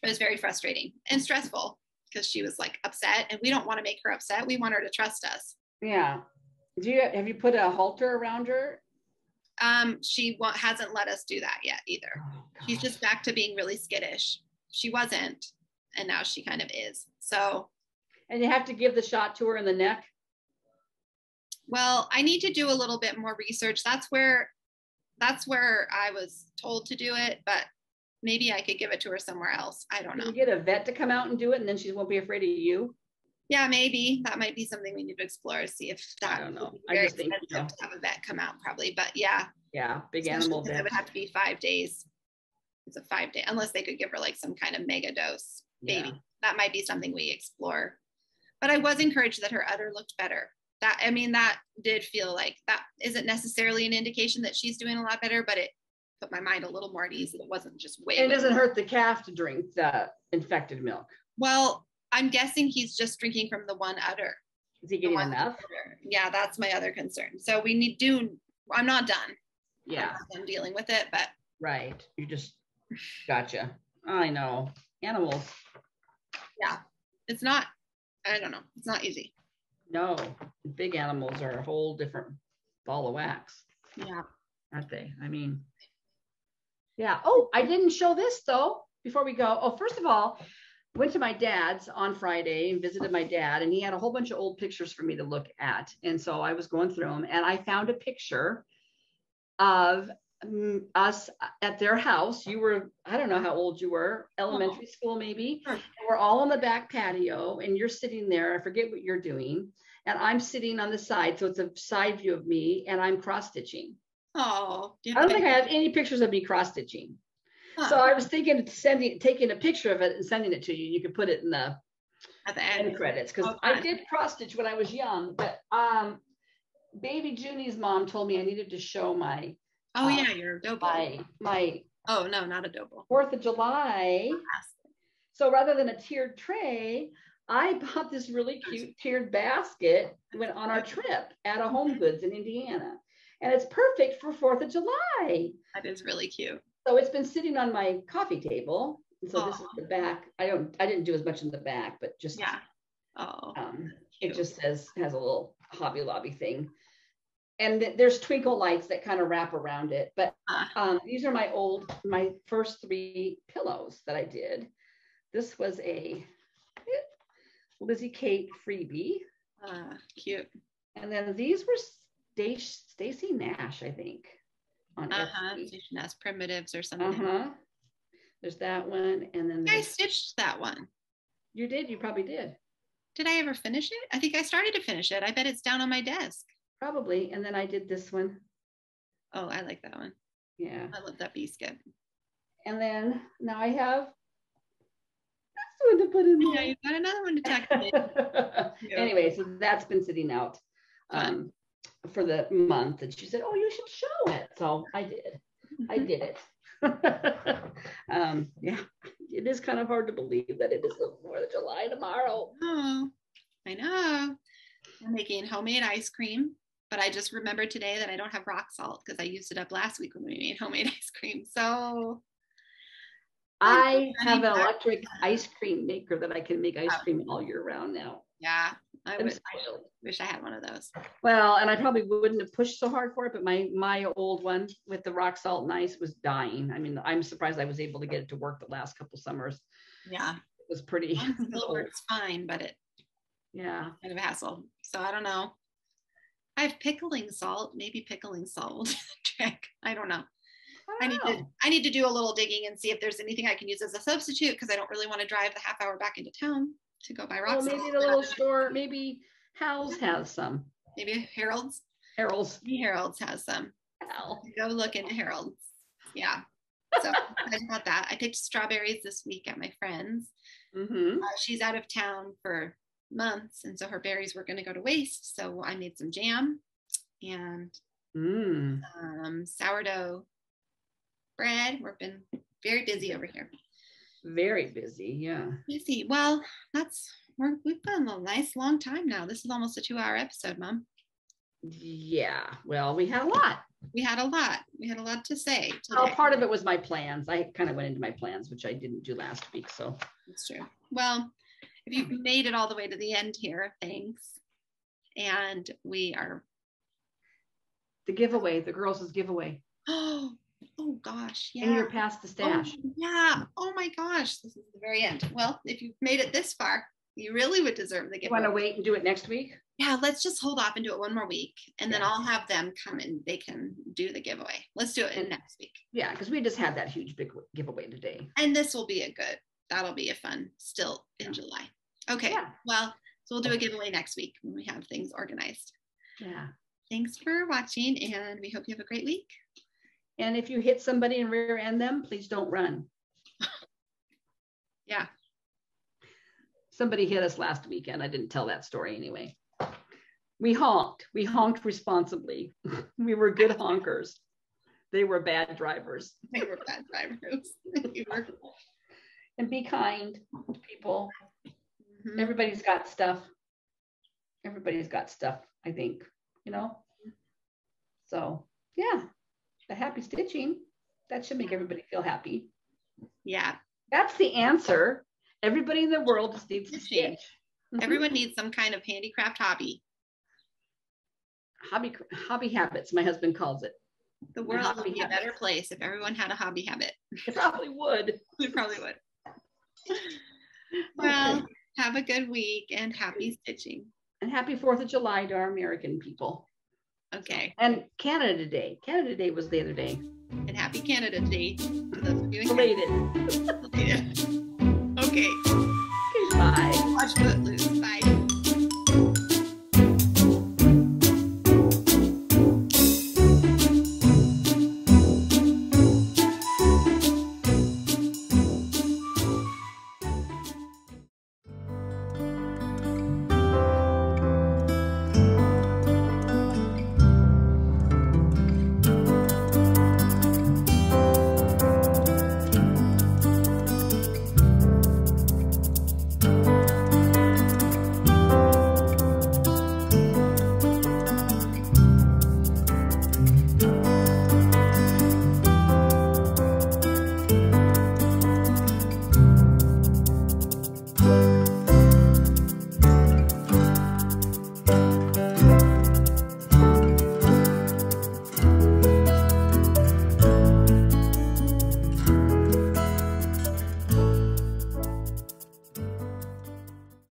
Speaker 1: It was very frustrating and stressful because she was like upset, and we don't want to make her upset. We want her to trust us.
Speaker 2: Yeah. Have you put a halter around her?
Speaker 1: She hasn't let us do that yet either. Oh, she's just back to being really skittish. She wasn't, and now she kind of is. So.
Speaker 2: And you have to give the shot to her in the neck?
Speaker 1: Well, I need to do a little bit more research. That's where I was told to do it, but maybe I could give it to her somewhere else. I don't know.
Speaker 2: Can you get a vet to come out and do it, and then she won't be afraid of you?
Speaker 1: Yeah, maybe that might be something we need to explore, see if that.
Speaker 2: I don't know.
Speaker 1: I just think to have a vet come out probably, but yeah.
Speaker 2: Yeah, big animal vet.
Speaker 1: It would have to be 5 days. It's a 5-day, unless they could give her like some kind of mega dose. Maybe that might be something we explore. But I was encouraged that her udder looked better. That did feel like that isn't necessarily an indication that she's doing a lot better, but it put my mind a little more at ease that it wasn't just way.
Speaker 2: And it doesn't hurt the calf to drink the infected milk.
Speaker 1: Well, I'm guessing he's just drinking from the one udder.
Speaker 2: Is he getting enough?
Speaker 1: Yeah, that's my other concern. So I'm not done.
Speaker 2: Yeah.
Speaker 1: I'm dealing with it, but
Speaker 2: Right. You just, gotcha. I know. Animals.
Speaker 1: Yeah. It's not, I don't know. It's not easy.
Speaker 2: No. Big animals are a whole different ball of wax.
Speaker 1: Yeah.
Speaker 2: Aren't they? I mean, yeah. Oh, I didn't show this though, before we go. Oh, first of all, went to my dad's on Friday and visited my dad, and he had a whole bunch of old pictures for me to look at. And so I was going through them, and I found a picture of us at their house. You were, I don't know how old you were, elementary school maybe.
Speaker 1: Sure.
Speaker 2: And we're all on the back patio, and you're sitting there. I forget what you're doing. And I'm sitting on the side. So it's a side view of me, and I'm cross stitching.
Speaker 1: Oh,
Speaker 2: I don't think I have any pictures of me cross stitching. So I was thinking of taking a picture of it and sending it to you. You could put it in the
Speaker 1: at the end
Speaker 2: credits, because I did cross stitch when I was young. But baby Junie's mom told me I needed to show my
Speaker 1: your adobo.
Speaker 2: My
Speaker 1: oh no, not adobo.
Speaker 2: 4th of July. So rather than a tiered tray, I bought this really cute tiered basket. Went on our trip at a Home Goods in Indiana, and it's perfect for 4th of July.
Speaker 1: That is really cute.
Speaker 2: So it's been sitting on my coffee table. And so this is the back. I didn't do as much in the back, but just it just has a little Hobby Lobby thing. And there's twinkle lights that kind of wrap around it. But these are my first 3 pillows that I did. This was a Lizzie Kate freebie.
Speaker 1: Cute.
Speaker 2: And then these were Stacy Nash, I think. On
Speaker 1: Station as primitives or something.
Speaker 2: There's that one, and then
Speaker 1: I stitched that one.
Speaker 2: You did? You probably did.
Speaker 1: Did I ever finish it? I think I started to finish it. I bet it's down on my desk.
Speaker 2: Probably. And then I did this one.
Speaker 1: Oh, I like that one.
Speaker 2: Yeah.
Speaker 1: I love that biscuit.
Speaker 2: And then now I have this one to put in there.
Speaker 1: Yeah, you've got another one to tack in.
Speaker 2: Anyway, so that's been sitting out. For the month, and she said, "Oh, you should show it." So I did it. Yeah, it is kind of hard to believe that it is the 4th of July tomorrow.
Speaker 1: Oh, I know. I'm making homemade ice cream, but I just remembered today that I don't have rock salt because I used it up last week when we made homemade ice cream. So
Speaker 2: I have an electric ice cream maker that I can make ice cream all year round now.
Speaker 1: Yeah, I wish I had one of those.
Speaker 2: Well, and I probably wouldn't have pushed so hard for it, but my old one with the rock salt and ice was dying. I mean, I'm surprised I was able to get it to work the last couple summers.
Speaker 1: Yeah,
Speaker 2: it was pretty.
Speaker 1: It still works fine, but kind of a hassle. So I don't know. I have pickling salt. Maybe pickling salt will do the trick. I don't know. I need to do a little digging and see if there's anything I can use as a substitute, because I don't really want to drive the half hour back into town to go buy rock salt.
Speaker 2: Maybe the little store, maybe Hal's has some.
Speaker 1: Maybe Harold's has some. Go look into Harold's. Yeah. So I got that. I picked strawberries this week at my friend's. She's out of town for months, and so her berries were going to go to waste. So I made some jam and sourdough bread. We've been very busy over here.
Speaker 2: Very busy, yeah.
Speaker 1: Busy. Well, we've done a nice long time now. This is almost a 2-hour episode, Mom.
Speaker 2: Yeah. Well, we had a lot.
Speaker 1: We had a lot to say today.
Speaker 2: Well, part of it was my plans. I kind of went into my plans, which I didn't do last week. So
Speaker 1: that's true. Well, if you've made it all the way to the end here, thanks. And we are
Speaker 2: the giveaway, the girls' giveaway.
Speaker 1: Oh gosh, yeah.
Speaker 2: And you're past the stash.
Speaker 1: Oh, yeah. Oh my gosh, this is the very end. Well, if you've made it this far, you really would deserve the giveaway.
Speaker 2: You want to wait and do it next week?
Speaker 1: Yeah, let's just hold off and do it one more week, and then I'll have them come and they can do the giveaway. Let's do it next week.
Speaker 2: Yeah, because we just had that huge big giveaway today.
Speaker 1: And this will be that'll be a fun still in July. Okay. Yeah. Well, so we'll do a giveaway next week when we have things organized.
Speaker 2: Yeah.
Speaker 1: Thanks for watching, and we hope you have a great week.
Speaker 2: And if you hit somebody and rear end them, please don't run.
Speaker 1: Yeah.
Speaker 2: Somebody hit us last weekend. I didn't tell that story anyway. We honked. We honked responsibly. We were good honkers. They were bad drivers.
Speaker 1: They were bad drivers.
Speaker 2: And be kind to people. Mm-hmm. Everybody's got stuff. Everybody's got stuff, I think, So, yeah. The happy stitching. That should make everybody feel happy.
Speaker 1: Yeah.
Speaker 2: That's the answer. Everybody in the world just needs to stitch.
Speaker 1: Everyone needs some kind of handicraft hobby.
Speaker 2: Hobby habits, my husband calls it.
Speaker 1: The world would be a better place if everyone had a hobby habit.
Speaker 2: It probably would.
Speaker 1: It probably would. Well, have a good week and happy stitching.
Speaker 2: And happy 4th of July to our American people.
Speaker 1: Okay.
Speaker 2: And Canada Day. Canada Day was the other day.
Speaker 1: And happy Canada Day to those of you in
Speaker 2: Related.
Speaker 1: Canada. Okay.
Speaker 2: Bye.
Speaker 1: Watch Footloose.